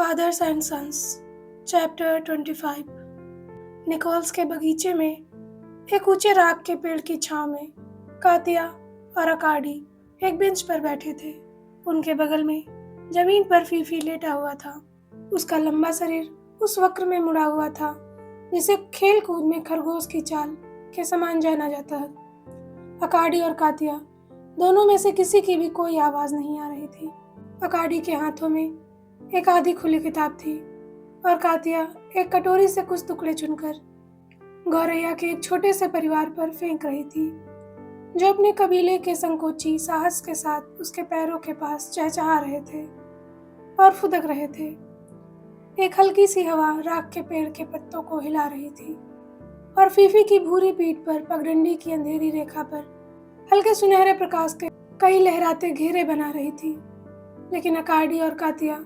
Fathers and sons chapter 25। Nichols के बगीचे में एक ऊंचे राग के पेड़ की छांव में कातिया और अकाडी एक बेंच पर बैठे थे। उनके बगल में जमीन पर फीफी लेटा हुआ था। उसका लंबा शरीर उस वक्र में मुड़ा हुआ था जिसे खेल कूद में खरगोश की चाल के समान जाना जाता है। अकाडी और कातिया दोनों में से किसी की भी कोई आवाज नहीं आ रही थी। अकाडी के हाथों में एक आधी खुली किताब थी और कातिया एक कटोरी से कुछ टुकड़े चुनकर गौरैया के एक छोटे से परिवार पर फेंक रही थी, जो अपने कबीले के संकोची साहस के साथ उसके पैरों के पास चहचहा रहे थे और फुदक रहे थे। एक हल्की सी हवा राख के पेड़ के पत्तों को हिला रही थी और फीफी की भूरी पीठ पर पगडंडी की अंधेरी रेखा पर हल्के सुनहरे प्रकाश के कई लहराते घेरे बना रही थी। लेकिन अकाडी और कातिया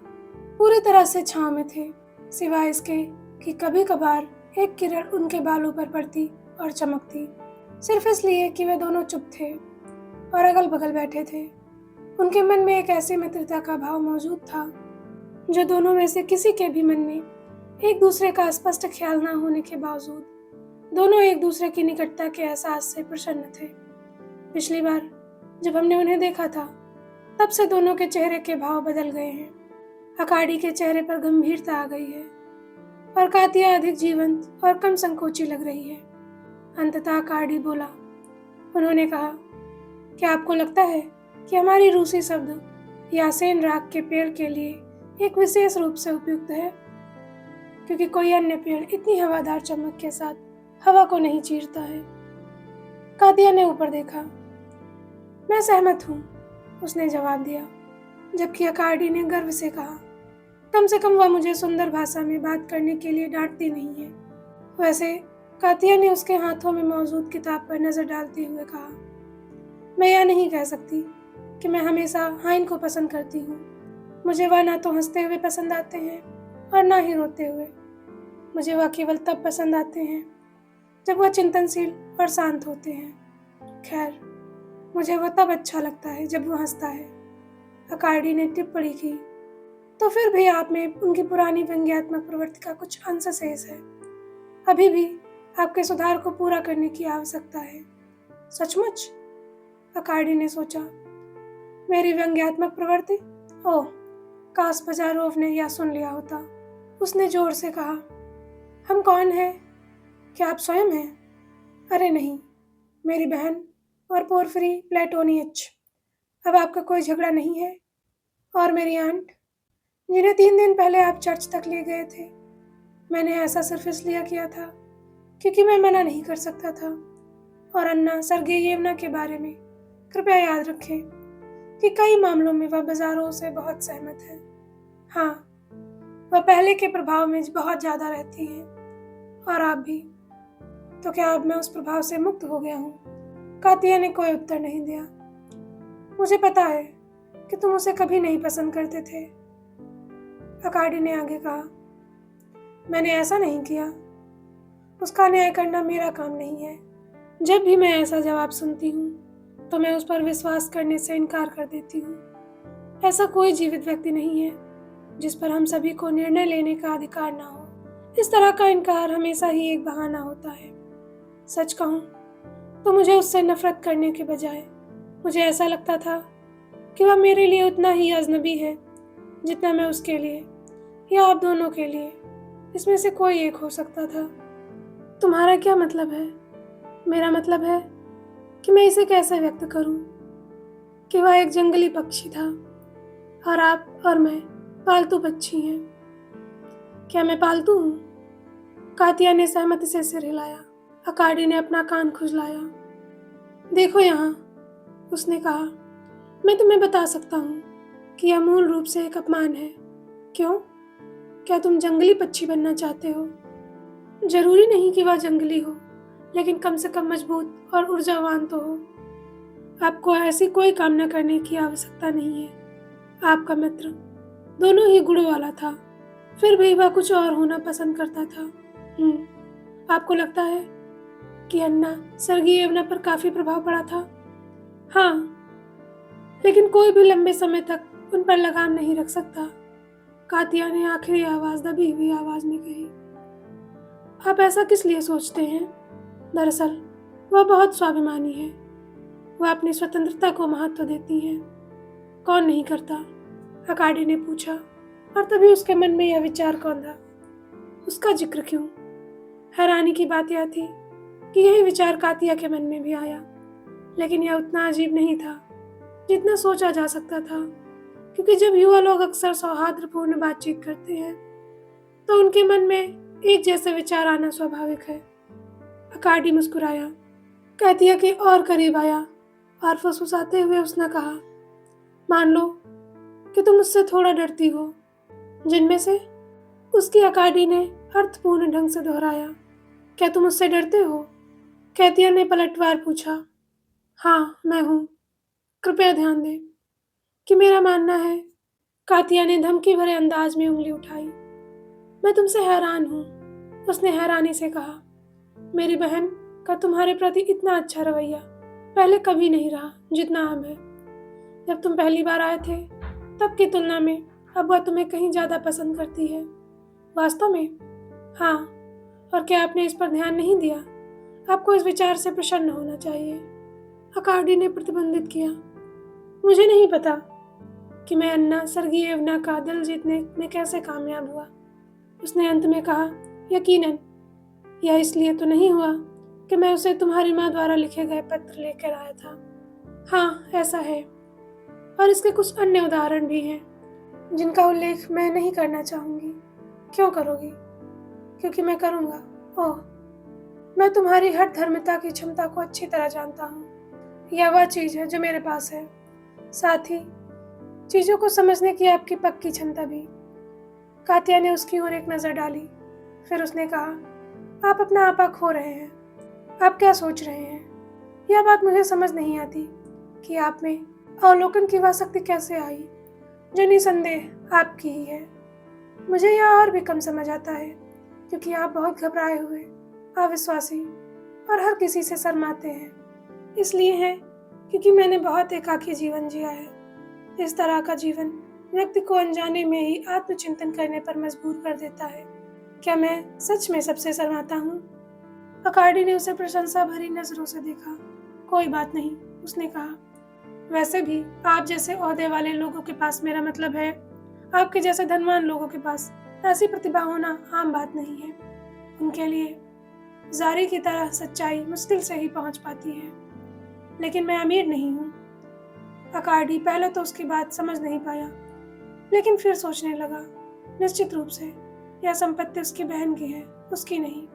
पूरी तरह से छांव में थे, सिवाय इसके कि कभी कभार एक किरण उनके बालों पर पड़ती और चमकती, सिर्फ इसलिए कि वे दोनों चुप थे और अगल बगल बैठे थे। उनके मन में एक ऐसी मित्रता का भाव मौजूद था जो दोनों में से किसी के भी मन में एक दूसरे का स्पष्ट ख्याल न होने के बावजूद दोनों एक दूसरे की निकटता के एहसास से प्रसन्न थे। पिछली बार जब हमने उन्हें देखा था, तब से दोनों के चेहरे के भाव बदल गए हैं। अकाडी के चेहरे पर गंभीरता आ गई है और कातिया अधिक जीवंत और कम संकोची लग रही है। अंततः अकाडी बोला। उन्होंने कहा, क्या आपको लगता है कि हमारी रूसी शब्द यासेन राग के पेड़ के लिए एक विशेष रूप से उपयुक्त है, क्योंकि कोई अन्य पेड़ इतनी हवादार चमक के साथ हवा को नहीं चीरता है? कातिया ने ऊपर देखा। मैं सहमत हूँ, उसने जवाब दिया, जबकि अकाडी ने गर्व से कहा, कम से कम वह मुझे सुंदर भाषा में बात करने के लिए डांटती नहीं है। वैसे कातिया ने उसके हाथों में मौजूद किताब पर नजर डालते हुए कहा, मैं यह नहीं कह सकती कि मैं हमेशा हाइन को पसंद करती हूँ। मुझे वह ना तो हंसते हुए पसंद आते हैं और ना ही रोते हुए। मुझे वह केवल तब पसंद आते हैं जब वह चिंतनशील और शांत होते हैं। खैर, मुझे वह तब अच्छा लगता है जब वह हंसता है। अकाडी ने टिप्पणी की। तो फिर भी आप में उनकी पुरानी व्यंग्यात्मक प्रवृत्ति का कुछ अंश शेष है। अभी भी आपके सुधार को पूरा करने की आवश्यकता है। सचमुच? अकाडी ने सोचा। मेरी व्यंग्यात्मक प्रवृत्ति? ओह, काश बजारोव ने यह सुन लिया होता। उसने जोर से कहा, हम कौन हैं? क्या आप स्वयं हैं? अरे नहीं, मेरी बहन और पोर्फिरी प्लेटोनियच। अब आपका कोई झगड़ा नहीं है? और मेरी आंट, जिन्हें 3 दिन पहले आप चर्च तक ले गए थे। मैंने ऐसा सिर्फ इसलिए किया था क्योंकि मैं मना नहीं कर सकता था। और अन्ना सर्गेयेवना के बारे में कृपया याद रखें कि कई मामलों में वह बाजारों से बहुत सहमत है। हाँ, वह पहले के प्रभाव में बहुत ज़्यादा रहती हैं, और आप भी। तो क्या अब मैं उस प्रभाव से मुक्त हो गया हूँ? कातिया ने कोई उत्तर नहीं दिया। मुझे पता है कि तुम उसे कभी नहीं पसंद करते थे, अकाडी ने आगे कहा। मैंने ऐसा नहीं किया। उसका न्याय करना मेरा काम नहीं है। जब भी मैं ऐसा जवाब सुनती हूँ तो मैं उस पर विश्वास करने से इनकार कर देती हूँ। ऐसा कोई जीवित व्यक्ति नहीं है जिस पर हम सभी को निर्णय लेने का अधिकार ना हो। इस तरह का इनकार हमेशा ही एक बहाना होता है। सच कहूँ तो मुझे उससे नफरत करने के बजाय मुझे ऐसा लगता था कि वह मेरे लिए उतना ही अजनबी है जितना मैं उसके लिए, या आप दोनों के लिए। इसमें से कोई एक हो सकता था। तुम्हारा क्या मतलब है? मेरा मतलब है कि मैं इसे कैसे व्यक्त करूं कि वह एक जंगली पक्षी था और आप और मैं पालतू पक्षी हैं। क्या मैं पालतू हूँ? कातिया ने सहमति से सिर हिलाया। अकाडी ने अपना कान खुजलाया। देखो यहाँ, उसने कहा, मैं तुम्हें बता सकता हूँ कि यह मूल रूप से एक अपमान है। क्यों? क्या तुम जंगली पक्षी बनना चाहते हो? जरूरी नहीं कि वह जंगली हो, लेकिन कम से कम मजबूत और ऊर्जावान तो हो। आपको ऐसी कोई कामना करने की आवश्यकता नहीं है। आपका मित्र दोनों ही गुणों वाला था, फिर भी वह कुछ और होना पसंद करता था। आपको लगता है कि अन्ना सर्गेयेवना पर काफी प्रभाव पड़ा था? हाँ, लेकिन कोई भी लंबे समय तक उन पर लगाम नहीं रख सकता। कातिया ने आखिरी आवाज दबी हुई आवाज में कही। आप ऐसा किस लिए सोचते हैं? दरअसल वह बहुत स्वाभिमानी है। वह अपनी स्वतंत्रता को महत्व देती है। कौन नहीं करता? अकाडी ने पूछा, और तभी उसके मन में यह विचार कौंधा, उसका जिक्र क्यों? हैरानी की बात यह थी कि यही विचार कातिया के मन में भी आया, लेकिन यह उतना अजीब नहीं था जितना सोचा जा सकता था, क्योंकि जब युवा लोग अक्सर सौहार्दपूर्ण बातचीत करते हैं तो उनके मन में एक जैसे विचार आना स्वाभाविक है। अकाडी मुस्कुराया, कातिया के और करीब आया और फुसफुसाते हुए उसने कहा, मान लो कि तुम मुझसे थोड़ा डरती हो। जिनमें से? उसकी अकाडी ने अर्थपूर्ण ढंग से दोहराया। क्या तुम मुझसे डरते हो? कातिया ने पलटवार पूछा। हाँ, मैं हूँ। कृपया ध्यान दें कि मेरा मानना है। कातिया ने धमकी भरे अंदाज में उंगली उठाई। मैं तुमसे हैरान हूँ, उसने हैरानी से कहा। मेरी बहन का तुम्हारे प्रति इतना अच्छा रवैया पहले कभी नहीं रहा जितना अब है। जब तुम पहली बार आए थे तब की तुलना में अब वह तुम्हें कहीं ज्यादा पसंद करती है। वास्तव में? हाँ। और क्या आपने इस पर ध्यान नहीं दिया? आपको इस विचार से प्रसन्न होना चाहिए, अकाडी ने प्रतिबंधित किया। मुझे नहीं पता कि मैं अन्ना सर्गीयेवना का दिल जीतने में कैसे कामयाब हुआ, उसने अंत में कहा। यकीनन यह इसलिए तो नहीं हुआ कि मैं उसे तुम्हारी माँ द्वारा लिखे गए पत्र लेकर आया था। हाँ, ऐसा है, और इसके कुछ अन्य उदाहरण भी हैं जिनका उल्लेख मैं नहीं करना चाहूंगी। क्यों करोगी? क्योंकि मैं करूंगा। ओह, मैं तुम्हारी हर धर्मिता की क्षमता को अच्छी तरह जानता हूँ। यह वह चीज है जो मेरे पास है, साथ ही चीजों को समझने की आपकी पक्की क्षमता भी। कातिया ने उसकी ओर एक नजर डाली, फिर उसने कहा, आप अपना आपा खो रहे हैं। आप क्या सोच रहे हैं? यह बात मुझे समझ नहीं आती कि आप में अवलोकन की वह शक्ति कैसे आई जो निसंदेह आपकी ही है। मुझे यह और भी कम समझ आता है क्योंकि आप बहुत घबराए हुए, अविश्वासी और हर किसी से शर्माते हैं। इसलिए है क्योंकि मैंने बहुत एकाकी जीवन जिया है। इस तरह का जीवन व्यक्ति को अनजाने में ही आत्मचिंतन करने पर मजबूर कर देता है। क्या मैं सच में सबसे शर्माता हूँ? अकाडी ने उसे प्रशंसा भरी नजरों से देखा। कोई बात नहीं, उसने कहा। वैसे भी आप जैसे ओहदे वाले लोगों के पास, मेरा मतलब है आपके जैसे धनवान लोगों के पास, ऐसी प्रतिभा होना आम बात नहीं है। उनके लिए जारी की तरह सच्चाई मुश्किल से ही पहुंच पाती है। लेकिन मैं अमीर नहीं हूँ। अकाडी पहले तो उसकी बात समझ नहीं पाया, लेकिन फिर सोचने लगा, निश्चित रूप से यह संपत्ति उसकी बहन की है, उसकी नहीं।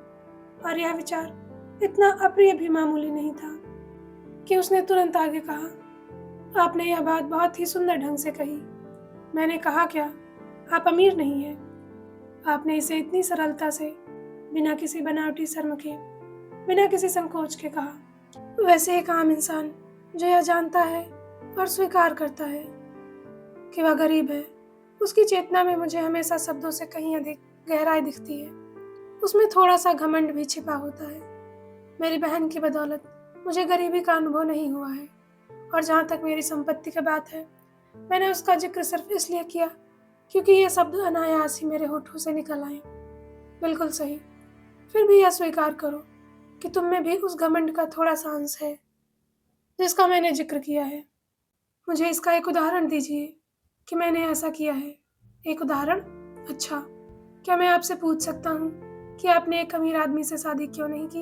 और यह विचार इतना अप्रिय भी मामूली नहीं था कि उसने तुरंत आगे कहा, आपने यह बात बहुत ही सुंदर ढंग से कही। मैंने कहा क्या? आप अमीर नहीं हैं। आपने इसे इतनी सरलता से, बिना किसी बनावटी शर्म के, बिना किसी संकोच के कहा। वैसे एक आम इंसान जो यह जानता है और स्वीकार करता है कि वह गरीब है, उसकी चेतना में मुझे हमेशा शब्दों से कहीं अधिक गहराई दिखती है। उसमें थोड़ा सा घमंड भी छिपा होता है। मेरी बहन की बदौलत मुझे गरीबी का अनुभव नहीं हुआ है, और जहाँ तक मेरी संपत्ति की बात है, मैंने उसका जिक्र सिर्फ इसलिए किया क्योंकि ये शब्द अनायास ही मेरे होठों से निकल आए। बिल्कुल सही। फिर भी यह स्वीकार करो कि तुम में भी उस घमंड का थोड़ा सा अंश है जिसका मैंने जिक्र किया है। मुझे इसका एक उदाहरण दीजिए कि मैंने ऐसा किया है। एक उदाहरण? अच्छा, क्या मैं आपसे पूछ सकता हूँ कि आपने एक अमीर आदमी से शादी क्यों नहीं की?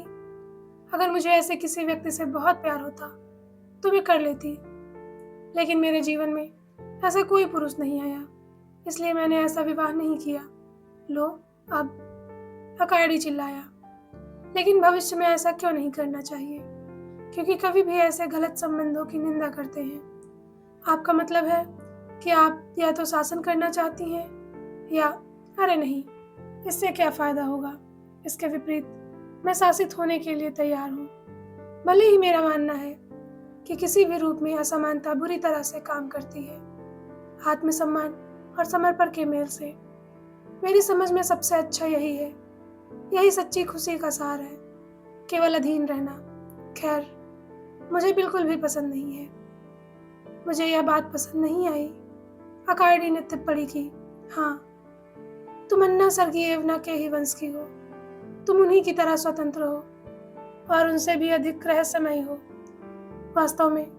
अगर मुझे ऐसे किसी व्यक्ति से बहुत प्यार होता तो मैं कर लेती, लेकिन मेरे जीवन में ऐसा कोई पुरुष नहीं आया, इसलिए मैंने ऐसा विवाह नहीं किया। लो अब, अकाडी चिल्लाया। लेकिन भविष्य में ऐसा क्यों नहीं करना चाहिए? क्योंकि कभी भी ऐसे गलत संबंधों की निंदा करते हैं। आपका मतलब है कि आप या तो शासन करना चाहती हैं या, अरे नहीं, इससे क्या फायदा होगा। इसके विपरीत मैं शासित होने के लिए तैयार हूँ। भले ही मेरा मानना है कि किसी भी रूप में असमानता बुरी तरह से काम करती है, आत्मसम्मान और समर्पण के मेल से। मेरी समझ में सबसे अच्छा यही है, यही सच्ची खुशी का सार है, केवल अधीन रहना। खैर, मुझे बिल्कुल भी पसंद नहीं है। मुझे यह बात पसंद नहीं आई, अकाडी ने टिप्पणी की। हाँ, तुम अन्ना सर्गेयेवना के ही वंश की हो। तुम उन्हीं की तरह स्वतंत्र हो और उनसे भी अधिक रहस्यमयी हो। वास्तव में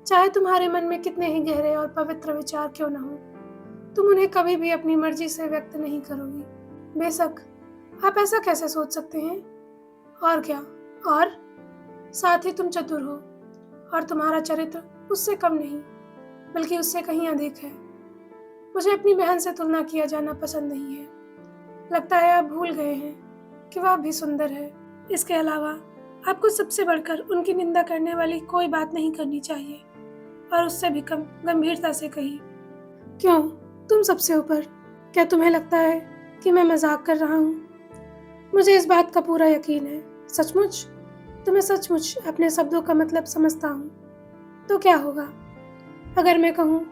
चाहे तुम्हारे मन में कितने ही गहरे और पवित्र विचार क्यों न हो, तुम उन्हें कभी भी अपनी मर्जी से व्यक्त नहीं करोगी। बेशक आप ऐसा कैसे सोच सकते हैं? और क्या, और साथ ही तुम चतुर हो और तुम्हारा चरित्र उससे कम नहीं बल्कि उससे कहीं अधिक है। मुझे अपनी बहन से तुलना किया जाना पसंद नहीं है। लगता है आप भूल गए हैं कि वह भी सुंदर है। इसके अलावा आपको सबसे बढ़कर उनकी निंदा करने वाली कोई बात नहीं करनी चाहिए, और उससे भी कम गंभीरता से कही। क्यों, तुम सबसे ऊपर? क्या तुम्हें लगता है कि मैं मजाक कर रहा हूँ? मुझे इस बात का पूरा यकीन है। सचमुच तो मैं सचमुच अपने शब्दों का मतलब समझता हूँ। तो क्या होगा अगर मैं कहूँ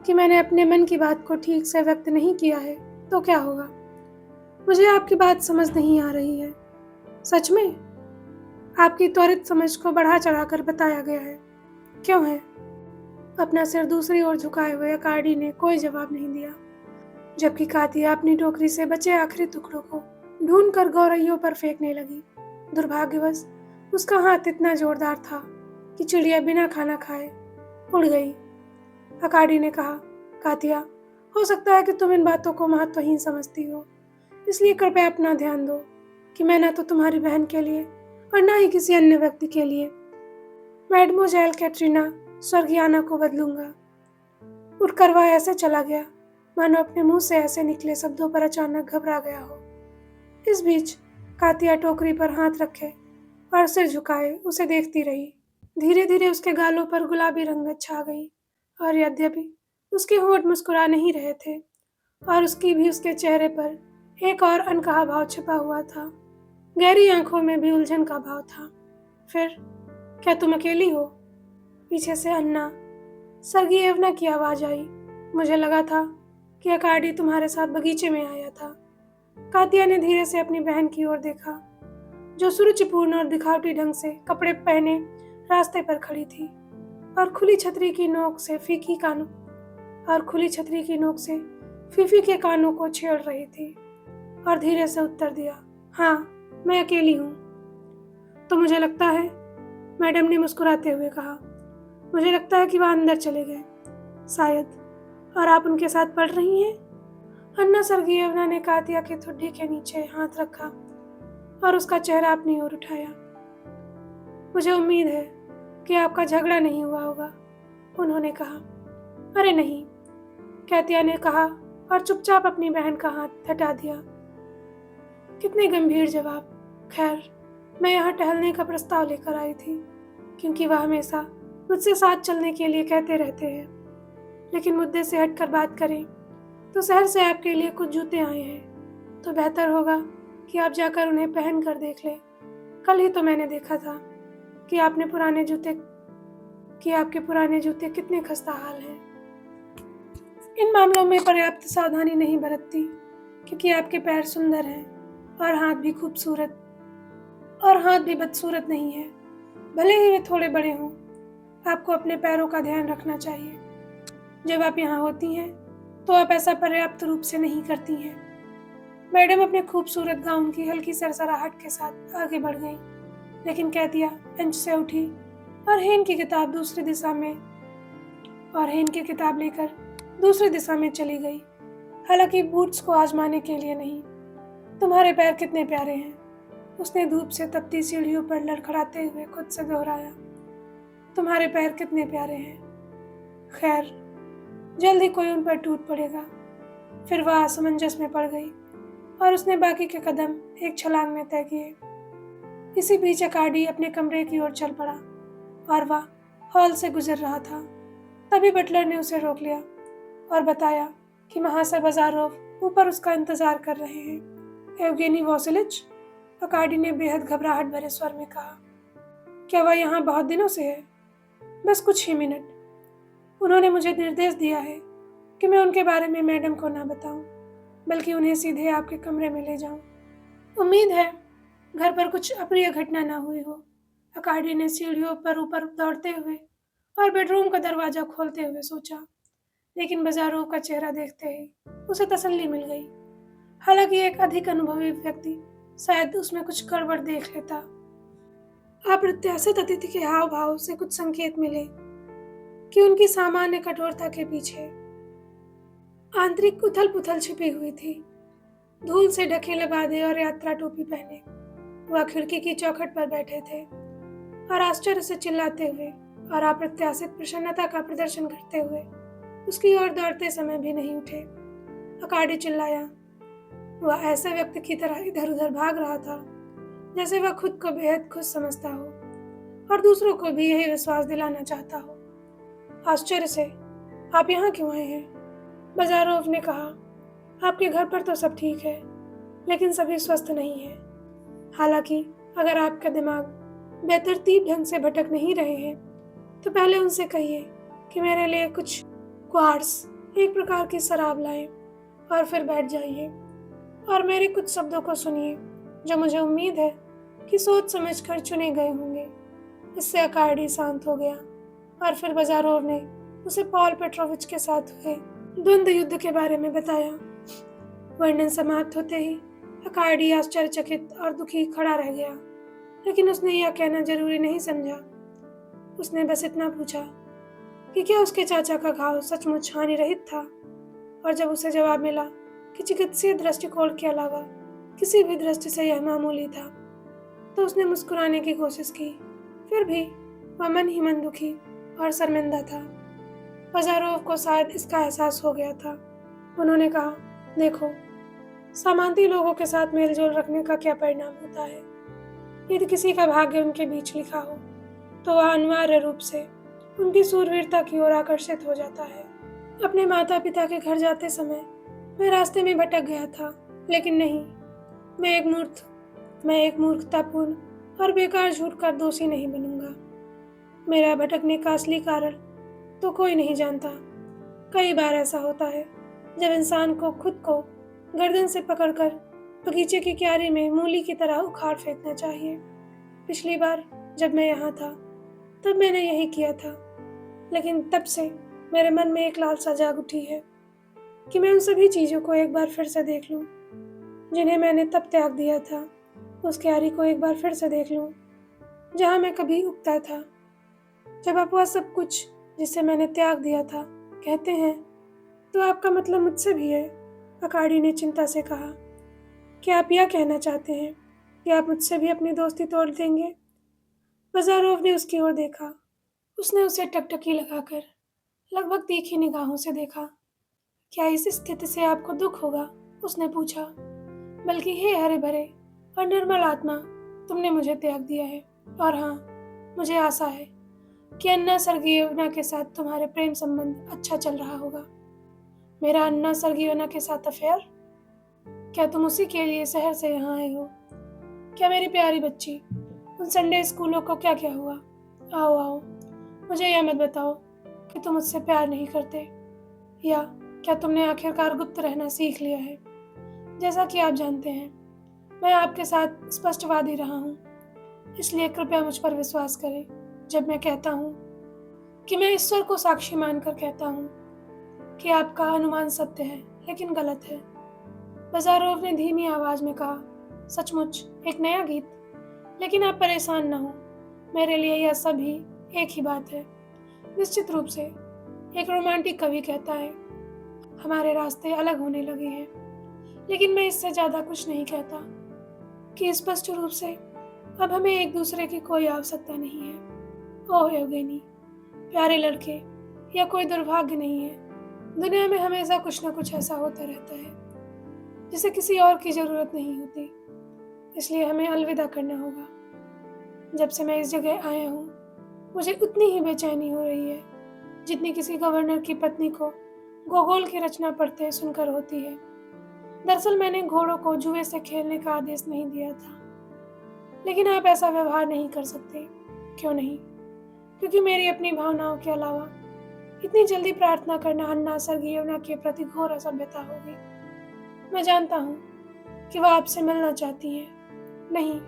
कि मैंने अपने मन की बात को ठीक से व्यक्त नहीं किया है? तो क्या होगा? मुझे आपकी बात समझ नहीं आ रही है। सच में आपकी त्वरित समझ को बढ़ा चढ़ाकर बताया गया है। क्यों है? अपना सिर दूसरी ओर झुकाए हुए अकार्डी ने कोई जवाब नहीं दिया, जबकि कातिया अपनी टोकरी से बचे आखिरी टुकड़ों को ढूंढकर गौरैयों पर फेंकने लगी। दुर्भाग्यवश उसका हाथ इतना जोरदार था कि चिड़िया बिना खाना खाए उड़ गई। अकार्डी ने कहा, कातिया, हो सकता है कि तुम इन बातों को महत्वहीन समझती हो, इसलिए कृपया अपना ध्यान दो कि मैं न तो तुम्हारी बहन के लिए और न ही किसी अन्य व्यक्ति के लिए मैडमोजेल कैटरीना स्वर्गियाना को बदलूंगा। उठकर वह ऐसे चला गया मानो अपने मुंह से ऐसे निकले शब्दों पर अचानक घबरा गया हो। इस बीच कातिया टोकरी पर हाथ रखे और सिर झुकाए उसे देखती रही। धीरे धीरे उसके गालों पर गुलाबी रंगत छा गई, और यद्यपि उसके होंठ मुस्कुरा नहीं रहे थे और उसकी भी उसके चेहरे पर एक और अनकहा भाव छिपा हुआ था। गहरी आंखों में भी उलझन का भाव था। फिर, क्या तुम अकेली हो? पीछे से अन्ना सर्गेयेवना की आवाज आई। मुझे लगा था कि अकार्डी तुम्हारे साथ बगीचे में आया था। कातिया ने धीरे से अपनी बहन की ओर देखा, जो सुरुचिपूर्ण और दिखावटी ढंग से कपड़े पहने रास्ते पर खड़ी थी और खुली छतरी की नोक से फीफी के कानों को छेड़ रही थी, और धीरे से उत्तर दिया, हाँ, मैं अकेली हूँ। तो मुझे लगता है, मैडम ने मुस्कुराते हुए कहा, मुझे लगता है कि वह अंदर चले गए, शायद, और आप उनके साथ पढ़ रही हैं। अन्ना सर्गेयेवना ने कातिया की ठुड्डी के नीचे हाथ रखा और उसका चेहरा अपनी ओर उठाया। मुझे उम्मीद है कि आपका झगड़ा नहीं हुआ होगा, उन्होंने कहा। अरे नहीं, कातिया ने कहा और चुपचाप अपनी बहन का हाथ हटा दिया। कितने गंभीर जवाब। खैर, मैं यहाँ टहलने का प्रस्ताव लेकर आई थी, क्योंकि वह हमेशा मुझसे साथ चलने के लिए कहते रहते हैं। लेकिन मुद्दे से हटकर बात करें तो शहर से आपके लिए कुछ जूते आए हैं, तो बेहतर होगा कि आप जाकर उन्हें पहन कर देख लें। कल ही तो मैंने देखा था कि आपके पुराने जूते कितने खस्ताहाल हैं। इन मामलों में पर्याप्त सावधानी नहीं बरतती, क्योंकि आपके पैर सुंदर हैं और हाथ भी बदसूरत नहीं है। भले ही वे थोड़े बड़े हों, आपको अपने पैरों का ध्यान रखना चाहिए। जब आप यहाँ होती हैं तो आप ऐसा पर्याप्त रूप से नहीं करती हैं। मैडम अपने खूबसूरत गाउन की हल्की सरसराहट के साथ आगे बढ़ गई, लेकिन कातिया बेंच से उठी और हेन की किताब लेकर दूसरी दिशा में चली गई, हालांकि बूट्स को आजमाने के लिए नहीं। तुम्हारे पैर कितने प्यारे हैं, उसने धूप से तपती सीढ़ियों पर लड़खड़ाते हुए खुद से दोहराया। तुम्हारे पैर कितने प्यारे हैं। खैर, जल्द ही कोई उन पर टूट पड़ेगा। फिर वह असमंजस में पड़ गई और उसने बाकी के कदम एक छलांग में तय किए। इसी बीच अकार्डी अपने कमरे की ओर चल पड़ा और वह हॉल से गुजर रहा था। तभी बटलर ने उसे रोक लिया और बताया कि महाशय बाजारोव ऊपर उसका इंतजार कर रहे हैं। एवगेनी वॉसिलिच, अकार्डी ने बेहद घबराहट भरे स्वर में कहा। क्या वह यहाँ बहुत दिनों से है? बस कुछ ही मिनट। उन्होंने मुझे निर्देश दिया है कि मैं उनके बारे में मैडम को ना बताऊं, बल्कि उन्हें सीधे आपके कमरे में ले जाऊं। उम्मीद है घर पर कुछ अप्रिय घटना ना हुई हो, अकार्डी ने सीढ़ियों पर ऊपर दौड़ते हुए और बेडरूम का दरवाजा खोलते हुए सोचा। लेकिन बाजारों का चेहरा देखते ही उसे तसल्ली मिल गई। हालांकि एक अधिक अनुभवी व्यक्ति शायद उसमें कुछ गड़बड़ देख लेता। अप्रत्याशित अतिथि के हाव भाव से कुछ संकेत मिले कि उनकी सामान्य कठोरता के पीछे आंतरिक उथल पुथल छिपी हुई थी। धूल से ढके लबादे और यात्रा टोपी पहने वह खिड़की की चौखट पर बैठे थे और आश्चर्य से चिल्लाते हुए और अप्रत्याशित प्रसन्नता का प्रदर्शन करते हुए उसकी ओर दौड़ते समय भी नहीं उठे। अकाडी चिल्लाया। वह ऐसे व्यक्ति की तरह इधर उधर भाग रहा था जैसे वह खुद को बेहद खुश समझता हो और दूसरों को भी यही विश्वास दिलाना चाहता हो। आश्चर्य से, आप यहाँ क्यों आए हैं? बाजारोव ने कहा। आपके घर पर तो सब ठीक है, लेकिन सभी स्वस्थ नहीं है। हालांकि अगर आपका दिमाग बेतरतीब ढंग से भटक नहीं रहे हैं तो पहले उनसे कहिए कि मेरे लिए कुछ क्वार्ट्स, एक प्रकार की शराब लाएं, और फिर बैठ जाइए और मेरे कुछ शब्दों को सुनिए जो मुझे उम्मीद है कि सोच समझकर चुने गए होंगे। इससे अकार्डी शांत हो गया और फिर बाजारोव ने उसे पॉल पेट्रोविच के साथ हुए द्वंद्व युद्ध के बारे में बताया। वर्णन समाप्त होते ही अकार्डी आश्चर्यचकित और दुखी खड़ा रह गया, लेकिन उसने यह कहना जरूरी नहीं समझा। उसने बस इतना पूछा कि क्या उसके चाचा का घाव सचमुच हानि रहित था, और जब उसे जवाब मिला कि चिकित्सीय दृष्टिकोण के अलावा किसी भी दृष्टि से यह मामूली था, तो उसने मुस्कुराने की कोशिश की। फिर भी वह मन ही मन दुखी और शर्मिंदा था। बाजारोव को शायद इसका एहसास हो गया था। उन्होंने कहा, देखो, सामान्य लोगों के साथ मेलजोल रखने का क्या परिणाम होता है? यदि किसी का भाग्य उनके बीच लिखा हो तो वह अनिवार्य रूप से उनकी शूरवीरता की ओर आकर्षित हो जाता है। अपने माता पिता के घर जाते समय मैं रास्ते में भटक गया था, लेकिन नहीं, मैं एक मूर्खतापूर्ण और बेकार झूठ का दोषी नहीं बनूंगा। मेरा भटकने का असली कारण तो कोई नहीं जानता। कई बार ऐसा होता है जब इंसान को खुद को गर्दन से पकड़कर बगीचे की क्यारी में मूली की तरह उखाड़ फेंकना चाहिए। पिछली बार जब मैं यहाँ था तब मैंने यही किया था, लेकिन तब से मेरे मन में एक लालसा जाग उठी है कि मैं उन सभी चीज़ों को एक बार फिर से देख लूं जिन्हें मैंने तब त्याग दिया था। उस क्यारी को एक बार फिर से देख लूं जहाँ मैं कभी उगता था। जब आप वह सब कुछ जिसे मैंने त्याग दिया था कहते हैं तो आपका मतलब मुझसे भी है? अकाडी ने चिंता से कहा। क्या आप यह कहना चाहते हैं कि आप मुझसे भी अपनी दोस्ती तोड़ देंगे? बाजारोव ने उसकी ओर देखा। उसने उसे टकटकी लगाकर लगभग तीखी निगाहों से देखा। क्या इस स्थिति से आपको दुख होगा? उसने पूछा। बल्कि हे हरे भरे और निर्मल आत्मा, तुमने मुझे त्याग दिया है, और हाँ, मुझे आशा है कि अन्ना सर्गीयवना के साथ तुम्हारे प्रेम संबंध अच्छा चल रहा होगा। मेरा अन्ना सर्गीयवना के साथ अफेयर? क्या तुम उसी के लिए शहर से यहाँ आए हो? क्या मेरी प्यारी बच्ची, उन संडे स्कूलों को क्या क्या हुआ? आओ आओ, मुझे यह मत बताओ कि तुम मुझसे प्यार नहीं करते, या क्या तुमने आखिरकार गुप्त रहना सीख लिया है? जैसा कि आप जानते हैं, मैं आपके साथ स्पष्टवादी रहा हूँ, इसलिए कृपया मुझ पर विश्वास करें जब मैं कहता हूँ कि मैं ईश्वर को साक्षी मानकर कहता हूँ कि आपका अनुमान सत्य है, लेकिन गलत है। बाजारोव ने धीमी आवाज में कहा, सचमुच एक नया गीत? लेकिन आप परेशान न हो, मेरे लिए यह सभी एक ही बात है। निश्चित रूप से एक रोमांटिक कवि कहता है, हमारे रास्ते अलग होने लगे हैं, लेकिन मैं इससे ज्यादा कुछ नहीं कहता कि स्पष्ट रूप से अब हमें एक दूसरे की कोई आवश्यकता नहीं है। ओह योगिनी, प्यारे लड़के, यह कोई दुर्भाग्य नहीं है। दुनिया में हमेशा कुछ न कुछ ऐसा होता रहता है जिसे किसी और की जरूरत नहीं होती, इसलिए हमें अलविदा करना होगा। जब से मैं इस जगह आया हूँ, मुझे उतनी ही बेचैनी हो रही है जितनी किसी गवर्नर की पत्नी को गोगोल की रचना पढ़ते सुनकर होती है। दरअसल मैंने घोड़ों को जुए से खेलने का आदेश नहीं दिया था, लेकिन आप ऐसा व्यवहार नहीं कर सकते। क्यों नहीं? क्योंकि मेरी अपनी भावनाओं के अलावा इतनी जल्दी प्रार्थना करना अन्ना सर्गीयवना के प्रति घोर असभ्यता होगी। मैं जानता हूँ कि वह आपसे मिलना चाहती है। नहीं,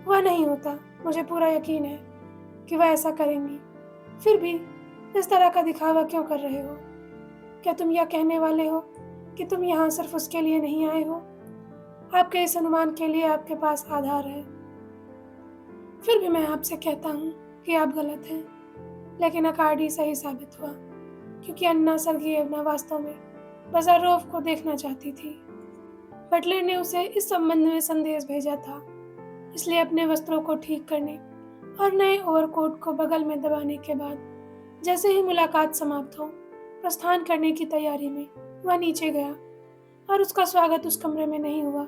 वह नहीं होता। मुझे पूरा यकीन है कि वह ऐसा करेंगी। फिर भी इस तरह का दिखावा क्यों कर रहे हो? क्या तुम यह कहने वाले हो कि तुम यहाँ सिर्फ उसके लिए नहीं आए हो? आपके इस अनुमान के लिए आपके पास आधार है। फिर भी मैं आपसे कहता हूँ कि आप गलत हैं। लेकिन अकार्डी सही साबित हुआ, क्योंकि अन्ना सर्गेयवना वास्तव में बाज़ारोव को देखना चाहती थी। बटलर ने उसे इस संबंध में संदेश भेजा था, इसलिए अपने वस्त्रों को ठीक करने और नए ओवरकोट को बगल में दबाने के बाद जैसे ही मुलाकात समाप्त हो, प्रस्थान करने की तैयारी में वह नीचे गया और उसका स्वागत उस कमरे में नहीं हुआ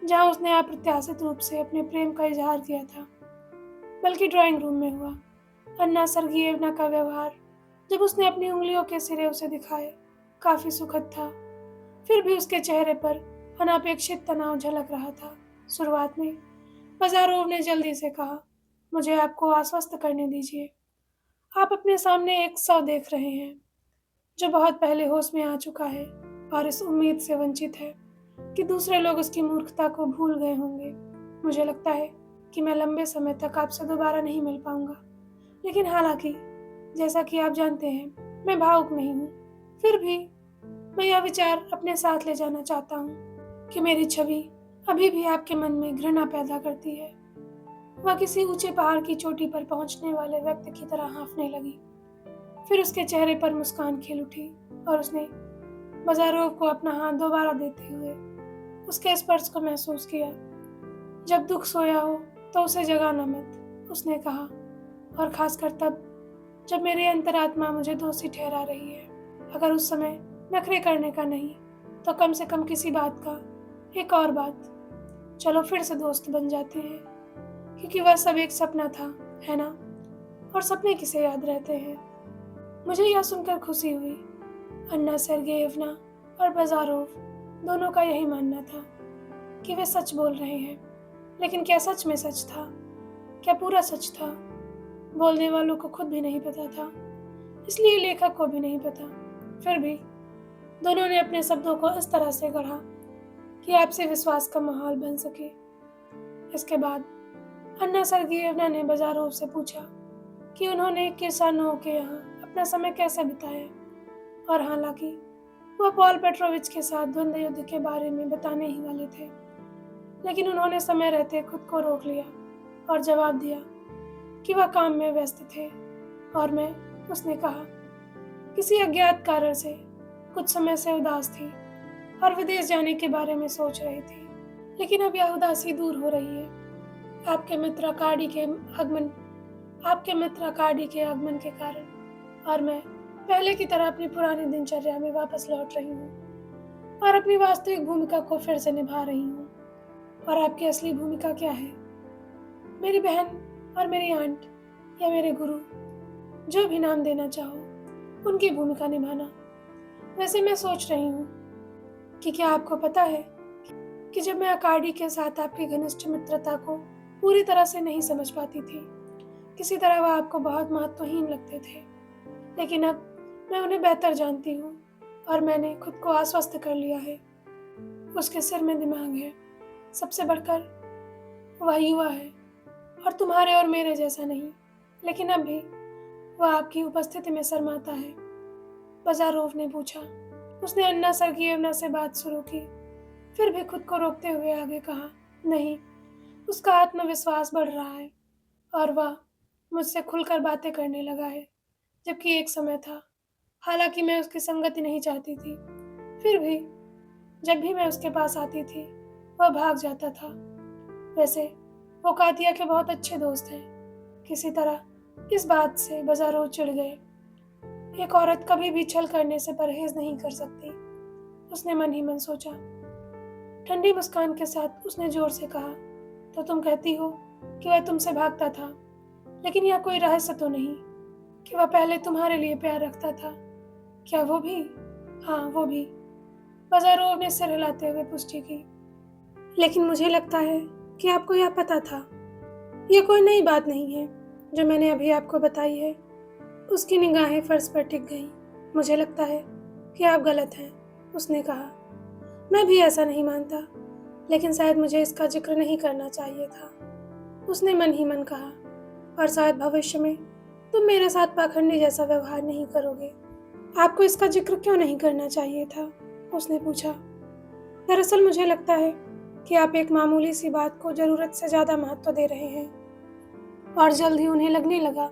जहां उसने अप्रत्याशित रूप से अपने प्रेम का इजहार किया था, बल्कि ड्राइंग रूम में हुआ। अन्ना सर्गेयवना का व्यवहार, जब उसने अपनी उंगलियों के सिरे उसे दिखाए, काफी सुखद था। फिर भी उसके चेहरे पर अनापेक्षित तनाव झलक रहा था। शुरुआत में बाज़ारोव ने जल्दी से कहा, मुझे आपको आश्वस्त करने दीजिए। आप अपने सामने एक शव देख रहे हैं जो बहुत पहले होश में आ चुका है और इस उम्मीद से वंचित है कि दूसरे लोग उसकी मूर्खता को भूल गए होंगे। मुझे लगता है कि मैं लंबे समय तक आपसे दोबारा नहीं मिल पाऊंगा, लेकिन हालांकि जैसा कि आप जानते हैं मैं भावुक नहीं हूँ, फिर भी मैं यह विचार अपने साथ ले जाना चाहता हूँ कि मेरी छवि अभी भी आपके मन में घृणा पैदा करती है। वह किसी ऊंचे पहाड़ की चोटी पर पहुंचने वाले व्यक्ति की तरह हाँफने लगी। फिर उसके चेहरे पर मुस्कान खिल उठी और उसने बाज़ारोव को अपना हाथ दोबारा देते हुए उसके स्पर्श को महसूस किया। जब दुख सोया हो तो उसे जगाना मत, उसने कहा, और खासकर तब जब मेरी अंतरात्मा मुझे दोषी ठहरा रही है। अगर उस समय नखरे करने का नहीं तो कम से कम किसी बात का। एक और बात, चलो फिर से दोस्त बन जाते हैं, क्योंकि वह सब एक सपना था, है ना? और सपने किसे याद रहते हैं। मुझे यह सुनकर खुशी हुई। अन्ना सर्गेयवना और बाज़ारोव दोनों का यही मानना था कि वे सच बोल रहे हैं, लेकिन क्या सच में सच था? क्या पूरा सच था? बोलने वालों को खुद भी नहीं पता था, इसलिए लेखक को भी नहीं पता। फिर भी दोनों ने अपने शब्दों को इस तरह से गढ़ा कि आपसे विश्वास का माहौल बन सके। इसके बाद अन्ना सर्गेयवना ने बाज़ारोव से पूछा कि उन्होंने किसानों के यहाँ अपना समय कैसे बिताया, और हालांकि वह पॉल पेट्रोविच के साथ द्वंद्व युद्ध के बारे में बताने ही वाले थे, लेकिन उन्होंने समय रहते खुद को रोक लिया और जवाब दिया कि वह काम में व्यस्त थे। और मैं, उसने कहा, किसी अज्ञात कारण से कुछ समय से उदास थी और विदेश जाने के बारे में सोच रही थी, लेकिन अब यह उदासी दूर हो रही है आपके मित्र अकार्डी के आगमन के कारण, और मैं पहले की तरह अपनी पुरानी दिनचर्या में वापस लौट रही हूँ और अपनी वास्तविक भूमिका को फिर से निभा रही हूँ। और आपकी असली भूमिका क्या है? मेरी बहन और मेरी आंट या मेरे गुरु, जो भी नाम देना चाहो, उनकी भूमिका निभाना। वैसे मैं सोच रही हूँ कि क्या आपको पता है कि जब मैं अकार्डी के साथ आपकी घनिष्ठ मित्रता को पूरी तरह से नहीं समझ पाती थी, किसी तरह वह आपको बहुत महत्वहीन लगते थे, लेकिन अब मैं उन्हें बेहतर जानती हूँ और मैंने खुद को आश्वस्त कर लिया है। उसके सिर में दिमाग है, सबसे बढ़कर वह युवा है और तुम्हारे और मेरे जैसा नहीं, लेकिन अब भी वह आपकी उपस्थिति में शर्माता है। बाज़ारोव ने पूछा। उसने अन्ना सर्गेयवना से बात शुरू की, फिर भी खुद को रोकते हुए आगे कहा, नहीं। उसका आत्मविश्वास बढ़ रहा है और वह मुझसे खुलकर बातें करने लगा है, जबकि एक समय था, हालांकि मैं उसकी संगति नहीं चाहती थी, फिर भी जब भी मैं उसके पास आती थी वह भाग जाता था। वैसे वो कातिया के बहुत अच्छे दोस्त हैं। किसी तरह इस बात से बाज़ारोव चिढ़ गए। एक औरत कभी भी छल करने से परहेज नहीं कर सकती, उसने मन ही मन सोचा। ठंडी मुस्कान के साथ उसने जोर से कहा, तो तुम कहती हो कि वह तुमसे भागता था, लेकिन यह कोई रहस्य तो नहीं कि वह पहले तुम्हारे लिए प्यार रखता था? क्या वो भी? हाँ, वो भी, बाज़ारोव ने सिर हिलाते हुए पुष्टि की। लेकिन मुझे लगता है कि आपको यह पता था। यह कोई नई बात नहीं है जो मैंने अभी आपको बताई है। उसकी निगाहें फर्श पर टिक गईं। मुझे लगता है कि आप गलत हैं, उसने कहा। मैं भी ऐसा नहीं मानता, लेकिन शायद मुझे इसका जिक्र नहीं करना चाहिए था, उसने मन ही मन कहा। और शायद भविष्य में तुम मेरे साथ पाखंडी जैसा व्यवहार नहीं करोगे। आपको इसका जिक्र क्यों नहीं करना चाहिए था? उसने पूछा। दरअसल मुझे लगता है कि आप एक मामूली सी बात को ज़रूरत से ज़्यादा महत्व दे रहे हैं, और जल्द ही उन्हें लगने लगा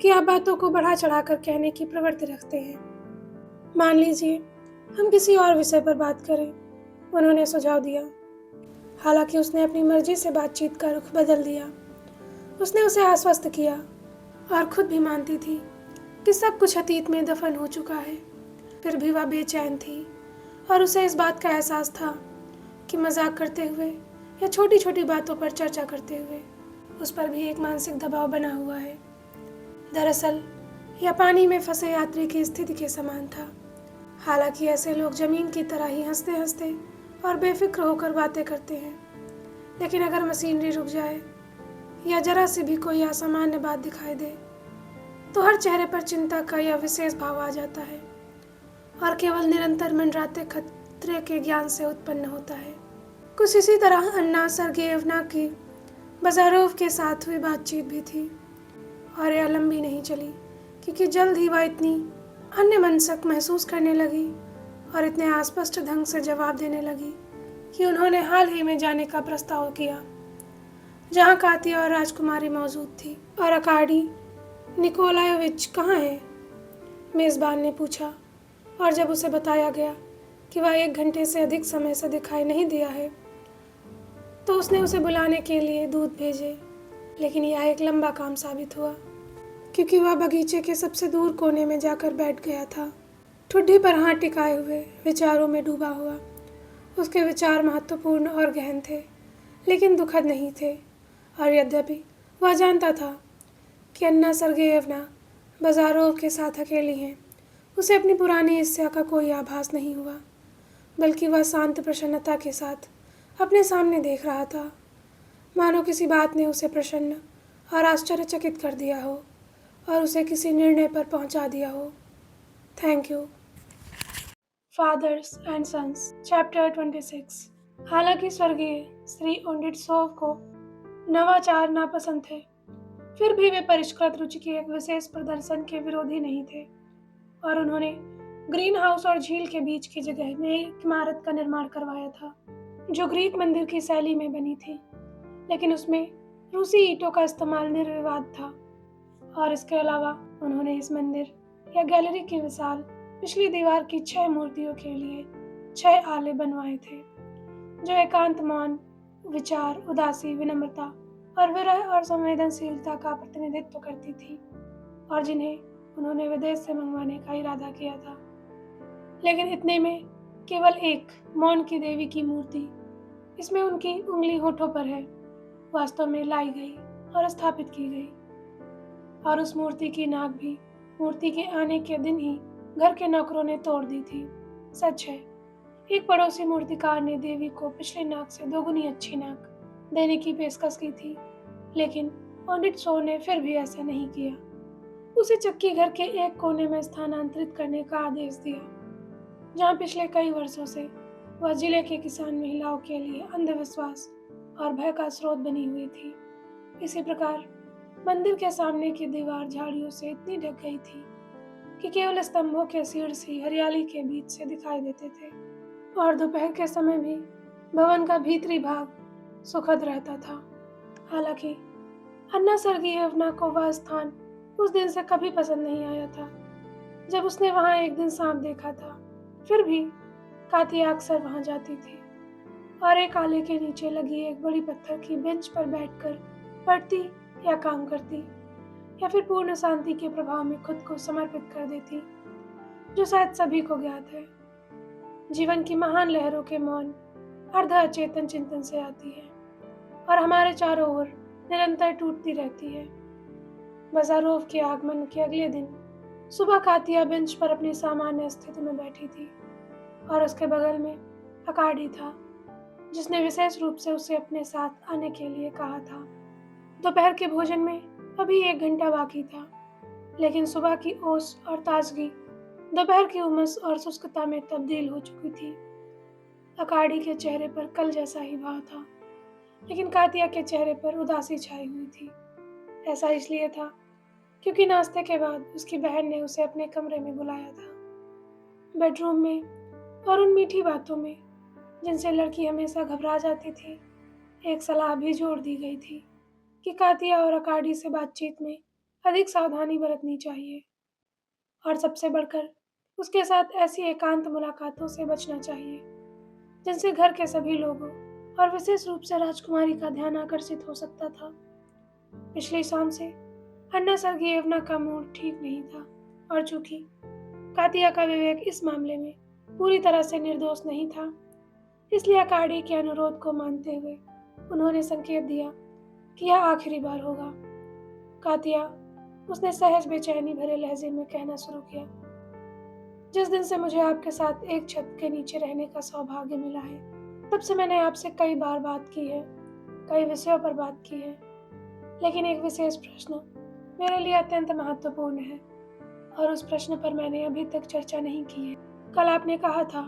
कि आप बातों को बढ़ा चढ़ाकर कहने की प्रवृत्ति रखते हैं। मान लीजिए हम किसी और विषय पर बात करें, उन्होंने सुझाव दिया। हालांकि उसने अपनी मर्जी से बातचीत का रुख बदल दिया। उसने उसे आश्वस्त किया और खुद भी मानती थी कि सब कुछ अतीत में दफन हो चुका है। फिर भी वह बेचैन थी और उसे इस बात का एहसास था कि मजाक करते हुए या छोटी छोटी बातों पर चर्चा करते हुए उस पर भी एक मानसिक दबाव बना हुआ है। दरअसल यह पानी में फंसे यात्री की स्थिति के समान था। हालांकि ऐसे लोग जमीन की तरह ही हंसते हंसते और बेफिक्र होकर बातें करते हैं, लेकिन अगर मशीनरी रुक जाए या जरा सी भी कोई असामान्य बात दिखाई दे तो हर चेहरे पर चिंता का यह विशेष भाव आ जाता है और केवल निरंतर मंडराते खतरे के ज्ञान से उत्पन्न होता है। कुछ इसी तरह अन्ना सर्गेयवना की बाजारोव के साथ हुई बातचीत भी थी, और यह लंबी नहीं चली क्योंकि जल्द ही वह इतनी अन्यमनस्क महसूस करने लगी और इतने अस्पष्ट ढंग से जवाब देने लगी कि उन्होंने हाल ही में जाने का प्रस्ताव किया, जहाँ कातिया और राजकुमारी मौजूद थी। और अकार्डी निकोलायोविच कहाँ है? मेज़बान ने पूछा, और जब उसे बताया गया कि वह 1 घंटे से अधिक समय से दिखाई नहीं दिया है तो उसने उसे बुलाने के लिए दूत भेजे। लेकिन यह एक लंबा काम साबित हुआ क्योंकि वह बगीचे के सबसे दूर कोने में जाकर बैठ गया था, ठुड्डी पर हाथ टिकाए हुए, विचारों में डूबा हुआ। उसके विचार महत्वपूर्ण और गहन थे, लेकिन दुखद नहीं थे। और यद्यपि वह जानता था कि अन्ना सर्गेयवना बाजारोव के साथ अकेली हैं, उसे अपनी पुरानी ईर्ष्या का कोई आभास नहीं हुआ, बल्कि वह शांत प्रसन्नता के साथ अपने सामने देख रहा था, मानो किसी बात ने उसे प्रसन्न और आश्चर्यचकित कर दिया हो और उसे किसी निर्णय पर पहुंचा दिया हो। Thank you. Fathers and sons, chapter 26। हालांकि स्वर्गीय श्री ओंडिटसोव को नवाचार नापसंद थे, फिर भी वे परिष्कृत रुचि के एक विशेष प्रदर्शन के विरोधी नहीं थे, और उन्होंने ग्रीन हाउस और झील के बीच की जगह में एक इमारत का निर्माण करवाया था, जो ग्रीक मंदिर की शैली में बनी थी, लेकिन उसमें रूसी ईंटों का इस्तेमाल निर्विवाद था। और इसके अलावा उन्होंने इस मंदिर या गैलरी की विशाल पिछली दीवार की 6 मूर्तियों के लिए 6 आले बनवाए थे, जो एकांत, मौन, विचार, उदासी, विनम्रता और विरह और संवेदनशीलता का प्रतिनिधित्व करती थी, और जिन्हें उन्होंने विदेश से मंगवाने का इरादा किया था। लेकिन इतने में केवल एक मौन की देवी की मूर्ति, इसमें उनकी उंगली होठों पर है, वास्तव में लाई गई और स्थापित की गई। और उस मूर्ति की नाक भी मूर्ति के आने के दिन ही घर के नौकरों ने तोड़ दी थी। सच है, एक पड़ोसी मूर्तिकार ने देवी को पिछली नाक से 2 गुनी अच्छी नाक देने की पेशकश की थी, लेकिन ओंडिटसोव ने फिर भी ऐसा नहीं किया। उसे चक्की घर के एक कोने में स्थानांतरित करने का आदेश दिया, जहाँ पिछले कई वर्षों से वह जिले के किसान महिलाओं के लिए अंधविश्वास और भय का स्रोत बनी हुई थी। इसी प्रकार मंदिर के सामने की दीवार झाड़ियों से इतनी ढक गई थी कि केवल स्तंभों के शीर्ष ही हरियाली के बीच से दिखाई देते थे, और दोपहर के समय भी भवन का भीतरी भाग सुखद रहता था। हालांकि अन्ना सर्गेयवना को वह स्थान उस दिन से कभी पसंद नहीं आया था जब उसने वहां एक दिन सांप देखा था। फिर भी कातिया अक्सर वहां जाती थी और एक आले के नीचे लगी एक बड़ी पत्थर की बेंच पर बैठकर पढ़ती या काम करती, या फिर पूर्ण शांति के प्रभाव में खुद को समर्पित कर देती, जो शायद सभी को ज्ञात है। जीवन की महान लहरों के मौन अर्ध अचेतन चिंतन से आती है और हमारे चारों ओर निरंतर टूटती रहती है। बाजारोव के आगमन के अगले दिन सुबह कातिया बेंच पर अपनी सामान्य स्थिति में बैठी थी, और उसके बगल में अकार्डी था, जिसने विशेष रूप से उसे अपने साथ आने के लिए कहा था। दोपहर के भोजन में अभी 1 घंटा बाकी था, लेकिन सुबह की ओस और ताजगी दोपहर की उमस और शुष्कता में तब्दील हो चुकी थी। अकार्डी के चेहरे पर कल जैसा ही भाव था, लेकिन कातिया के चेहरे पर उदासी छाई हुई थी। ऐसा इसलिए था क्योंकि नाश्ते के बाद उसकी बहन ने उसे अपने कमरे में बुलाया था। बेडरूम में और उन मीठी बातों में जिनसे लड़की हमेशा घबरा जाती थी, एक सलाह भी जोड़ दी गई थी कि कातिया और अकाडी से बातचीत में अधिक सावधानी बरतनी चाहिए और सबसे बढ़कर उसके साथ ऐसी एकांत मुलाकातों से बचना चाहिए जिनसे घर के सभी लोगों और विशेष रूप से राजकुमारी का ध्यान आकर्षित हो सकता था। पिछली शाम से अन्ना सर्गेयवना का मूड ठीक नहीं था और चूंकि कातिया का विवेक इस मामले में पूरी तरह से निर्दोष नहीं था, इसलिए अकाडी के अनुरोध को मानते हुए उन्होंने संकेत दिया कि यह आखिरी बार होगा। कातिया, उसने सहज बेचैनी भरे लहजे में कहना शुरू किया, जिस दिन से मुझे आपके साथ एक छत के नीचे रहने का सौभाग्य मिला है, तब से मैंने आपसे कई बार बात की है, कई विषयों पर बात की है, लेकिन एक विशेष प्रश्न मेरे लिए अत्यंत महत्वपूर्ण है और उस प्रश्न पर मैंने अभी तक चर्चा नहीं की है। कल आपने कहा था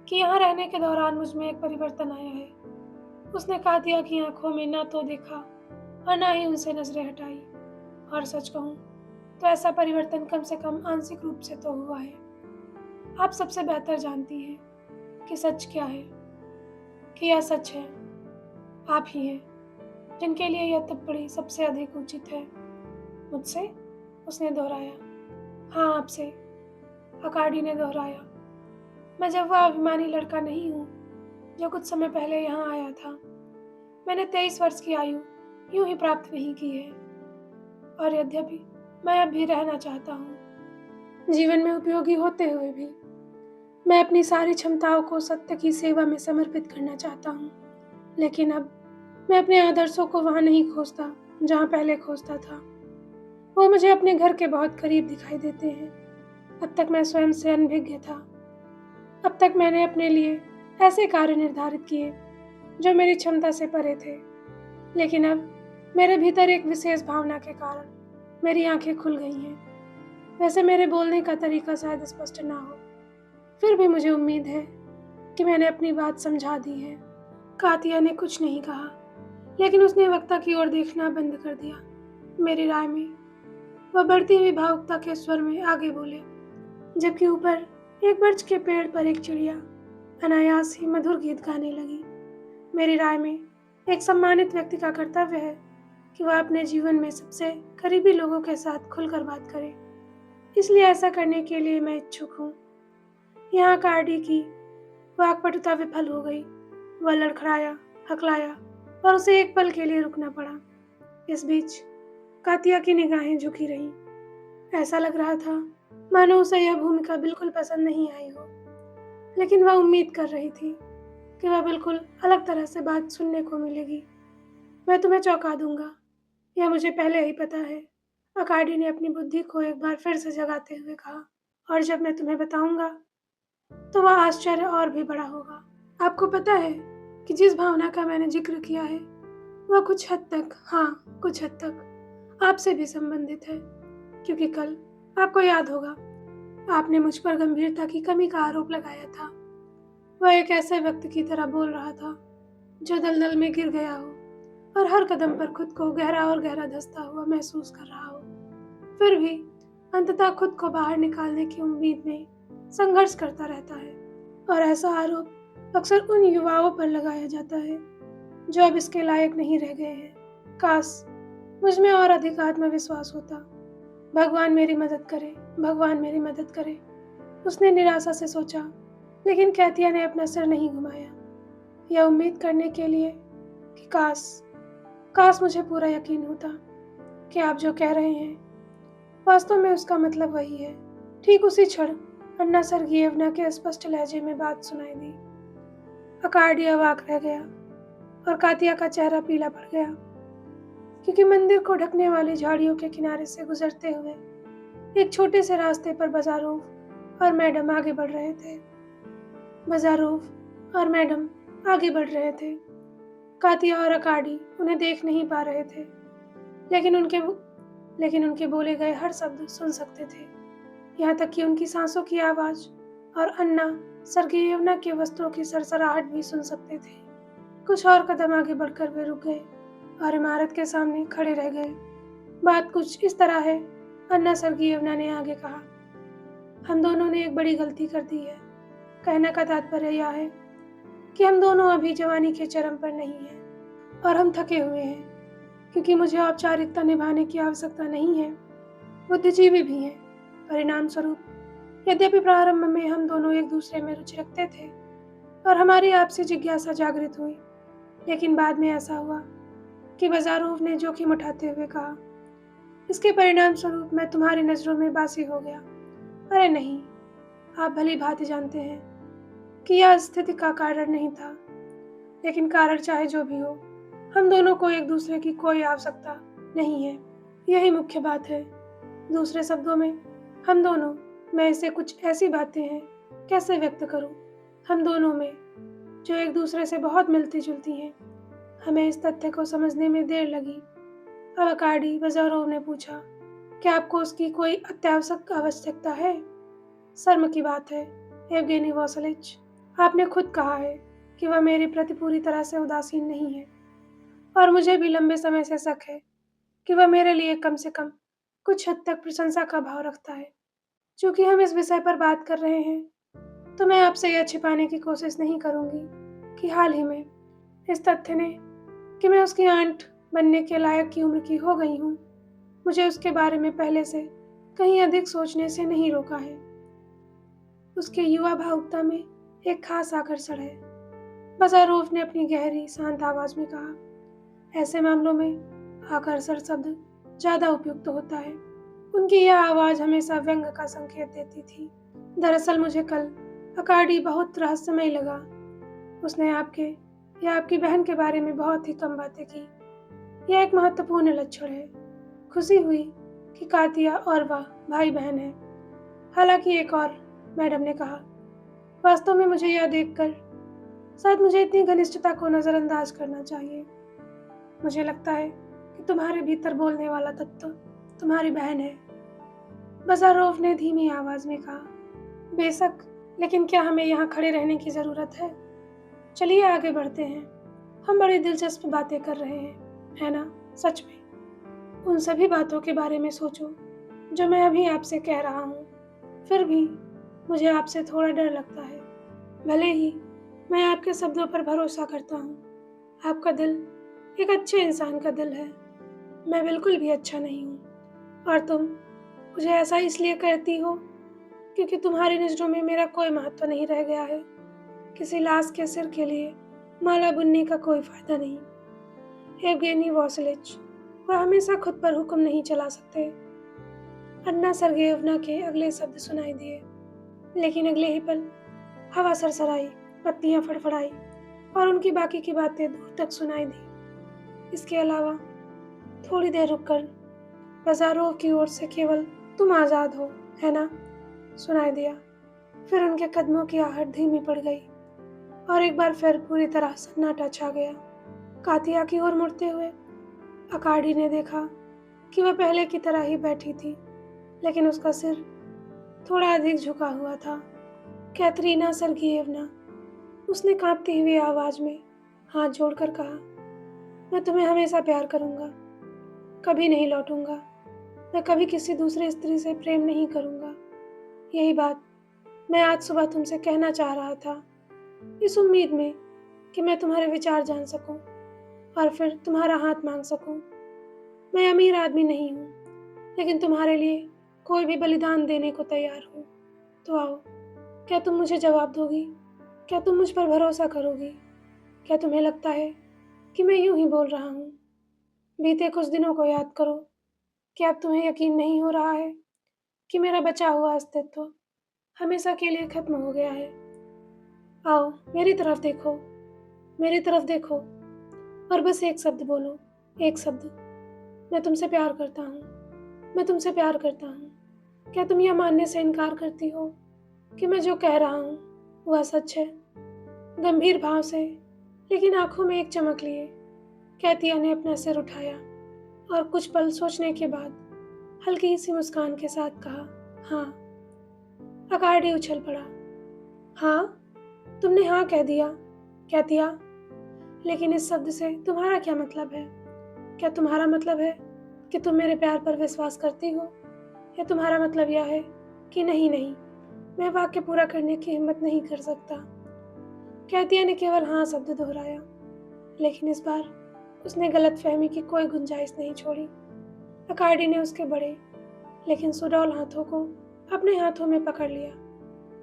कि यहाँ रहने के दौरान मुझ में एक परिवर्तन आया है। उसने कातिया की आंखों में ना तो देखा और ना ही उनसे नजरें हटाई, और सच कहूँ तो ऐसा परिवर्तन कम से कम आंशिक रूप से तो हुआ है। आप सबसे बेहतर जानती हैं कि सच क्या है, कि यह सच है। आप ही हैं जिनके लिए यह टिप्पणी सबसे अधिक उचित है। मुझसे? उसने दोहराया। हाँ, आपसे, अकाडी ने दोहराया। मैं जब वह अभिमानी लड़का नहीं हूँ जो कुछ समय पहले यहाँ आया था। मैंने 23 वर्ष की आयु यूं ही प्राप्त नहीं की है, और यद्यपि मैं अब भी रहना चाहता हूँ, जीवन में उपयोगी होते हुए भी मैं अपनी सारी क्षमताओं को सत्य की सेवा में समर्पित करना चाहता हूँ। लेकिन अब मैं अपने आदर्शों को वहाँ नहीं खोजता जहाँ पहले खोजता था। वो मुझे अपने घर के बहुत करीब दिखाई देते हैं। अब तक मैं स्वयं से अनभिज्ञ था। अब तक मैंने अपने लिए ऐसे कार्य निर्धारित किए जो मेरी क्षमता से परे थे, लेकिन अब मेरे भीतर एक विशेष भावना के कारण मेरी आंखें खुल गई हैं। वैसे मेरे बोलने का तरीका शायद स्पष्ट ना हो, फिर भी मुझे उम्मीद है कि मैंने अपनी बात समझा दी है। कातिया ने कुछ नहीं कहा, लेकिन उसने वक्ता की ओर देखना बंद कर दिया। मेरी राय में वह बढ़ती हुई भावुकता के स्वर में आगे बोले, जबकि ऊपर एक बर्च के पेड़ पर एक चिड़िया अनायास ही मधुर गीत गाने लगी। मेरी राय में एक सम्मानित व्यक्ति का कर्तव्य है कि वह अपने जीवन में सबसे करीबी लोगों के साथ खुलकर बात करे। इसलिए ऐसा करने के लिए मैं इच्छुक हूँ। यहाँ कार्डी की वाक्पटुता विफल हो गई। वह लड़खड़ाया, हकलाया और उसे एक पल के लिए रुकना पड़ा। इस बीच कातिया की निगाहें झुकी रहीं। ऐसा लग रहा था मानो उसे यह भूमिका बिल्कुल पसंद नहीं आई हो, लेकिन वह उम्मीद कर रही थी कि वह बिल्कुल अलग तरह से बात सुनने को मिलेगी। मैं तुम्हें चौंका दूंगा, यह मुझे पहले ही पता है, अकाडी ने अपनी बुद्धि को एक बार फिर से जगाते हुए कहा, और जब मैं तुम्हें बताऊंगा तो वह आश्चर्य और भी बड़ा होगा। आपको पता है कि जिस भावना का मैंने जिक्र किया है वह कुछ हद तक, हाँ कुछ हद तक आपसे भी संबंधित है, क्योंकि कल आपको याद होगा आपने मुझ पर गंभीरता की कमी का आरोप लगाया था। वह एक ऐसे व्यक्ति की तरह बोल रहा था जो दलदल में गिर गया हो और हर कदम पर खुद को गहरा और गहरा धंसता हुआ महसूस कर रहा हो, फिर भी अंततः खुद को बाहर निकालने की उम्मीद में संघर्ष करता रहता है। और ऐसा आरोप अक्सर उन युवाओं पर लगाया जाता है जो अब इसके लायक नहीं रह गए हैं। काश मुझ में और अधिक आत्मविश्वास होता। भगवान मेरी मदद करे, भगवान मेरी मदद करे, उसने निराशा से सोचा, लेकिन कैतिया ने अपना सिर नहीं घुमाया, यह उम्मीद करने के लिए कि काश मुझे पूरा यकीन होता कि आप जो कह रहे हैं वास्तव में उसका मतलब वही है। ठीक उसी क्षण अन्ना सर्गेयवना के स्पष्ट लहजे में बात सुनाई दी। अकाडी अवाक रह गया और कातिया का चेहरा पीला पड़ गया, क्योंकि मंदिर को ढकने वाली झाड़ियों के किनारे से गुजरते हुए एक छोटे से रास्ते पर बाजारूफ और मैडम आगे बढ़ रहे थे। बाजारूफ और मैडम आगे बढ़ रहे थे। कातिया और अकाडी उन्हें देख नहीं पा रहे थे, लेकिन उनके बोले गए हर शब्द सुन सकते थे, यहाँ तक कि उनकी सांसों की आवाज और अन्ना सर्गेयवना के वस्त्रों की सरसराहट भी सुन सकते थे। कुछ और कदम आगे बढ़कर वे रुक गए और इमारत के सामने खड़े रह गए। बात कुछ इस तरह है, अन्ना सर्गेयवना ने आगे कहा, हम दोनों ने एक बड़ी गलती कर दी है। कहने का तात्पर्य यह है कि हम दोनों अभी जवानी के चरम पर नहीं हैं और हम थके हुए हैं, क्योंकि मुझे औपचारिकता निभाने की आवश्यकता नहीं है। बुद्धिजीवी भी हैं। परिणाम स्वरूप यद्यपि प्रारंभ में हम दोनों एक दूसरे में रुचि रखते थे और हमारी आपसी जिज्ञासा जागृत हुई, लेकिन बाद में ऐसा हुआ कि बाजारोव ने जोखिम उठाते हुए कहा, इसके परिणाम स्वरूप मैं तुम्हारी नजरों में बासी हो गया। अरे नहीं, आप भली भांति जानते हैं कि यह स्थिति का कारण नहीं था, लेकिन कारण चाहे जो भी हो, हम दोनों को एक दूसरे की कोई आवश्यकता नहीं है। यही मुख्य बात है। दूसरे शब्दों में, हम दोनों, मैं इसे कुछ ऐसी बातें हैं, कैसे व्यक्त करूं, हम दोनों में जो एक दूसरे से बहुत मिलती जुलती हैं। हमें इस तथ्य को समझने में देर लगी। अब अकार्डी बाजारोव ने पूछा, क्या आपको उसकी कोई अत्यावश्यक आवश्यकता है? शर्म की बात है, येवगेनी वासिलिच, आपने खुद कहा है कि वह मेरे प्रति पूरी तरह से उदासीन नहीं है, और मुझे भी लंबे समय से शक है कि वह मेरे लिए कम से कम कुछ हद तक प्रशंसा का भाव रखता है। चूंकि हम इस विषय पर बात कर रहे हैं, तो मैं आपसे यह छिपाने की कोशिश नहीं करूंगी कि हाल ही में इस तथ्य ने कि मैं उसकी आंट बनने के लायक की उम्र की हो गई हूँ, मुझे उसके बारे में पहले से कहीं अधिक सोचने से नहीं रोका है। उसके युवा भावुकता में एक खास आकर्षण है, बाजारोव ने अपनी गहरी शांत आवाज में कहा। ऐसे मामलों में आकर्षण शब्द ज्यादा उपयुक्त होता है। उनकी यह आवाज हमेशा व्यंग का संकेत देती थी। दरअसल मुझे कल अकार्डी बहुत रहस्यमय लगा। उसने आपके या आपकी बहन के बारे में बहुत ही कम बातें की। यह एक महत्वपूर्ण लक्षण है। खुशी हुई कि कातिया और वह भाई बहन है। हालांकि एक और मैडम ने कहा, वास्तव में मुझे यह देखकर शायद मुझे इतनी घनिष्ठता को नजरअंदाज करना चाहिए। मुझे लगता है कि तुम्हारे भीतर बोलने वाला तत्व तुम्हारी बहन है, बाजारोव ने धीमी आवाज में कहा। बेशक, लेकिन क्या हमें यहाँ खड़े रहने की जरूरत है? चलिए आगे बढ़ते हैं। हम बड़ी दिलचस्प बातें कर रहे हैं, है ना? सच में उन सभी बातों के बारे में सोचो जो मैं अभी आपसे कह रहा हूँ। फिर भी मुझे आपसे थोड़ा डर लगता है। भले ही मैं आपके शब्दों पर भरोसा करता हूँ। आपका दिल एक अच्छे इंसान का दिल है। मैं बिल्कुल भी अच्छा नहीं हूँ, और तुम मुझे ऐसा इसलिए कहती हो क्योंकि तुम्हारी नजरों में मेरा कोई महत्व नहीं रह गया है। किसी लाश के सिर के लिए माला बुनने का कोई फायदा नहीं। येवगेनी वासिलिच, वह हमेशा खुद पर हुक्म नहीं चला सकते। अन्ना सर्गेयवना के अगले शब्द सुनाई दिए, लेकिन अगले ही पल हवा सरसराई, पत्तियां फड़फड़ाई और उनकी बाकी की बातें दूर तक सुनाई दी। इसके अलावा थोड़ी देर रुककर बाजारोव की ओर से केवल तुम आजाद हो, है ना, सुनाई दिया। फिर उनके कदमों की आहट धीमी पड़ गई और एक बार फिर पूरी तरह सन्नाटा छा गया। कातिया की ओर मुड़ते हुए अकार्डी ने देखा कि वह पहले की तरह ही बैठी थी, लेकिन उसका सिर थोड़ा अधिक झुका हुआ था। कैथरीना सर्गेयवना, उसने कांपती हुई आवाज में हाथ जोड़कर कहा, मैं तुम्हें हमेशा प्यार करूंगा, कभी नहीं लौटूंगा। मैं कभी किसी दूसरे स्त्री से प्रेम नहीं करूंगा। यही बात मैं आज सुबह तुमसे कहना चाह रहा था, इस उम्मीद में कि मैं तुम्हारे विचार जान सकूं और फिर तुम्हारा हाथ मांग सकूं। मैं अमीर आदमी नहीं हूं, लेकिन तुम्हारे लिए कोई भी बलिदान देने को तैयार हूं। तो आओ, क्या तुम मुझे जवाब दोगी? क्या तुम मुझ पर भरोसा करोगी? क्या तुम्हें लगता है कि मैं यूं ही बोल रहा हूँ? बीते कुछ दिनों को याद करो। क्या अब तुम्हें यकीन नहीं हो रहा है कि मेरा बचा हुआ अस्तित्व हमेशा के लिए खत्म हो गया है? आओ, मेरी तरफ देखो, मेरी तरफ देखो, और बस एक शब्द बोलो, एक शब्द। मैं तुमसे प्यार करता हूँ, मैं तुमसे प्यार करता हूँ। क्या तुम यह मानने से इनकार करती हो कि मैं जो कह रहा हूँ वह सच है? गंभीर भाव से, लेकिन आंखों में एक चमक लिए, कैतिया ने अपना सिर उठाया और कुछ पल सोचने के बाद हल्की सी मुस्कान के साथ कहा, हाँ। अकार्डी उछल पड़ा। हाँ? तुमने हाँ कह दिया, कैतिया। लेकिन इस शब्द से तुम्हारा क्या मतलब है? क्या तुम्हारा मतलब है कि तुम मेरे प्यार पर विश्वास करती हो, या तुम्हारा मतलब यह है कि नहीं, मैं वाक्य पूरा करने की हिम्मत नहीं कर सकता? कैतिया ने केवल हाँ शब्द दोहराया, लेकिन इस बार उसने गलतफहमी की कोई गुंजाइश नहीं छोड़ी। अकार्डी ने उसके बड़े लेकिन सुडौल हाथों को अपने हाथों में पकड़ लिया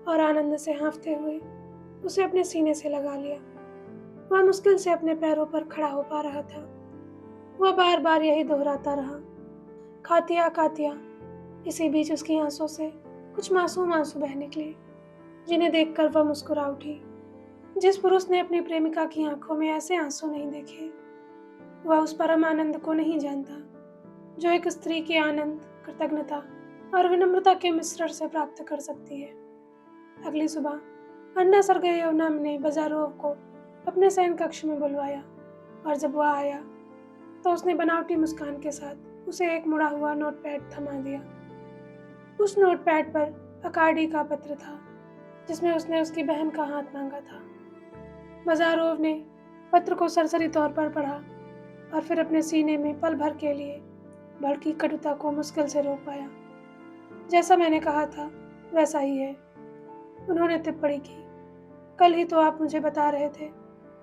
और आनंद से हाँफते हुए उसे अपने सीने से लगा लिया। वह मुश्किल से अपने पैरों पर खड़ा हो पा रहा था। वह बार बार यही दोहराता रहा, कातिया कातिया। इसी बीच उसकी आंसू से कुछ मासूम आंसू बह निकले, जिन्हें देखकर वह मुस्कुरा उठी। जिस पुरुष ने अपनी प्रेमिका की आंखों में ऐसे आंसू नहीं देखे, वह उस परम आनंद को नहीं जानता जो एक स्त्री के आनंद, कृतज्ञता और विनम्रता के मिश्रण से प्राप्त कर सकती है। अगली सुबह अन्ना सर्गेयवना ने बाजारोव को अपने शयन कक्ष में बुलवाया और जब वह आया तो उसने बनावटी मुस्कान के साथ उसे एक मुड़ा हुआ नोटपैड थमा दिया। उस नोटपैड पर अकार्डी का पत्र था, जिसमें उसने उसकी बहन का हाथ मांगा था। बाजारोव ने पत्र को सरसरी तौर पर पढ़ा और फिर अपने सीने में पल भर के लिए भड़की कटुता को मुश्किल से रोक पाया। जैसा मैंने कहा था वैसा ही है, उन्होंने टिप्पणी की। कल ही तो आप मुझे बता रहे थे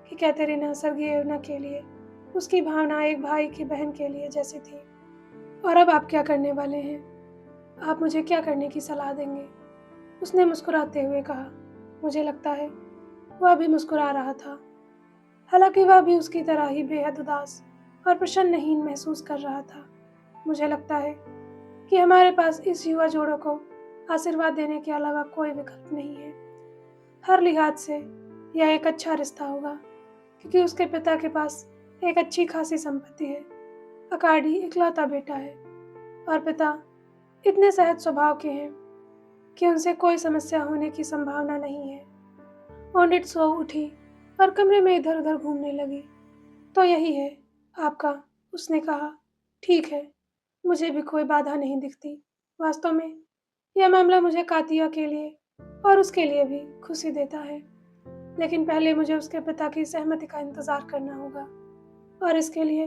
कि कैटेरिना सर्गेयवना के लिए उसकी भावना एक भाई की बहन के लिए जैसी थी। और अब आप क्या करने वाले हैं? आप मुझे क्या करने की सलाह देंगे? उसने मुस्कुराते हुए कहा। मुझे लगता है वह भी मुस्कुरा रहा था, हालांकि वह भी उसकी तरह ही बेहद उदास और प्रसन्नहीन महसूस कर रहा था। मुझे लगता है कि हमारे पास इस युवा जोड़ों को आशीर्वाद देने के अलावा कोई विकल्प नहीं है। हर लिहाज से यह एक अच्छा रिश्ता होगा, क्योंकि उसके पिता के पास एक अच्छी खासी संपत्ति है। अकार्डी इकलौता बेटा है और पिता इतने सहज स्वभाव के हैं कि उनसे कोई समस्या होने की संभावना नहीं है। ओनिट सो उठी और कमरे में इधर उधर घूमने लगी। तो यही है आपका, उसने कहा। ठीक है, मुझे भी कोई बाधा नहीं दिखती। वास्तव में यह मामला मुझे कातिया के लिए और उसके लिए भी खुशी देता है, लेकिन पहले मुझे उसके पिता की सहमति का इंतजार करना होगा और इसके लिए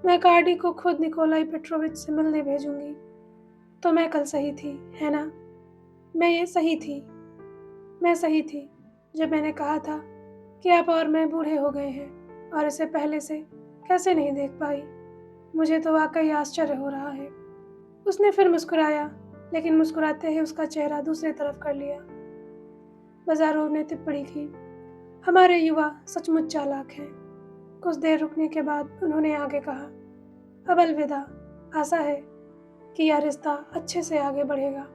मैं कार्डी को खुद निकोलाई पेट्रोविच से मिलने भेजूंगी। तो मैं कल सही थी, है ना? मैं सही थी जब मैंने कहा था कि आप और मैं बूढ़े हो गए हैं और इसे पहले से कैसे नहीं देख पाई। मुझे तो वाकई आश्चर्य हो रहा है। उसने फिर मुस्कुराया, लेकिन मुस्कुराते ही उसका चेहरा दूसरी तरफ कर लिया। बाजारोव ने टिप्पणी की, हमारे युवा सचमुच चालाक हैं। कुछ देर रुकने के बाद उन्होंने आगे कहा, अब अलविदा। आशा है कि यह रिश्ता अच्छे से आगे बढ़ेगा।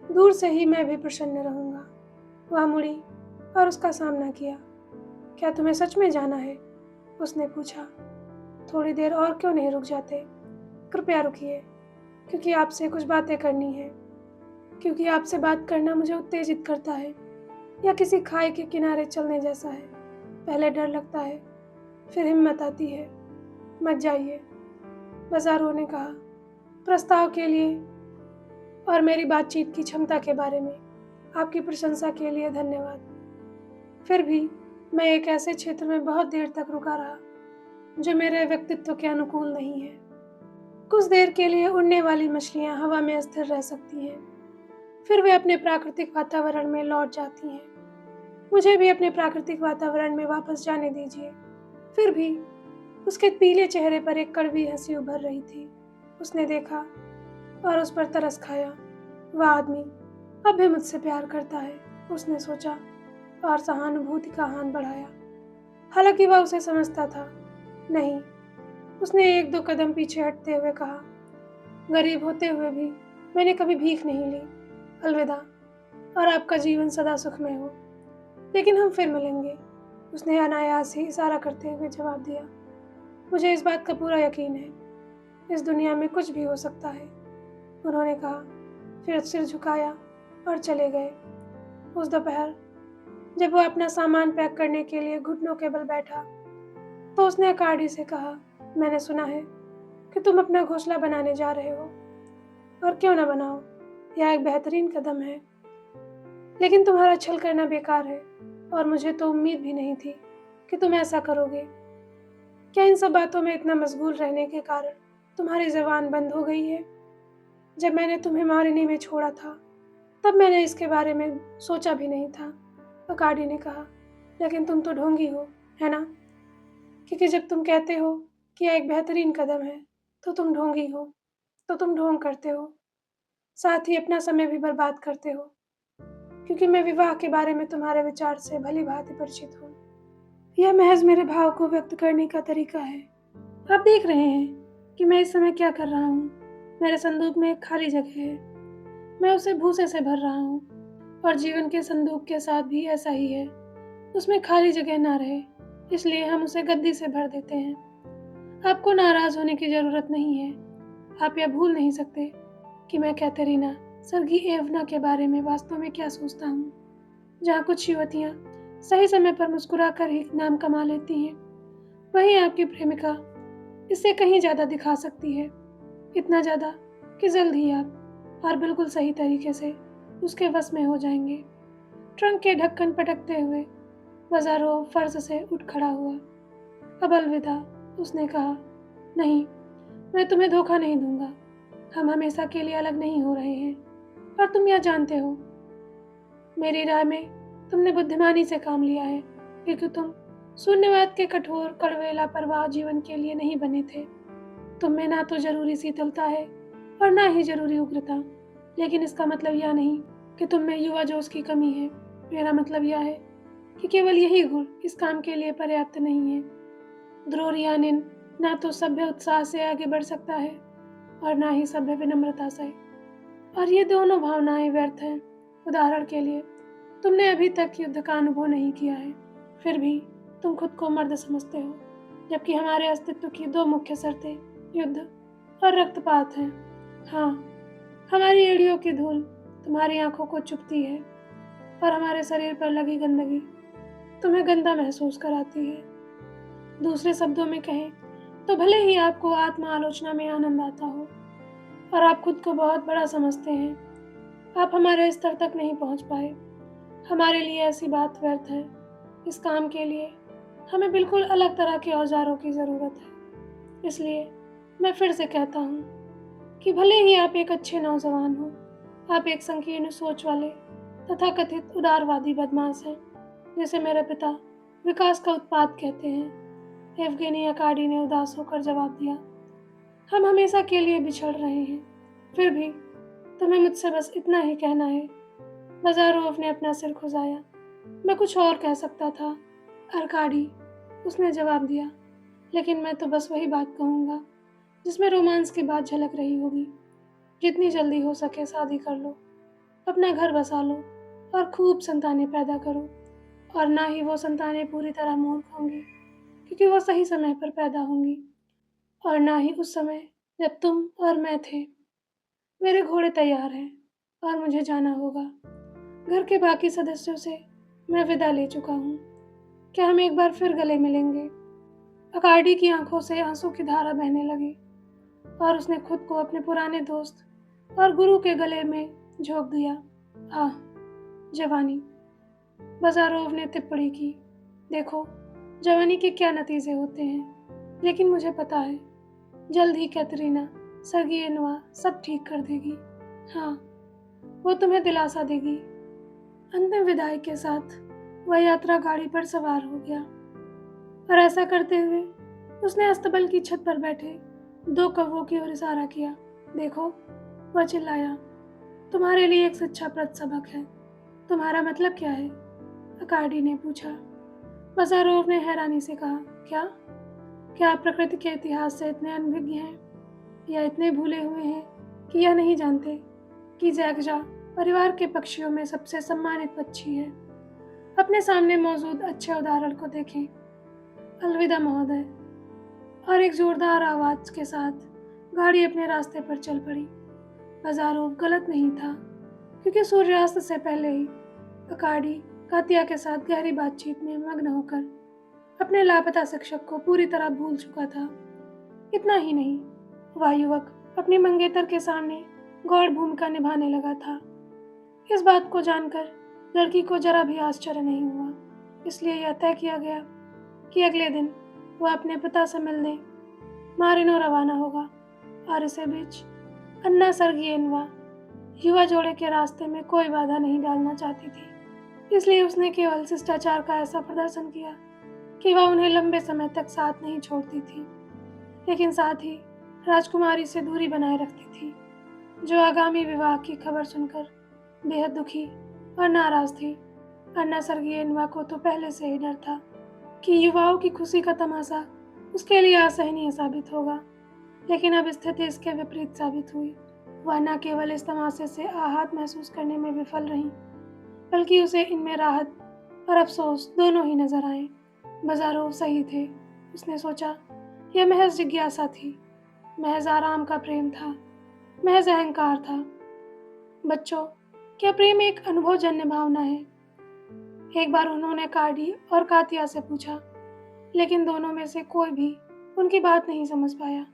दूर से ही मैं भी प्रसन्न रहूंगा। वह मुड़ी और उसका सामना किया। क्या तुम्हें सच में जाना है? उसने पूछा। थोड़ी देर और क्यों नहीं रुक जाते? कृपया रुकिए, क्योंकि आपसे कुछ बातें करनी है। क्योंकि आपसे बात करना मुझे उत्तेजित करता है, या किसी खाई के किनारे चलने जैसा है। पहले डर लगता है, फिर हिम्मत आती है। मत जाइए, बाजारों ने कहा। प्रस्ताव के लिए और मेरी बातचीत की क्षमता के बारे में आपकी प्रशंसा के लिए धन्यवाद। फिर भी मैं एक ऐसे क्षेत्र में बहुत देर तक रुका रहा जो मेरे व्यक्तित्व के अनुकूल नहीं है। कुछ देर के लिए उड़ने वाली मछलियां हवा में स्थिर रह सकती हैं, फिर वे अपने प्राकृतिक वातावरण में लौट जाती हैं। मुझे भी अपने प्राकृतिक वातावरण में वापस जाने दीजिए। फिर भी उसके पीले चेहरे पर एक कड़वी हंसी उभर रही थी। उसने देखा और उस पर तरस खाया। वह आदमी अब भी मुझसे प्यार करता है, उसने सोचा और सहानुभूति का हाथ बढ़ाया। हालांकि वह उसे समझता था। नहीं, उसने एक दो कदम पीछे हटते हुए कहा, गरीब होते हुए भी मैंने कभी भीख नहीं ली। अलविदा, और आपका जीवन सदा सुखमय हो। लेकिन हम फिर मिलेंगे, उसने अनायास ही इशारा करते हुए जवाब दिया। मुझे इस बात का पूरा यकीन है, इस दुनिया में कुछ भी हो सकता है, उन्होंने कहा, फिर सिर झुकाया और चले गए। उस दोपहर जब वह अपना सामान पैक करने के लिए घुटनों के बल बैठा तो उसने अकार्डी से कहा, मैंने सुना है कि तुम अपना घोंसला बनाने जा रहे हो, और क्यों ना बनाओ, यह एक बेहतरीन कदम है। लेकिन तुम्हारा छल करना बेकार है और मुझे तो उम्मीद भी नहीं थी कि तुम ऐसा करोगे। क्या इन सब बातों में इतना मशगूल रहने के कारण तुम्हारी ज़बान बंद हो गई है? जब मैंने तुम्हें मारिनी में छोड़ा था तब मैंने इसके बारे में सोचा भी नहीं था, अकार्डी ने कहा। लेकिन तुम तो ढोंगी हो, है ना? क्योंकि जब तुम कहते हो कि यह एक बेहतरीन कदम है, तो तुम ढोंगी हो, तो तुम ढोंग करते हो, साथ ही अपना समय भी बर्बाद करते हो, क्योंकि मैं विवाह के बारे में तुम्हारे विचार से भली-भाँति परिचित हूँ। यह महज़ मेरे भाव को व्यक्त करने का तरीका है। आप देख रहे हैं कि मैं इस समय क्या कर रहा हूँ। मेरे संदूक में एक खाली जगह है। मैं उसे भूसे से भर रहा हूँ, और जीवन के संदूक के साथ भी ऐसा ही है। उसमें खाली जगह ना रहे, इसलिए हम उसे गद्दी से भर देते हैं। आपको नाराज़ होने की ज़रूरत नहीं है। आप यह भूल नहीं सकते कि मैं कैटरीना सर्गीएवना के बारे में वास्तव में क्या सोचता हूँ। जहाँ कुछ युवतियाँ सही समय पर मुस्कुराकर ही नाम कमा लेती हैं, वहीं आपकी प्रेमिका इससे कहीं ज़्यादा दिखा सकती है। इतना ज़्यादा कि जल्द ही आप और बिल्कुल सही तरीके से उसके वश में हो जाएंगे। ट्रंक के ढक्कन पटकते हुए बाजारो फर्श से उठ खड़ा हुआ। अब अलविदा, उसने कहा। नहीं, मैं तुम्हें धोखा नहीं दूंगा। हम हमेशा के लिए अलग नहीं हो रहे हैं, और तुम यह जानते हो। मेरी राय में तुमने बुद्धिमानी से काम लिया है, क्योंकि तुम शून्यवाद के कठोर कड़वे लापरवाह जीवन के लिए नहीं बने थे। तुम में ना तो जरूरी शीतलता है और ना ही जरूरी उग्रता, लेकिन इसका मतलब यह नहीं कि तुम में युवा जोश की कमी है। मेरा मतलब यह है कि केवल यही गुण इस काम के लिए पर्याप्त नहीं है। द्रोरियानिन ना तो सभ्य उत्साह से आगे बढ़ सकता है और ना ही सभ्य विनम्रता से, और ये दोनों भावनाएं व्यर्थ हैं। उदाहरण के लिए, तुमने अभी तक युद्ध का अनुभव नहीं किया है, फिर भी तुम खुद को मर्द समझते हो, जबकि हमारे अस्तित्व की दो मुख्य शर्तें युद्ध और रक्तपात हैं। हाँ, हमारी एड़ियों की धूल तुम्हारी आंखों को चुभती है, और हमारे शरीर पर लगी गंदगी तुम्हें गंदा महसूस कराती है। दूसरे शब्दों में कहें तो भले ही आपको आत्म आलोचना में आनंद आता हो और आप खुद को बहुत बड़ा समझते हैं, आप हमारे स्तर तक नहीं पहुंच पाए। हमारे लिए ऐसी बात व्यर्थ है। इस काम के लिए हमें बिल्कुल अलग तरह के औजारों की ज़रूरत है। इसलिए मैं फिर से कहता हूँ कि भले ही आप एक अच्छे नौजवान हो, आप एक संकीर्ण सोच वाले तथाकथित उदारवादी बदमाश हैं, जिसे मेरे पिता विकास का उत्पाद कहते हैं। येवगेनी अकाडी ने उदास होकर जवाब दिया। हम हमेशा के लिए बिछड़ रहे हैं, फिर भी तुम्हें मुझसे बस इतना ही कहना है। बाजारोव ने अपना सिर खुजाया। मैं कुछ और कह सकता था, अरकाडी, उसने जवाब दिया, लेकिन मैं तो बस वही बात कहूँगा जिसमें रोमांस की बात झलक रही होगी। जितनी जल्दी हो सके शादी कर लो, अपना घर बसा लो और खूब संतानें पैदा करो। और ना ही वो संतानें पूरी तरह मूर्ख होंगी, क्योंकि वो सही समय पर पैदा होंगी, और ना ही उस समय जब तुम और मैं थे। मेरे घोड़े तैयार हैं और मुझे जाना होगा। घर के बाकी सदस्यों से मैं विदा ले चुका हूँ। क्या हम एक बार फिर गले मिलेंगे? अकार्डी की आंखों से आंसू की धारा बहने लगी, और उसने खुद को अपने पुराने दोस्त और गुरु के गले में झोंक दिया। आह, जवानी, बाजारोव ने टिप्पणी की। देखो, जवानी के क्या नतीजे होते हैं, लेकिन मुझे पता है, जल्द ही कैटरीना सर्गिएनोवा सब ठीक कर देगी। हाँ, वो तुम्हें दिलासा देगी। अंतिम विदाई के साथ वह यात्रा गाड़ी पर सवार हो गया, और ऐसा करते हुए उसने अस्तबल की छत पर बैठे दो कौवों की ओर इशारा किया। देखो, वह चिल्लाया, तुम्हारे लिए एक शिक्षाप्रद सबक है। तुम्हारा मतलब क्या है? अकार्डी ने पूछा। बाजारोव ने हैरानी से कहा, क्या आप प्रकृति के इतिहास से इतने अनभिज्ञ हैं, या इतने भूले हुए हैं कि यह नहीं जानते कि जैगजा परिवार के पक्षियों में सबसे सम्मानित पक्षी है? अपने सामने मौजूद अच्छे उदाहरण को देखें। अलविदा महोदय। और एक जोरदार आवाज के साथ गाड़ी अपने रास्ते पर चल पड़ी। बाजारोव गलत नहीं था, क्योंकि सूर्यास्त से पहले ही अकार्डी कातिया के साथ गहरी बातचीत में मग्न होकर अपने लापता शिक्षक को पूरी तरह भूल चुका था। इतना ही नहीं, वह युवक अपनी मंगेतर के सामने गौड़ भूमिका निभाने लगा था। इस बात को जानकर लड़की को जरा भी आश्चर्य नहीं हुआ, इसलिए यह तय किया गया कि अगले दिन वह अपने पिता से मिलने मारिनो रवाना होगा। और इसी बीच अन्ना सर्गिएनोवा युवा जोड़े के रास्ते में कोई बाधा नहीं डालना चाहती थी। इसलिए उसने केवल शिष्टाचार का ऐसा प्रदर्शन किया कि वह उन्हें लंबे समय तक साथ नहीं छोड़ती थी, लेकिन साथ ही राजकुमारी से दूरी बनाए रखती थी, जो आगामी विवाह की खबर सुनकर बेहद दुखी और नाराज थी। अन्ना सर्गेयनवा को तो पहले से ही डर था कि युवाओं की खुशी का तमाशा उसके लिए असहनीय साबित होगा, लेकिन अब स्थिति इसके विपरीत साबित हुई। वह न केवल इस तमाशे से आहत महसूस करने में विफल रही, बल्कि उसे इनमें राहत और अफसोस दोनों ही नजर आए। बाजारोव सही थे, उसने सोचा। यह महज जिज्ञासा थी, महज आराम का प्रेम था, महज अहंकार था। बच्चों, क्या प्रेम एक अनुभवजन्य भावना है? एक बार उन्होंने कार्डी और कातिया से पूछा, लेकिन दोनों में से कोई भी उनकी बात नहीं समझ पाया।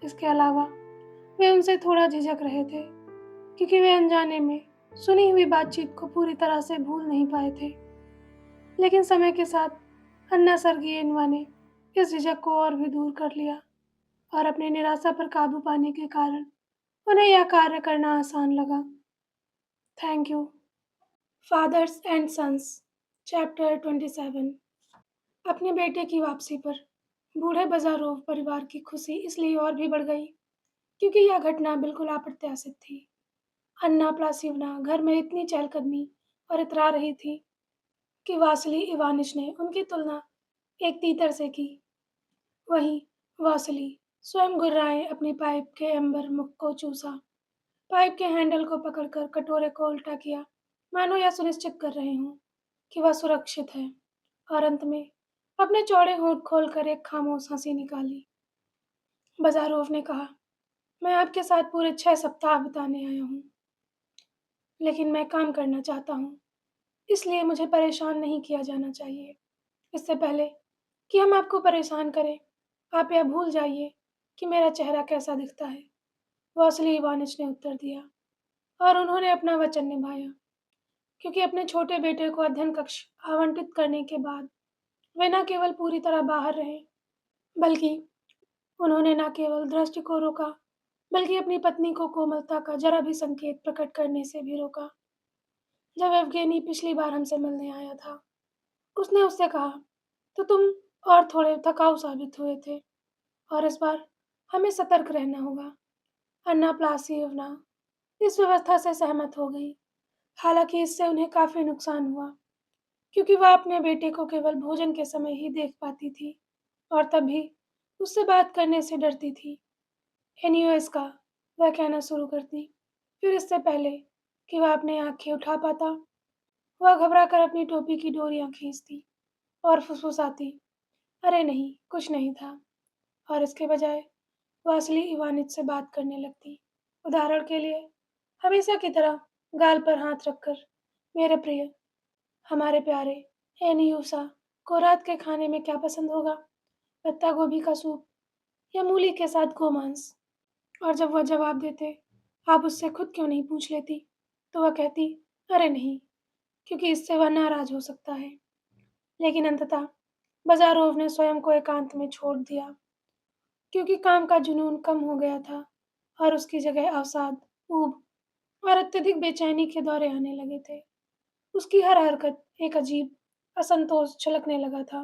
इसके अलावा वे उनसे थोड़ा झिझक रहे थे, क्योंकि वे अनजाने में सुनी हुई बातचीत को पूरी तरह से भूल नहीं पाए थे। लेकिन समय के साथ अन्ना सर्गेयनवा ने इस झिझक को और भी दूर कर लिया, और अपनी निराशा पर काबू पाने के कारण उन्हें यह कार्य करना आसान लगा। Thank you. Fathers and sons, chapter 27। अपने बेटे की वापसी पर बूढ़े बाजारोव परिवार की खुशी इसलिए और भी बढ़ गई क्योंकि यह घटना बिल्कुल अप्रत्याशित थी। अन्ना प्लासिवना घर में इतनी चहलकदमी और इतरा रही थी कि वासिली इवानिच ने उनकी तुलना एक तीतर से की। वहीं वासिली स्वयं गुर्राए अपनी पाइप के एम्बर मुख को चूसा, पाइप के हैंडल को पकड़कर कटोरे को उल्टा किया, मानो यह सुनिश्चित कर रहे हों कि वह सुरक्षित है, और अंत में अपने चौड़े होंठ खोलकर एक खामोश हंसी निकाली। बाजारोव ने कहा, मैं आपके साथ पूरे 6 सप्ताह बिताने आया हूँ, लेकिन मैं काम करना चाहता हूँ, इसलिए मुझे परेशान नहीं किया जाना चाहिए। इससे पहले कि हम आपको परेशान करें, आप यह भूल जाइए कि मेरा चेहरा कैसा दिखता है। वासिली इवानिच ने उत्तर दिया, और उन्होंने अपना वचन निभाया, क्योंकि अपने छोटे बेटे को अध्ययन कक्ष आवंटित करने के बाद वे न केवल पूरी तरह बाहर रहे, बल्कि उन्होंने न केवल दृष्टि को रोका, बल्कि अपनी पत्नी को कोमलता का जरा भी संकेत प्रकट करने से भी रोका। जब एवगेनी पिछली बार हमसे मिलने आया था, उसने उससे कहा, तो तुम और थोड़े थकाऊ साबित हुए थे, और इस बार हमें सतर्क रहना होगा। अन्ना प्लासिवना इस व्यवस्था से सहमत हो गई, हालांकि इससे उन्हें काफी नुकसान हुआ, क्योंकि वह अपने बेटे को केवल भोजन के समय ही देख पाती थी, और तब भी उससे बात करने से डरती थी। एनियोस का वह कहना शुरू करती, फिर इससे पहले कि वह अपनी आंखें उठा पाता, वह घबरा कर अपनी टोपी की डोरियां खींचती और फुसफुसाती, अरे नहीं, कुछ नहीं था, और इसके बजाय वासली इवानिच से बात करने लगती। उदाहरण के लिए, हमेशा की तरह गाल पर हाथ रखकर, मेरे प्रिय, हमारे प्यारे एनियूसा को रात के खाने में क्या पसंद होगा? पत्ता गोभी का सूप या मूली के साथ गोमांस? और जब वह जवाब देते, आप उससे खुद क्यों नहीं पूछ लेती? तो वह कहती, अरे नहीं, क्योंकि इससे वह नाराज हो सकता है। लेकिन अंततः बाजारोव ने स्वयं को एकांत में छोड़ दिया, क्योंकि काम का जुनून कम हो गया था और उसकी जगह अवसाद, ऊब और अत्यधिक बेचैनी के दौरे आने लगे थे। उसकी हर हरकत एक अजीब असंतोष छलकने लगा था।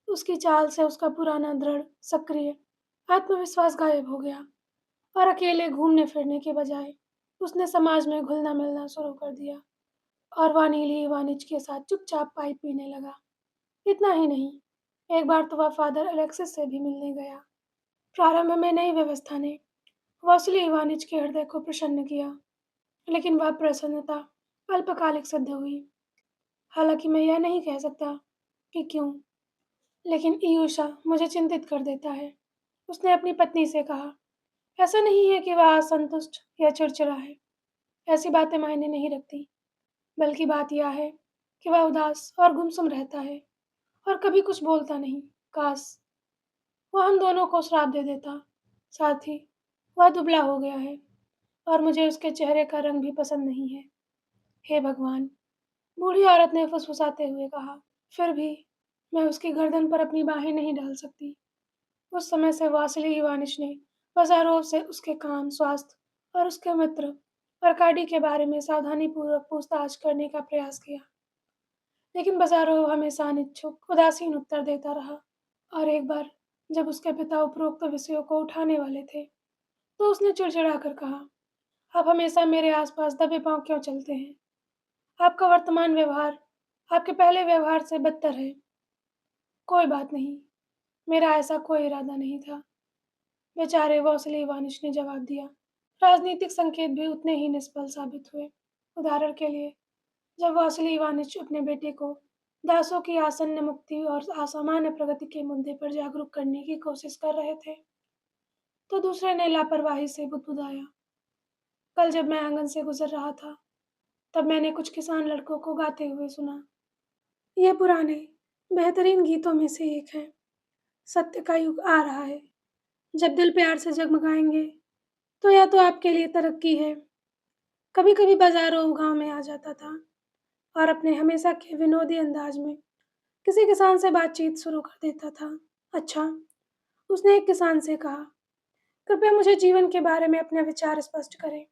उसकी चाल से उसका पुराना दृढ़, सक्रिय आत्मविश्वास गायब हो गया, और अकेले घूमने फिरने के बजाय उसने समाज में घुलना मिलना शुरू कर दिया और वानीली इवानिच के साथ चुपचाप पाइप पीने लगा। इतना ही नहीं, एक बार तो वह फादर अलेक्सिस से भी मिलने गया। प्रारंभ में नई व्यवस्था ने वासिली इवानिच के हृदय को प्रसन्न किया, लेकिन वह प्रसन्नता अल्पकालिक सिद्ध हुई। हालांकि मैं यह नहीं कह सकता कि क्यों, लेकिन ईयूषा मुझे चिंतित कर देता है, उसने अपनी पत्नी से कहा। ऐसा नहीं है कि वह असंतुष्ट या चिड़चिड़ा है, ऐसी बातें मायने नहीं रखती, बल्कि बात यह है कि वह उदास और गुमसुम रहता है और कभी कुछ बोलता नहीं। काश वह हम दोनों को श्राप दे देता। साथ ही वह दुबला हो गया है और मुझे उसके चेहरे का रंग भी पसंद नहीं है। हे भगवान, बूढ़ी औरत ने फुसफुसाते हुए कहा। फिर भी मैं उसकी गर्दन पर अपनी बाहें नहीं डाल सकती। उस समय से वासिली इवानिच ने बाजारोव से उसके काम, स्वास्थ्य और उसके मित्र अर्काडी के बारे में सावधानीपूर्वक पूछताछ करने का प्रयास किया। लेकिन बाजारोव हमेशा अनिच्छुक, उदासीन उत्तर देता रहा। और एक बार जब उसके पिता उपरोक्त विषयों को उठाने वाले थे, तो उसने चिड़चिड़ा कर कहा, आप हमेशा मेरे आसपास दबे पांव क्यों चलते हैं? आपका वर्तमान व्यवहार आपके पहले व्यवहार से बदतर है। कोई बात नहीं, मेरा ऐसा कोई इरादा नहीं था, बेचारे वॉसिली इवानिश ने जवाब दिया। राजनीतिक संकेत भी उतने ही निष्फल साबित हुए। उदाहरण के लिए, जब वॉसिली इवानिच अपने बेटे को दासों की आसन्न मुक्ति और असामान्य प्रगति के मुद्दे पर जागरूक करने की कोशिश कर रहे थे, तो दूसरे ने लापरवाही से बुदबुदाया। कल जब मैं आंगन से गुजर रहा था, तब मैंने कुछ किसान लड़कों को गाते हुए सुना। यह पुराने, बेहतरीन गीतों में से एक है। सत्य का युग आ रहा है। जब दिल प्यार से जगमगाएंगे, तो या तो आपके लिए तरक्की है। कभी कभी बाजारों गांव में आ जाता था और अपने हमेशा के विनोदी अंदाज में किसी किसान से बातचीत शुरू कर देता था। अच्छा, उसने एक किसान से कहा, कृपया मुझे जीवन के बारे में अपने विचार स्पष्ट करें,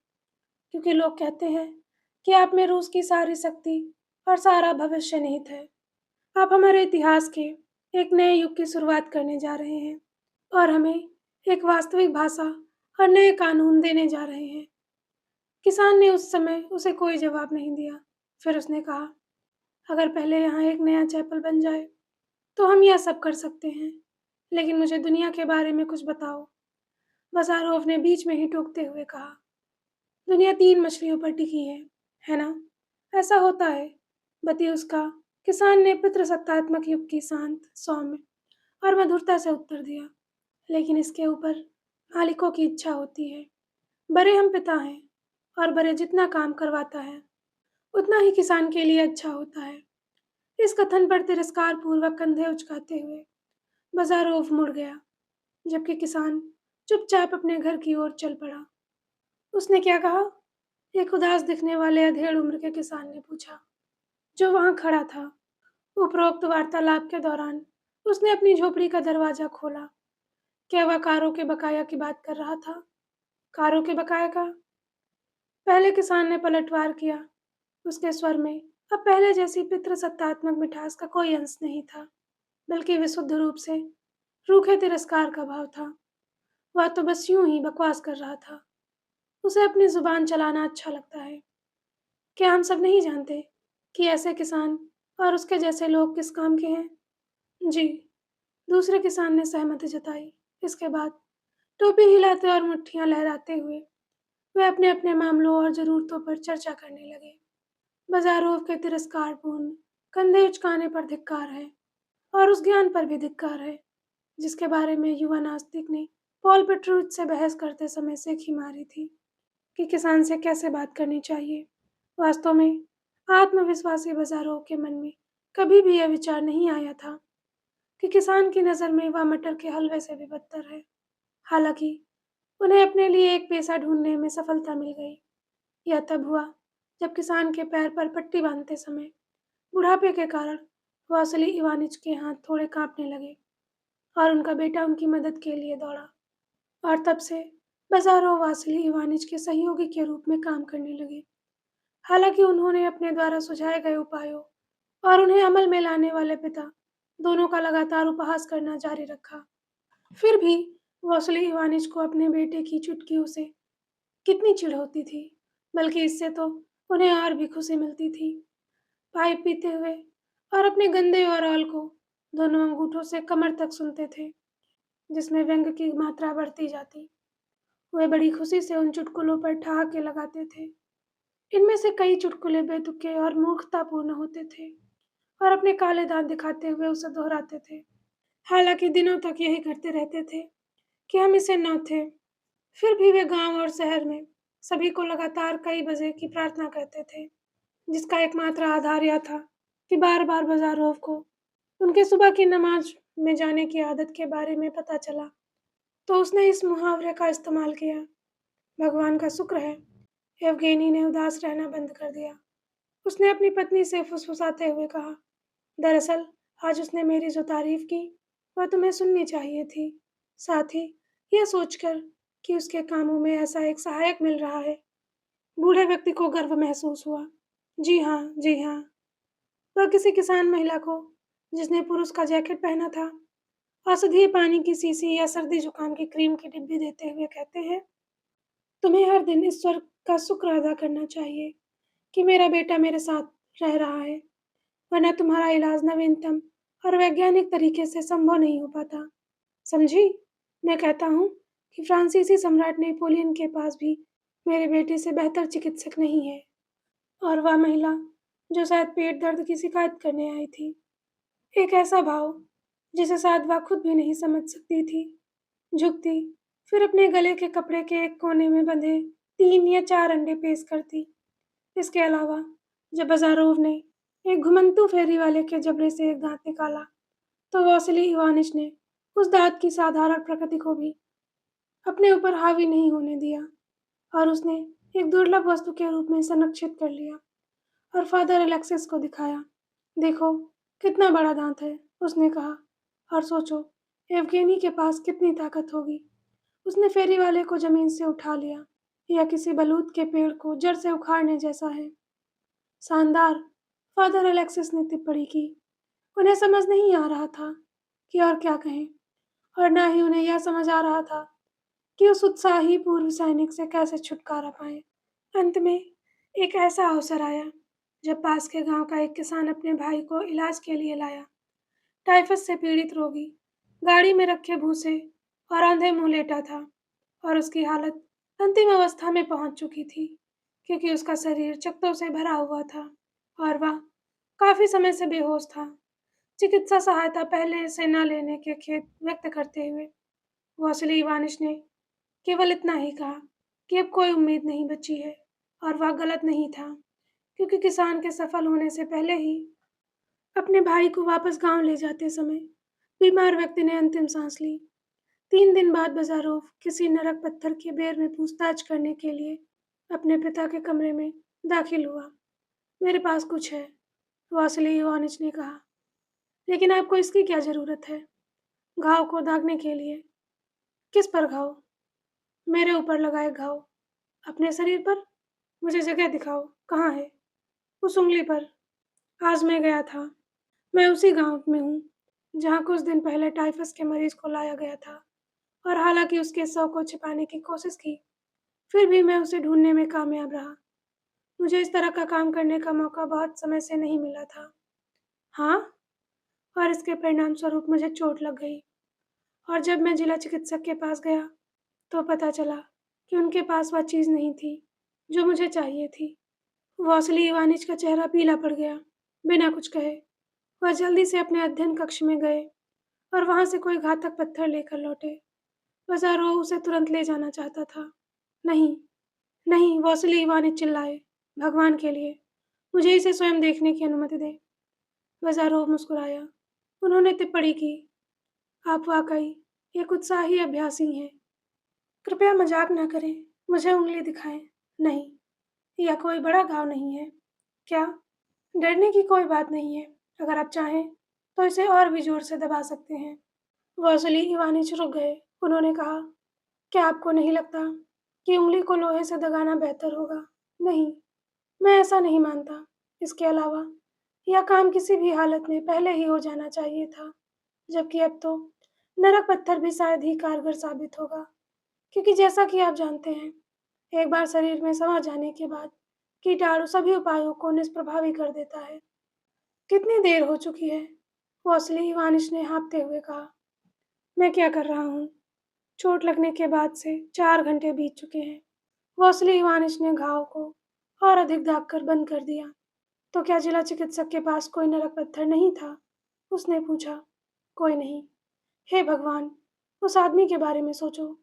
क्योंकि लोग कहते हैं कि आप में रूस की सारी शक्ति और सारा भविष्य निहित है। आप हमारे इतिहास के एक नए युग की शुरुआत करने जा रहे हैं और हमें एक वास्तविक भाषा और नए कानून देने जा रहे हैं। किसान ने उस समय उसे कोई जवाब नहीं दिया। फिर उसने कहा, अगर पहले यहाँ एक नया चैपल बन जाए, तो हम यह सब कर सकते हैं। लेकिन मुझे दुनिया के बारे में कुछ बताओ। बसारोव ने बीच में ही टोकते हुए कहा, दुनिया 3 मछलियों पर टिकी है ना? ऐसा होता है, बती उसका। किसान ने पितृसत्तात्मक युग की शांत, सौम्य और मधुरता से उत्तर दिया। लेकिन इसके ऊपर मालिकों की इच्छा होती है। बड़े हम पिता हैं और बड़े जितना काम करवाता है, उतना ही किसान के लिए अच्छा होता है। इस कथन पर तिरस्कार पूर्वक कंधे उचकाते हुए बाजारोव मुड़ गया, जबकि किसान चुपचाप अपने घर की ओर चल पड़ा। उसने क्या कहा? एक उदास दिखने वाले अधेड़ उम्र के किसान ने पूछा, जो वहां खड़ा था। उपरोक्त वार्तालाप के दौरान उसने अपनी झोपड़ी का दरवाजा खोला। क्या वह कारों के बकाया की बात कर रहा था? कारों के बकाया का? पहले किसान ने पलटवार किया। उसके स्वर में अब पहले जैसी पितृसत्तात्मक मिठास का कोई अंश नहीं था, बल्कि विशुद्ध रूप से रूखे तिरस्कार का भाव था। वह तो बस यूं ही बकवास कर रहा था। उसे अपनी जुबान चलाना अच्छा लगता है। क्या हम सब नहीं जानते कि ऐसे किसान और उसके जैसे लोग किस काम के हैं? जी, दूसरे किसान ने सहमति जताई। इसके बाद टोपी हिलाते और मुट्ठियां लहराते हुए वे अपने अपने मामलों और जरूरतों पर चर्चा करने लगे। बाजारोव के तिरस्कारपूर्ण कंधे उचकाने पर धिक्कार है, और उस ज्ञान पर भी धिक्कार है जिसके बारे में युवा नास्तिक ने पॉल पेट्रोच से बहस करते समय सीखी मारी थी कि किसान से कैसे बात करनी चाहिए। वास्तव में आत्मविश्वासी बाजारोव के मन में कभी भी यह विचार नहीं आया था कि किसान की नज़र में वह मटर के हलवे से भी बदतर है। हालांकि उन्हें अपने लिए एक पेशा ढूंढने में सफलता मिल गई। यह तब हुआ जब किसान के पैर पर पट्टी बांधते समय बुढ़ापे के कारण वासली इवानिच के हाथ थोड़े कांपने लगे और उनका बेटा उनकी मदद के लिए दौड़ा। और तब से बाजारोव वासली इवानिच के सहयोगी के रूप में काम करने लगे। हालांकि उन्होंने अपने द्वारा सुझाए गए उपायों और उन्हें अमल में लाने वाले पिता दोनों का लगातार उपहास करना जारी रखा। फिर भी वासली इवानिच को अपने बेटे की चुटकियों से कितनी चिढ़ होती थी, बल्कि इससे तो उन्हें और भी खुशी मिलती थी। पाइप पीते हुए और अपने गंदे ओवरऑल को दोनों अंगूठों से कमर तक सुनते थे, जिसमें व्यंग की मात्रा बढ़ती जाती। वे बड़ी खुशी से उन चुटकुलों पर ठहाके लगाते थे। इनमें से कई चुटकुले बेतुके और मूर्खतापूर्ण होते थे और अपने काले दांत दिखाते हुए उसे दोहराते थे। हालांकि दिनों तक यही करते रहते थे कि हम इसे न थे। फिर भी वे गांव और शहर में सभी को लगातार कई बजे की प्रार्थना करते थे, जिसका एकमात्र आधार यह था कि बार बार बाजारोव को उनके सुबह की नमाज में जाने की आदत के बारे में पता चला, तो उसने इस मुहावरे का इस्तेमाल किया। भगवान का शुक्र है, येवगेनी ने उदास रहना बंद कर दिया। उसने अपनी पत्नी से फुसफुसाते हुए कहा, दरअसल आज उसने मेरी जो तारीफ की वह तुम्हें सुननी चाहिए थी। साथ ही यह सोचकर कि उसके कामों में ऐसा एक सहायक मिल रहा है, बूढ़े व्यक्ति को गर्व महसूस हुआ। जी हाँ, जी हाँ। वह किसी किसान महिला को, जिसने पुरुष का जैकेट पहना था, औषधीय पानी की शीशी या सर्दी जुकाम की क्रीम की डिब्बी देते हुए कहते हैं, तुम्हें हर दिन ईश्वर का शुक्र अदा करना चाहिए कि मेरा बेटा मेरे साथ रह रहा है, वरना तुम्हारा इलाज नवीनतम और वैज्ञानिक तरीके से संभव नहीं हो पाता। समझी? मैं कहता हूँ कि फ्रांसीसी सम्राट नेपोलियन के पास भी मेरे बेटे से बेहतर चिकित्सक नहीं है। और वह महिला, जो शायद पेट दर्द की शिकायत करने आई थी, एक ऐसा भाव जिसे शायद वह खुद भी नहीं समझ सकती थी, झुकती, फिर अपने गले के कपड़े के एक कोने में बंधे 3 या 4 अंडे पेश करती। इसके अलावा जब बाज़ारोव ने एक घुमंतू फेरी वाले के जबड़े से एक दाँत निकाला, तो वासिली इवानिच ने उस दाँत की साधारण प्रकृति को भी अपने ऊपर हावी नहीं होने दिया और उसने एक दुर्लभ वस्तु के रूप में संरक्षित कर लिया और फादर अलेक्सिस को दिखाया। देखो, कितना बड़ा दाँत है, उसने कहा, और सोचो, एवगेनी के पास कितनी ताकत होगी। उसने फेरी वाले को ज़मीन से उठा लिया, यह किसी बलूत के पेड़ को जड़ से उखाड़ने जैसा है। शानदार, फादर अलेक्सिस ने टिप्पणी की। उन्हें समझ नहीं आ रहा था कि और क्या कहें, और न ही उन्हें यह समझ आ रहा था कि उस उत्साही पूर्व सैनिक से कैसे छुटकारा पाएं। अंत में एक ऐसा अवसर आया जब पास के गांव का एक किसान अपने भाई को इलाज के लिए लाया। टाइफस से पीड़ित रोगी गाड़ी में रखे भूसे और आंधे मुंह लेटा था और उसकी हालत अंतिम अवस्था में पहुंच चुकी थी, क्योंकि उसका शरीर चकत्तों से भरा हुआ था और वह काफी समय से बेहोश था। चिकित्सा सहायता पहले से न लेने के खेद व्यक्त करते हुए वासिली इवानिच ने केवल इतना ही कहा कि अब कोई उम्मीद नहीं बची है, और वह गलत नहीं था, क्योंकि किसान के सफल होने से पहले ही अपने भाई को वापस गांव ले जाते समय बीमार व्यक्ति ने अंतिम सांस ली। 3 दिन बाद बाज़ारोव किसी नरक पत्थर के बेर में पूछताछ करने के लिए अपने पिता के कमरे में दाखिल हुआ। मेरे पास कुछ है, वासिली इवानिच ने कहा, लेकिन आपको इसकी क्या ज़रूरत है? घाव को दागने के लिए। किस पर घाव? मेरे ऊपर लगाए घाव। अपने शरीर पर? मुझे जगह दिखाओ, कहाँ है? उस उंगली पर। आज मैं गया था। मैं उसी गांव में हूँ जहाँ कुछ दिन पहले टाइफस के मरीज को लाया गया था, और हालांकि उसके शव को छिपाने की कोशिश की, फिर भी मैं उसे ढूंढने में कामयाब रहा। मुझे इस तरह का काम करने का मौका बहुत समय से नहीं मिला था। हाँ, और इसके परिणाम स्वरूप मुझे चोट लग गई, और जब मैं जिला चिकित्सक के पास गया तो पता चला कि उनके पास वह चीज़ नहीं थी जो मुझे चाहिए थी। वासिली इवानिच का चेहरा पीला पड़ गया। बिना कुछ कहे वह जल्दी से अपने अध्ययन कक्ष में गए और वहां से कोई घातक पत्थर लेकर लौटे। बाज़ारोव उसे तुरंत ले जाना चाहता था। नहीं, नहीं, वासिली इवानिच चिल्लाए, भगवान के लिए मुझे इसे स्वयं देखने की अनुमति दें। बाज़ारोव मुस्कुराया। उन्होंने टिप्पणी की, आप वाकई एक उत्साही अभ्यासी हैं। कृपया मजाक न करें, मुझे उंगली दिखाएं। नहीं, यह कोई बड़ा घाव नहीं है। क्या? डरने की कोई बात नहीं है। अगर आप चाहें तो इसे और भी जोर से दबा सकते हैं। वासिली इवानिच रुक गए। उन्होंने कहा, क्या आपको नहीं लगता कि उंगली को लोहे से दगाना बेहतर होगा? नहीं, मैं ऐसा नहीं मानता। इसके अलावा यह काम किसी भी हालत में पहले ही हो जाना चाहिए था, जबकि अब तो नरक पत्थर भी शायद ही कारगर साबित होगा, क्योंकि जैसा कि आप जानते हैं, एक बार शरीर में समा जाने के बाद कीटाणु सभी उपायों को निष्प्रभावी कर देता है। कितनी देर हो चुकी है? वासिली इवानिच ने हाँफते हुए कहा। मैं क्या कर रहा हूँ? चोट लगने के बाद से 4 घंटे बीत चुके हैं। वासिली इवानिच ने घाव को और अधिक दाग कर बंद कर दिया। तो क्या जिला चिकित्सक के पास कोई नरक पत्थर नहीं था? उसने पूछा। कोई नहीं। हे भगवान, उस आदमी के बारे में सोचो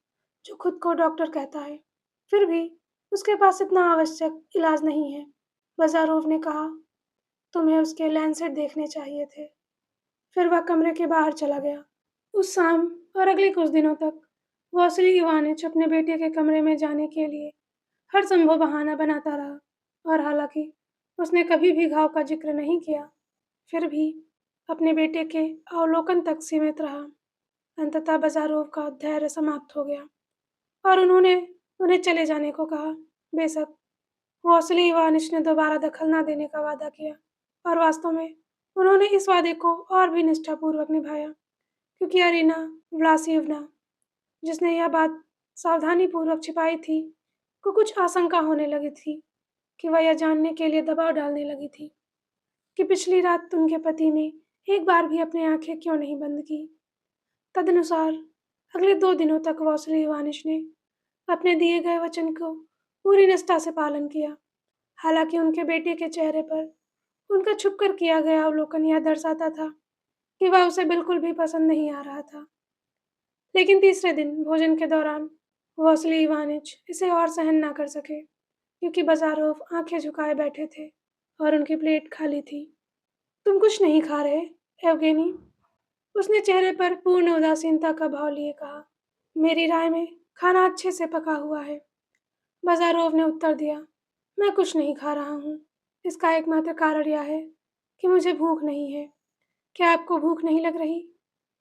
जो खुद को डॉक्टर कहता है, फिर भी उसके पास इतना आवश्यक इलाज नहीं है। बाज़ारोव ने कहा, तुम्हें उसके लैंसेट देखने चाहिए थे। फिर वह कमरे के बाहर चला गया। उस शाम और अगले कुछ दिनों तक वासिली इवानिच अपने बेटे के कमरे में जाने के लिए हर संभव बहाना बनाता रहा, और हालांकि उसने कभी भी घाव का जिक्र नहीं किया, फिर भी अपने बेटे के अवलोकन तक सीमित रहा। अंततः बाज़ारोव का धैर्य समाप्त हो गया और उन्होंने उन्हें चले जाने को कहा। बेशक वासिली इवानिच ने दोबारा दखल न देने का वादा किया, और वास्तव में उन्होंने इस वादे को और भी निष्ठापूर्वक निभाया, क्योंकि अरीना व्लासिवना, जिसने यह बात सावधानीपूर्वक छिपाई थी, को कुछ आशंका होने लगी थी कि वह यह जानने के लिए दबाव डालने लगी थी कि पिछली रात उनके पति ने एक बार भी अपनी आंखें क्यों नहीं बंद की। तदनुसार अगले 2 दिनों तक वासुदेव इवानिश ने अपने दिए गए वचन को पूरी निष्ठा से पालन किया। हालांकि उनके बेटे के चेहरे पर उनका छुपकर किया गया अवलोकन यह दर्शाता था कि वह उसे बिल्कुल भी पसंद नहीं आ रहा था। लेकिन तीसरे दिन भोजन के दौरान वासुदेव इवानिच इसे और सहन ना कर सके, क्योंकि बाजारोव आंखें झुकाए बैठे थे और उनकी प्लेट खाली थी। तुम कुछ नहीं खा रहे, एवगेनी? उसने चेहरे पर पूर्ण उदासीनता का भाव लिए कहा। मेरी राय में खाना अच्छे से पका हुआ है, बाजारोव ने उत्तर दिया। मैं कुछ नहीं खा रहा हूँ। इसका एकमात्र कारण यह है कि मुझे भूख नहीं है। क्या आपको भूख नहीं लग रही?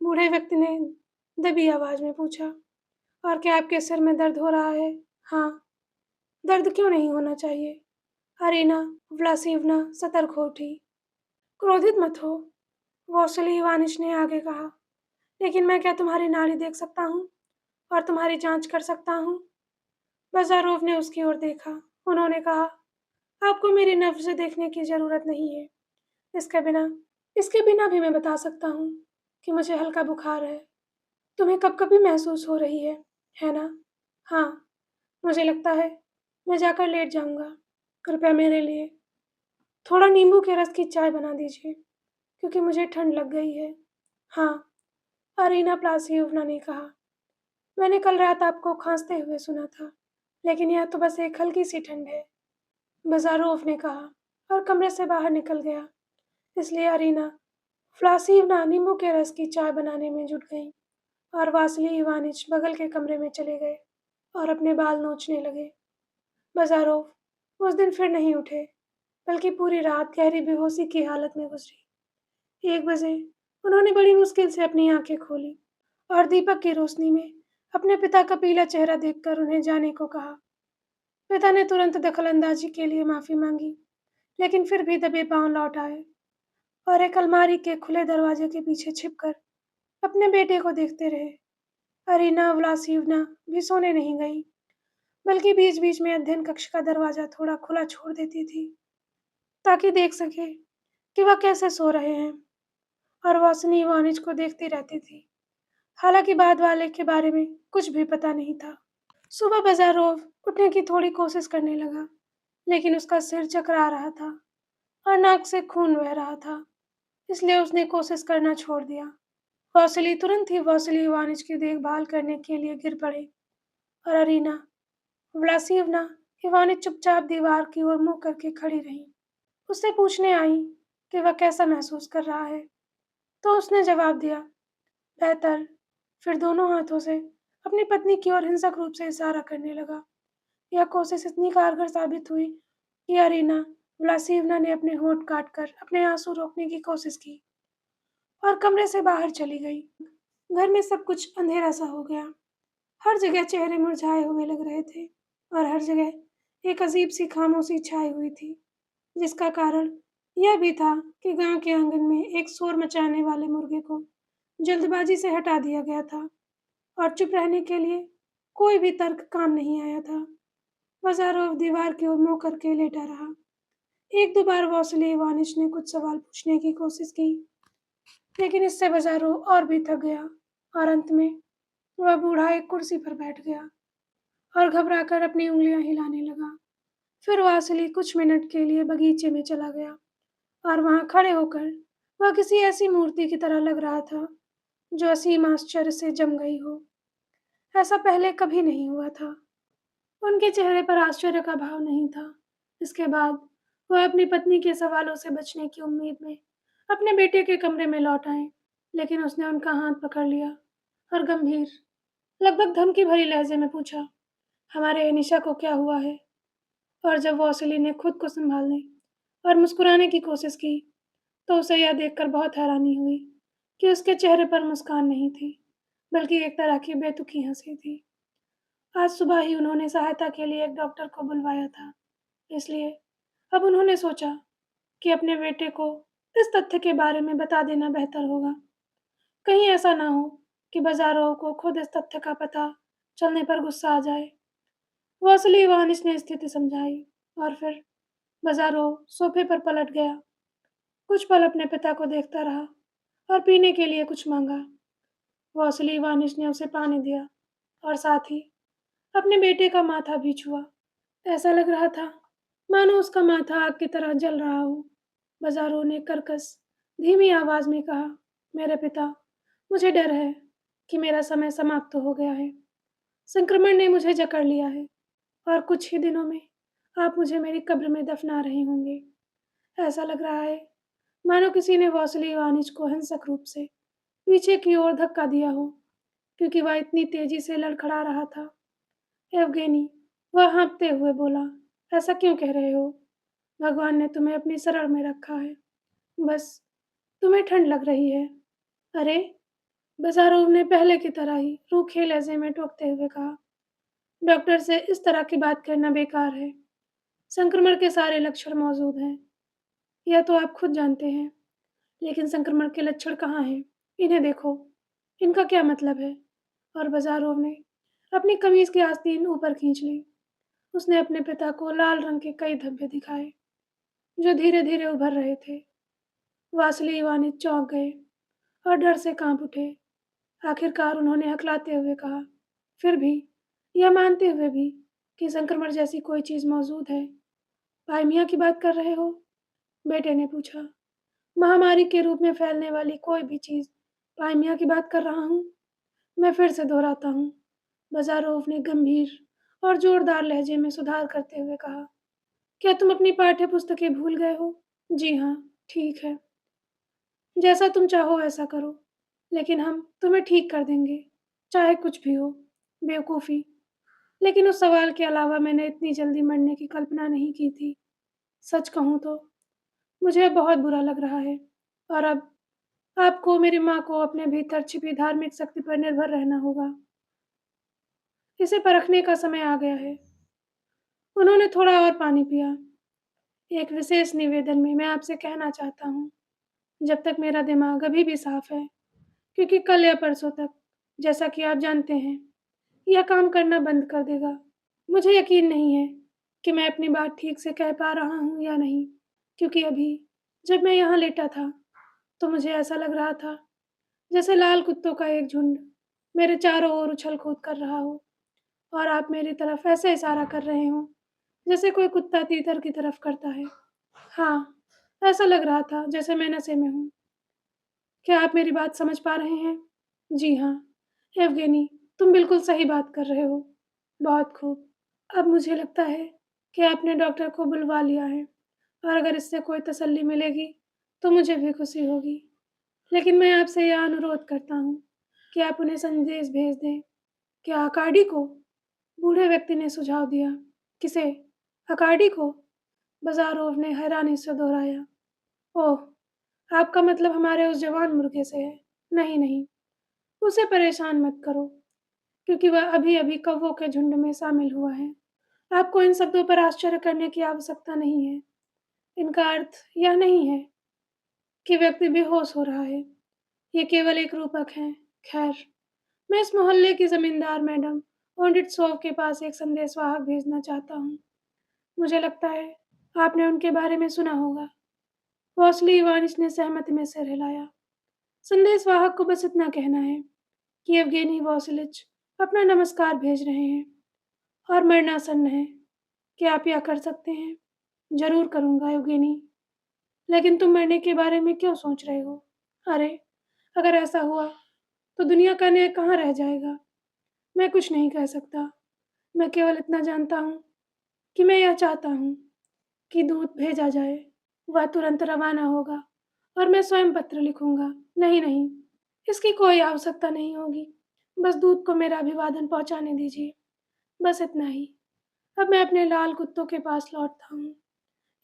बूढ़े व्यक्ति ने दबी आवाज में पूछा। और क्या आपके सिर में दर्द हो रहा है? हाँ। दर्द क्यों नहीं होना चाहिए? अरीना व्लासिवना सतर्क हो उठी। क्रोधित मत हो, वासुली इवानिच ने आगे कहा। लेकिन मैं क्या तुम्हारी नाड़ी देख सकता हूँ और तुम्हारी जांच कर सकता हूँ? बाजारोव ने उसकी ओर देखा। उन्होंने कहा, आपको मेरी नब्ज देखने की जरूरत नहीं है। इसके बिना इसके बिना भी मैं बता सकता हूँ कि मुझे हल्का बुखार है। तुम्हें कभी महसूस हो रही है ना? हाँ, मुझे लगता है मैं जाकर लेट जाऊंगा। कृपया मेरे लिए थोड़ा नींबू के रस की चाय बना दीजिए, क्योंकि मुझे ठंड लग गई है। हाँ, अरीना प्लासियोवना ने कहा। मैंने कल रात आपको खांसते हुए सुना था, लेकिन यह तो बस एक हल्की सी ठंड है, बाजारोव ने कहा और कमरे से बाहर निकल गया। इसलिए अरीना फ्लासीवना नींबू के रस की चाय बनाने में जुट गई और वासली इवानिच बगल के कमरे में चले गए और अपने बाल नोचने लगे। बाजारोव उस दिन फिर नहीं उठे, बल्कि पूरी रात गहरी बेहोशी की हालत में गुजरी। 1 बजे उन्होंने बड़ी मुश्किल से अपनी आंखें खोली और दीपक की रोशनी में अपने पिता का पीला चेहरा देखकर उन्हें जाने को कहा। पिता ने तुरंत दखलंदाजी के लिए माफी मांगी, लेकिन फिर भी दबे पांव लौट आए और एक अलमारी के खुले दरवाजे के पीछे छिपकर अपने बेटे को देखते रहे। अरीना व्लासिवना भी सोने नहीं गई, बल्कि बीच बीच में अध्ययन कक्ष का दरवाजा थोड़ा खुला छोड़ देती थी, ताकि देख सके कि वह कैसे सो रहे हैं, और वासनी वानिज को देखती रहती थी। हालांकि बाद वाले के बारे में कुछ भी पता नहीं था। सुबह बाजारोव उठने की थोड़ी कोशिश करने लगा, लेकिन उसका सिर चकरा रहा था और नाक से खून बह रहा था, इसलिए उसने कोशिश करना छोड़ दिया। वासिली तुरंत ही वासिली इवानिच की देखभाल करने के लिए गिर पड़े और अरीना व्लासिवना इवानिच चुपचाप दीवार की ओर मुंह करके खड़ी रही। उससे पूछने आई कि वह कैसा महसूस कर रहा है, तो उसने जवाब दिया, बेहतर। फिर दोनों हाथों से अपनी पत्नी की ओर हिंसक रूप से इशारा करने लगा। यह कोशिश इतनी कारगर साबित हुई कि अरीना व्लासिवना ने अपने होंठ काटकर अपने आंसू रोकने की कोशिश की और कमरे से बाहर चली गई। घर में सब कुछ अंधेरा सा हो गया। हर जगह चेहरे मुरझाए हुए लग रहे थे और हर जगह एक अजीब सी खामोशी छाई हुई थी, जिसका कारण यह भी था कि गांव के आंगन में एक शोर मचाने वाले मुर्गे को जल्दबाजी से हटा दिया गया था और चुप रहने के लिए कोई भी तर्क काम नहीं आया था। बाजारोव दीवार की ओर मुंह करके लेटा रहा। 1-2 बार वासुली इवानिच ने कुछ सवाल पूछने की कोशिश की, लेकिन इससे बाजारोव और भी थक गया और अंत में वह बूढ़ा एक कुर्सी पर बैठ गया और घबराकर अपनी उंगलियां हिलाने लगा। फिर वासुली कुछ मिनट के लिए बगीचे में चला गया और वहां खड़े होकर वह किसी ऐसी मूर्ति की तरह लग रहा था जो असीम आश्चर्य से जम गई हो। ऐसा पहले कभी नहीं हुआ था। उनके चेहरे पर आश्चर्य का भाव नहीं था। इसके बाद वह अपनी पत्नी के सवालों से बचने की उम्मीद में अपने बेटे के कमरे में लौट आए, लेकिन उसने उनका हाथ पकड़ लिया और गंभीर, लगभग धमकी भरी लहजे में पूछा, हमारे अनीशा को क्या हुआ है? और जब वॉसिली ने खुद को संभालने और मुस्कुराने की कोशिश की, तो उसे यह देखकर बहुत हैरानी हुई कि उसके चेहरे पर मुस्कान नहीं थी, बल्कि एक तरह की बेतुकी हंसी थी। आज सुबह ही उन्होंने सहायता के लिए एक डॉक्टर को बुलवाया था, इसलिए अब उन्होंने सोचा कि अपने बेटे को इस तथ्य के बारे में बता देना बेहतर होगा। कहीं ऐसा ना हो कि बाज़ारोव को खुद इस तथ्य का पता चलने पर गुस्सा आ जाए। वासिली इवानिच ने स्थिति समझाई और फिर बाज़ारोव सोफे पर पलट गया। कुछ पल अपने पिता को देखता रहा और पीने के लिए कुछ माँगा। वासिली इवानिच ने उसे पानी दिया और साथ ही अपने बेटे का माथा भी छुआ। ऐसा लग रहा था मानो उसका माथा आग की तरह जल रहा हो। बाज़ारोव ने कर्कश, धीमी आवाज़ में कहा, मेरे पिता, मुझे डर है कि मेरा समय समाप्त हो गया है। संक्रमण ने मुझे जकड़ लिया है और कुछ ही दिनों में आप मुझे मेरी कब्र में दफना रहे होंगे। ऐसा लग रहा है मानो किसी ने वासिली इवानिच को हिंसक रूप से पीछे की ओर धक्का दिया हो, क्योंकि वह इतनी तेजी से लड़खड़ा रहा था। यवगेनी, वह हाँफते हुए बोला, ऐसा क्यों कह रहे हो? भगवान ने तुम्हें अपनी शरण में रखा है। बस तुम्हें ठंड लग रही है। अरे, बाज़ारोव ने पहले की तरह ही रूखे लहजे में टोकते हुए कहा, डॉक्टर से इस तरह की बात करना बेकार है। संक्रमण के सारे लक्षण मौजूद हैं। यह तो आप खुद जानते हैं। लेकिन संक्रमण के लक्षण कहाँ हैं? इन्हें देखो। इनका क्या मतलब है? और बाज़ारोव ने अपनी कमीज़ की आस्तीन ऊपर खींच ली। उसने अपने पिता को लाल रंग के कई धब्बे दिखाए, जो धीरे-धीरे उभर रहे थे। वासिली इवानिच चौंक गए और डर से काँप उठे। आखिरकार उन्होंने हकलाते हुए कहा, फिर भी, यह मानते हुए भी कि संक्रमण जैसी कोई चीज़ मौजूद है, पाइमिया की बात कर रहे हो? बेटे ने पूछा। महामारी के रूप में फैलने वाली कोई भी चीज़, पाइमिया की बात कर रहा हूँ। मैं फिर से दोहराता हूँ। बाज़ारोव ने गंभीर और जोरदार लहजे में सुधार करते हुए कहा, क्या तुम अपनी पाठ्य पुस्तकें भूल गए हो? जी हाँ, ठीक है। जैसा तुम चाहो वैसा करो, लेकिन हम तुम्हें ठीक कर देंगे, चाहे कुछ भी हो। बेवकूफ़ी। लेकिन उस सवाल के अलावा मैंने इतनी जल्दी मरने की कल्पना नहीं की थी। सच कहूँ तो मुझे अब बहुत बुरा लग रहा है और अब आपको मेरी माँ को अपने भीतर छिपी धार्मिक शक्ति पर निर्भर रहना होगा। इसे परखने का समय आ गया है। उन्होंने थोड़ा और पानी पिया। एक विशेष निवेदन में मैं आपसे कहना चाहता हूँ, जब तक मेरा दिमाग अभी भी साफ है, क्योंकि कल या परसों तक, जैसा कि आप जानते हैं, यह काम करना बंद कर देगा। मुझे यकीन नहीं है कि मैं अपनी बात ठीक से कह पा रहा हूँ या नहीं, क्योंकि अभी जब मैं यहाँ लेटा था, तो मुझे ऐसा लग रहा था जैसे लाल कुत्तों का एक झुंड मेरे चारों ओर उछल-कूद कर रहा हो और आप मेरी तरफ ऐसे इशारा कर रहे हों, जैसे कोई कुत्ता तीतर की तरफ करता है। हाँ, ऐसा लग रहा था जैसे मैं नशे में हूँ। क्या आप मेरी बात समझ पा रहे हैं? जी हाँ, यवगेनी, तुम बिल्कुल सही बात कर रहे हो। बहुत खूब। अब मुझे लगता है कि आपने डॉक्टर को बुलवा लिया है और अगर इससे कोई तसल्ली मिलेगी, तो मुझे भी खुशी होगी। लेकिन मैं आपसे यह अनुरोध करता हूँ कि आप उन्हें संदेश भेज दें। क्या अकार्डी को? बूढ़े व्यक्ति ने सुझाव दिया। किसे? अकार्डी को? बाज़ारोव ने हैरानी से दोहराया। ओह! आपका मतलब हमारे उस जवान मुर्गे से है। नहीं, नहीं, उसे परेशान मत करो, क्योंकि वह अभी-अभी कौवों के झुंड में शामिल हुआ है। आपको इन शब्दों पर आश्चर्य करने की आवश्यकता नहीं है। इनका अर्थ यह नहीं है कि व्यक्ति बेहोश हो रहा है। ये केवल एक रूपक है। खैर, मैं इस मोहल्ले की ज़मींदार मैडम ओंडिटसोव के पास एक संदेशवाहक भेजना चाहता हूँ। मुझे लगता है आपने उनके बारे में सुना होगा। वासिली इवानिच ने सहमति में सिर हिलाया। संदेशवाहक को बस इतना कहना है कि येवगेनी वासिलिच अपना नमस्कार भेज रहे हैं और मरणासन्न हैं। क्या आप यह कर सकते हैं? ज़रूर करूँगा येवगेनी। लेकिन तुम मरने के बारे में क्यों सोच रहे हो? अरे! अगर ऐसा हुआ, तो दुनिया का न्याय कहाँ रह जाएगा? मैं कुछ नहीं कह सकता। मैं केवल इतना जानता हूँ कि मैं यह चाहता हूँ कि दूत भेजा जाए। वह तुरंत रवाना होगा और मैं स्वयं पत्र लिखूँगा। नहीं, नहीं, इसकी कोई आवश्यकता नहीं होगी। बस दूत को मेरा अभिवादन पहुँचाने दीजिए। बस इतना ही। अब मैं अपने लाल कुत्तों के पास लौटता हूँ।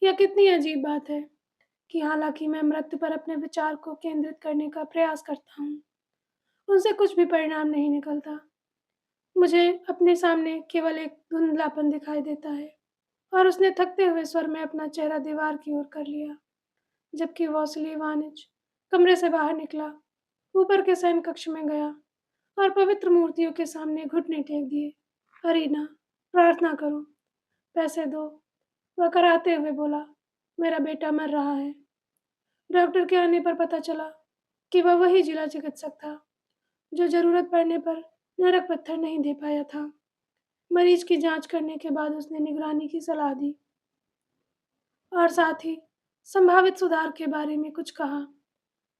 यह कितनी अजीब बात है कि हालाँकि मैं मृत्यु पर अपने विचार को केंद्रित करने का प्रयास करता हूँ, उनसे कुछ भी परिणाम नहीं निकलता। मुझे अपने सामने केवल एक धुंधलापन दिखाई देता है और उसने थकते हुए स्वर में अपना चेहरा दीवार की ओर कर लिया। जबकि वॉसिली इवानिच कमरे से बाहर निकला, ऊपर के शयन कक्ष में गया और पवित्र मूर्तियों के सामने घुटने टेक दिए। अरीना, प्रार्थना करो, पैसे दो, वह कराते हुए बोला। मेरा बेटा मर रहा है। डॉक्टर के आने पर पता चला कि वह वही जिला चिकित्सक था जो जरूरत पड़ने पर नरक पत्थर नहीं दे पाया था। मरीज की जांच करने के बाद उसने निगरानी की सलाह दी और साथ ही संभावित सुधार के बारे में कुछ कहा।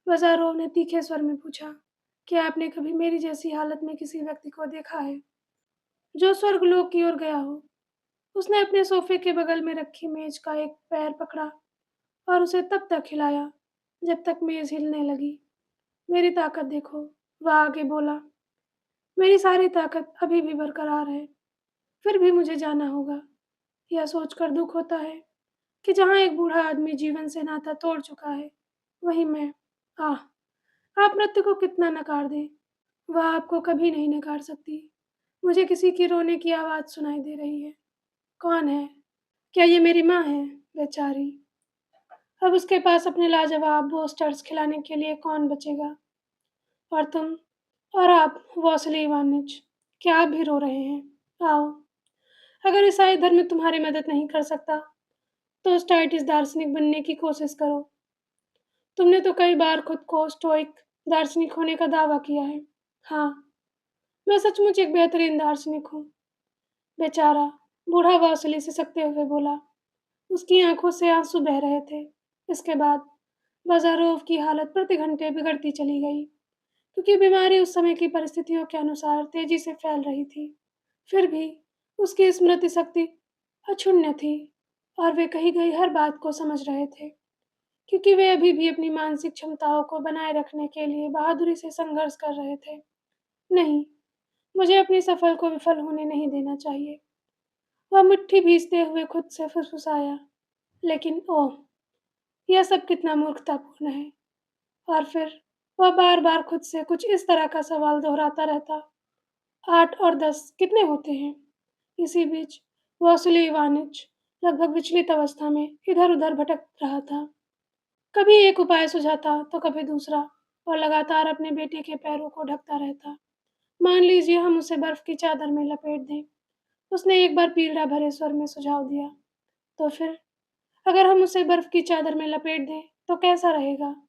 बाजारोव ने तीखे स्वर में पूछा, क्या आपने कभी मेरी जैसी हालत में किसी व्यक्ति को देखा है जो स्वर्गलोक की ओर गया हो? उसने अपने सोफे के बगल में रखी मेज का एक पैर पकड़ा और उसे तब तक हिलाया जब तक मेज हिलने लगी। मेरी ताकत देखो, वह आगे बोला। मेरी सारी ताकत अभी भी बरकरार है, फिर भी मुझे जाना होगा। यह सोचकर दुख होता है कि जहाँ एक बूढ़ा आदमी जीवन से नाता तोड़ चुका है, वहीं मैं। आह, आप मृत्यु को कितना नकार दें, वह आपको कभी नहीं नकार सकती। मुझे किसी की रोने की आवाज़ सुनाई दे रही है। कौन है? क्या ये मेरी माँ है? बेचारी। अब उसके पास अपने लाजवाब बोस्टर्स खिलाने के लिए कौन बचेगा? और तुम, और आप, वॉसिली इवानिच, क्या आप भी रो रहे हैं? आओ, अगर ईसाई धर्म तुम्हारी मदद नहीं कर सकता, तो स्टाइटिस दार्शनिक बनने की कोशिश करो। तुमने तो कई बार खुद को स्टोइक दार्शनिक होने का दावा किया है। हाँ, मैं सचमुच एक बेहतरीन दार्शनिक हूँ। बेचारा बूढ़ा वासुली सिसकते हुए बोला। उसकी आंखों से आंसू बह रहे थे। इसके बाद बाजारोव की हालत प्रति घंटे बिगड़ती चली गई, क्योंकि बीमारी उस समय की परिस्थितियों के अनुसार तेजी से फैल रही थी। फिर भी उसकी स्मृति शक्ति अक्षुण्ण थी और वे कही गई हर बात को समझ रहे थे, क्योंकि वे अभी भी अपनी मानसिक क्षमताओं को बनाए रखने के लिए बहादुरी से संघर्ष कर रहे थे। नहीं, मुझे अपनी सफल को विफल होने नहीं देना चाहिए, वह मुट्ठी भींचते हुए खुद से फुसफुसाया। लेकिन ओह, यह सब कितना मूर्खतापूर्ण है। और फिर वह बार बार खुद से कुछ इस तरह का सवाल दोहराता रहता। 8 और 10 कितने होते हैं? इसी बीच वासुली इवानिच लगभग विचलित अवस्था में इधर उधर भटक रहा था। कभी एक उपाय सुझाता तो कभी दूसरा, और लगातार अपने बेटे के पैरों को ढकता रहता। मान लीजिए हम उसे बर्फ की चादर में लपेट दें, उसने एक बार पीड़ा भरे स्वर में सुझाव दिया। तो फिर अगर हम उसे बर्फ की चादर में लपेट दें तो कैसा रहेगा?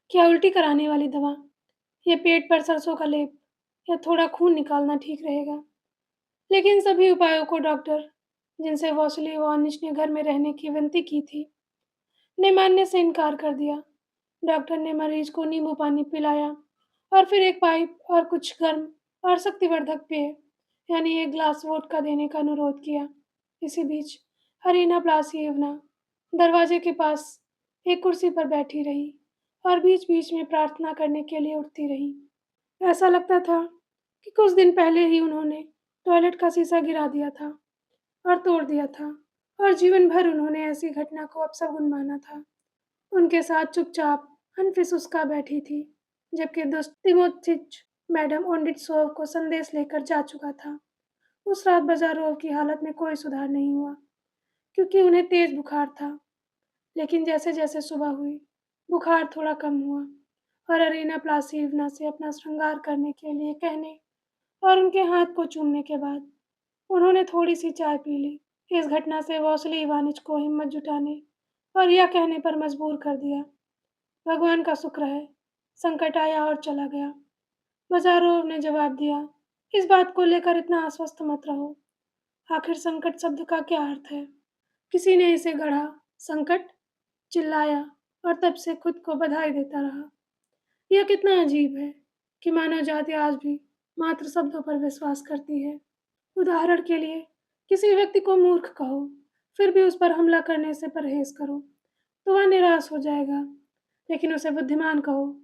क्या उल्टी कराने वाली दवा, या पेट पर सरसों का लेप, या थोड़ा खून निकालना ठीक रहेगा? लेकिन सभी उपायों को डॉक्टर, जिनसे वॉसिली वॉर्निच ने घर में रहने की विनती की थी, ने मानने से इनकार कर दिया। डॉक्टर ने मरीज को नींबू पानी पिलाया और फिर एक पाइप और कुछ गर्म और शक्तिवर्धक पेय, यानी एक ग्लास वोडका देने का अनुरोध किया। इसी बीच अरीना प्लासिएवना दरवाजे के पास एक कुर्सी पर बैठी रही और बीच-बीच में प्रार्थना करने के लिए उठती रही। ऐसा लगता था कि कुछ दिन पहले ही उन्होंने टॉयलेट का शीशा गिरा दिया था और तोड़ दिया था, और जीवन भर उन्होंने ऐसी घटना को अपशगुन माना था। उनके साथ चुपचाप अनफिसुसका बैठी थी, जबकि दुष्ट तिमोथिच मैडम ओंडिटसोव को संदेश लेकर जा चुका था। उस रात बाजारोव की हालत में कोई सुधार नहीं हुआ, क्योंकि उन्हें तेज बुखार था। लेकिन जैसे-जैसे सुबह हुई, बुखार थोड़ा कम हुआ और अरीना प्लासीवना से अपना श्रृंगार करने के लिए कहने और उनके हाथ को चूमने के बाद उन्होंने थोड़ी-सी चाय पी ली। इस घटना से वॉसिली इवानिच को हिम्मत जुटाने और यह कहने पर मजबूर कर दिया, भगवान का शुक्र है, संकट आया और चला गया। बाजारोव ने जवाब दिया, इस बात को लेकर इतना आश्वस्त मत रहो। आखिर संकट शब्द का क्या अर्थ है? किसी ने इसे गढ़ा, संकट, चिल्लाया और तब से खुद को बधाई देता रहा। यह कितना अजीब है कि मानव जाति आज भी मात्र शब्दों पर विश्वास करती है। उदाहरण के लिए, किसी व्यक्ति को मूर्ख कहो, फिर भी उस पर हमला करने से परहेज करो, तो वह निराश हो जाएगा। लेकिन उसे बुद्धिमान कहो,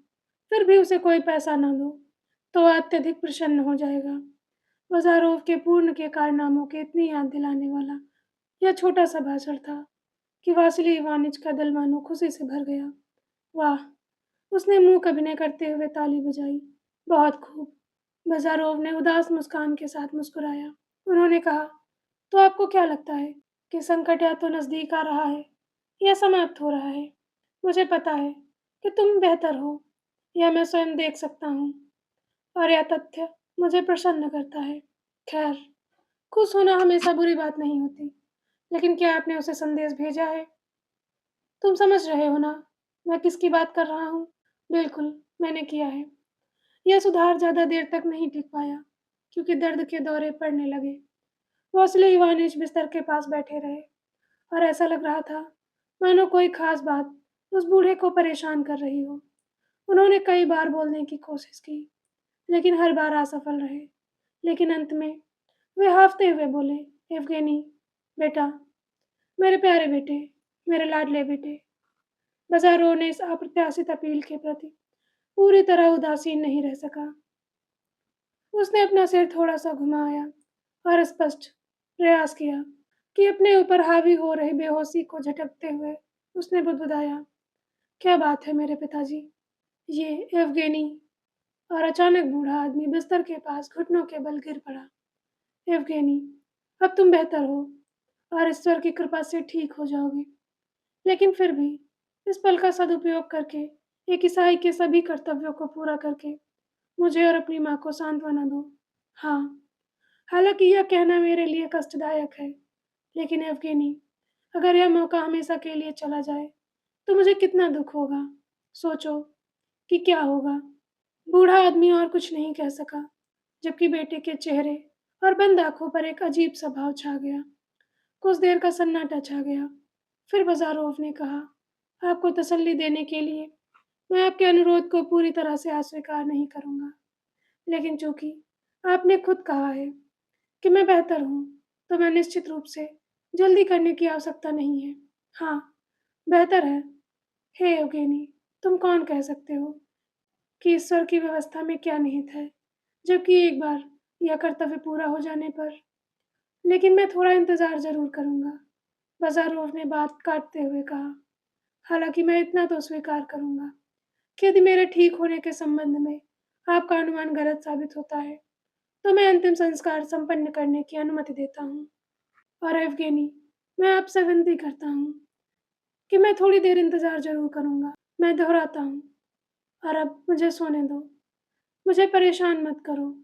फिर भी उसे कोई पैसा न दो, तो वह अत्यधिक प्रसन्न हो जाएगा। बाजारोव के पूर्ण के कारनामों के इतनी याद दिलाने वाला यह छोटा सा भाषण था कि वासिली इवानिच का दिल मानो खुशी से भर गया। वाह! उसने मूक अभिनय करते हुए ताली बजाई। बहुत खूब। बाजारोव ने उदास मुस्कान के साथ मुस्कुराया। उन्होंने कहा, तो आपको क्या लगता है कि संकट या तो नज़दीक आ रहा है या समाप्त हो रहा है? मुझे पता है कि तुम बेहतर हो, यह मैं स्वयं देख सकता हूँ, और यह तथ्य मुझे प्रसन्न करता है। खैर, खुश होना हमेशा बुरी बात नहीं होती, लेकिन क्या आपने उसे संदेश भेजा है? तुम समझ रहे हो ना, मैं किसकी बात कर रहा हूँ? बिल्कुल, मैंने किया है। यह सुधार ज़्यादा देर तक नहीं टिक पाया, क्योंकि दर्द के दौरे पड़ने लगे। वासिली इवानिच बिस्तर के पास बैठे रहे, और ऐसा लग रहा था मानो कोई खास बात उस बूढ़े को परेशान कर रही हो। उन्होंने कई बार बोलने की कोशिश की, लेकिन हर बार असफल रहे। लेकिन अंत में वे हांफते हुए बोले, "येवगेनी, बेटा, मेरे प्यारे बेटे, मेरे लाडले बेटे।" बाज़ारों ने इस अप्रत्याशित अपील के प्रति पूरी तरह उदासीन नहीं रह सका। उसने अपना सिर थोड़ा-सा घुमाया और स्पष्ट प्रयास किया कि अपने ऊपर हावी हो रही बेहोशी को झटकते हुए उसने बुदबुदाया, "क्या बात है मेरे पिताजी?" ये येवगेनी। और अचानक बूढ़ा आदमी बिस्तर के पास घुटनों के बल गिर पड़ा। "येवगेनी, अब तुम बेहतर हो और ईश्वर की कृपा से ठीक हो जाओगे। लेकिन फिर भी इस पल का सदुपयोग करके एक ईसाई के सभी कर्तव्यों को पूरा करके मुझे और अपनी माँ को सांत्वना दो। हाँ, हालाँकि यह कहना मेरे लिए कष्टदायक है, लेकिन येवगेनी, अगर यह मौका हमेशा के लिए चला जाए, तो मुझे कितना दुःख होगा। सोचो कि क्या होगा।" बूढ़ा आदमी और कुछ नहीं कह सका, जबकि बेटे के चेहरे और बंद आँखों पर एक अजीब-सा भाव छा गया। कुछ देर का सन्नाटा छा गया। फिर बाज़ारोव ने कहा, "आपको तसल्ली देने के लिए मैं आपके अनुरोध को पूरी तरह से अस्वीकार नहीं करूँगा। लेकिन चूँकि आपने खुद कहा है कि मैं बेहतर हूँ, तो मैं निश्चित रूप से जल्दी करने की आवश्यकता नहीं है। हाँ, बेहतर है। हे योगिनी, तुम कौन कह सकते हो कि ईश्वर की व्यवस्था में क्या निहित है, जबकि एक बार यह कर्तव्य पूरा हो जाने पर। लेकिन मैं थोड़ा इंतज़ार ज़रूर करूँगा।" बाज़ारोव ने बात काटते हुए कहा, "हालाँकि मैं इतना तो स्वीकार करूँगा कि यदि मेरे ठीक होने के संबंध में आपका अनुमान गलत साबित होता है, तो मैं अंतिम संस्कार संपन्न करने की अनुमति देता हूँ। और येवगेनी, मैं आपसे विनती करता हूँ कि मैं थोड़ी देर इंतज़ार ज़रूर करूँगा। मैं दोहराता हूँ, और अब मुझे सोने दो। मुझे परेशान मत करो।"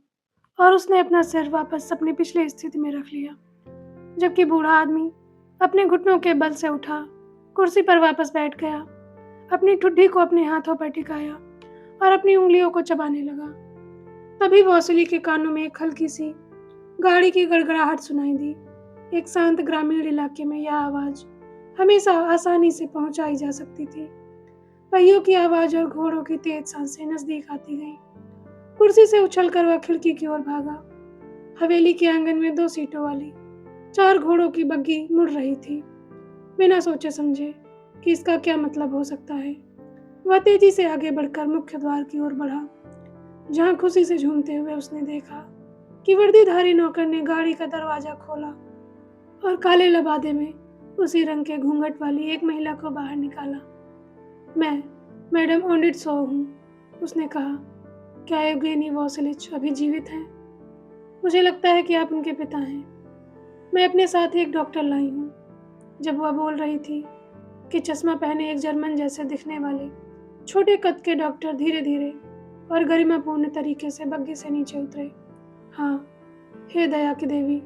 और उसने अपना सिर वापस अपनी पिछली स्थिति में रख लिया, जबकि बूढ़ा आदमी अपने घुटनों के बल से उठा, कुर्सी पर वापस बैठ गया, अपनी ठुड्डी को अपने हाथों पर टिकाया और अपनी उंगलियों को चबाने लगा। तभी वासुली के कानों में एक हल्की सी गाड़ी की गड़गड़ाहट सुनाई दी। एक शांत ग्रामीण इलाके में यह आवाज़ हमेशा आसानी से पहुंचाई जा सकती थी। पहियों की आवाज़ और घोड़ों की तेज सांसें नजदीक आती गईं। कुर्सी से उछलकर वह खिड़की की ओर भागा। हवेली के आंगन में 2 सीटों वाली 4 घोड़ों की बग्गी मुड़ रही थी। बिना सोचे समझे कि इसका क्या मतलब हो सकता है, वह तेजी से आगे बढ़कर मुख्य द्वार की ओर बढ़ा, जहां खुशी से झूमते हुए उसने देखा कि वर्दीधारी नौकर ने गाड़ी का दरवाजा खोला और काले लबादे में उसी रंग के घूंघट वाली एक महिला को बाहर निकाला। "मैं मैडम ओनिडसोव हूँ," उसने कहा। "क्या येवगेनी वोसिलिच अभी जीवित हैं? मुझे लगता है कि आप उनके पिता हैं। मैं अपने साथ एक डॉक्टर लाई हूँ।" जब वह बोल रही थी कि चश्मा पहने एक जर्मन जैसे दिखने वाले छोटे कद के डॉक्टर धीरे-धीरे और गरिमापूर्ण तरीके से बग्गी से नीचे उतरे। "हाँ, हे दया की देवी,"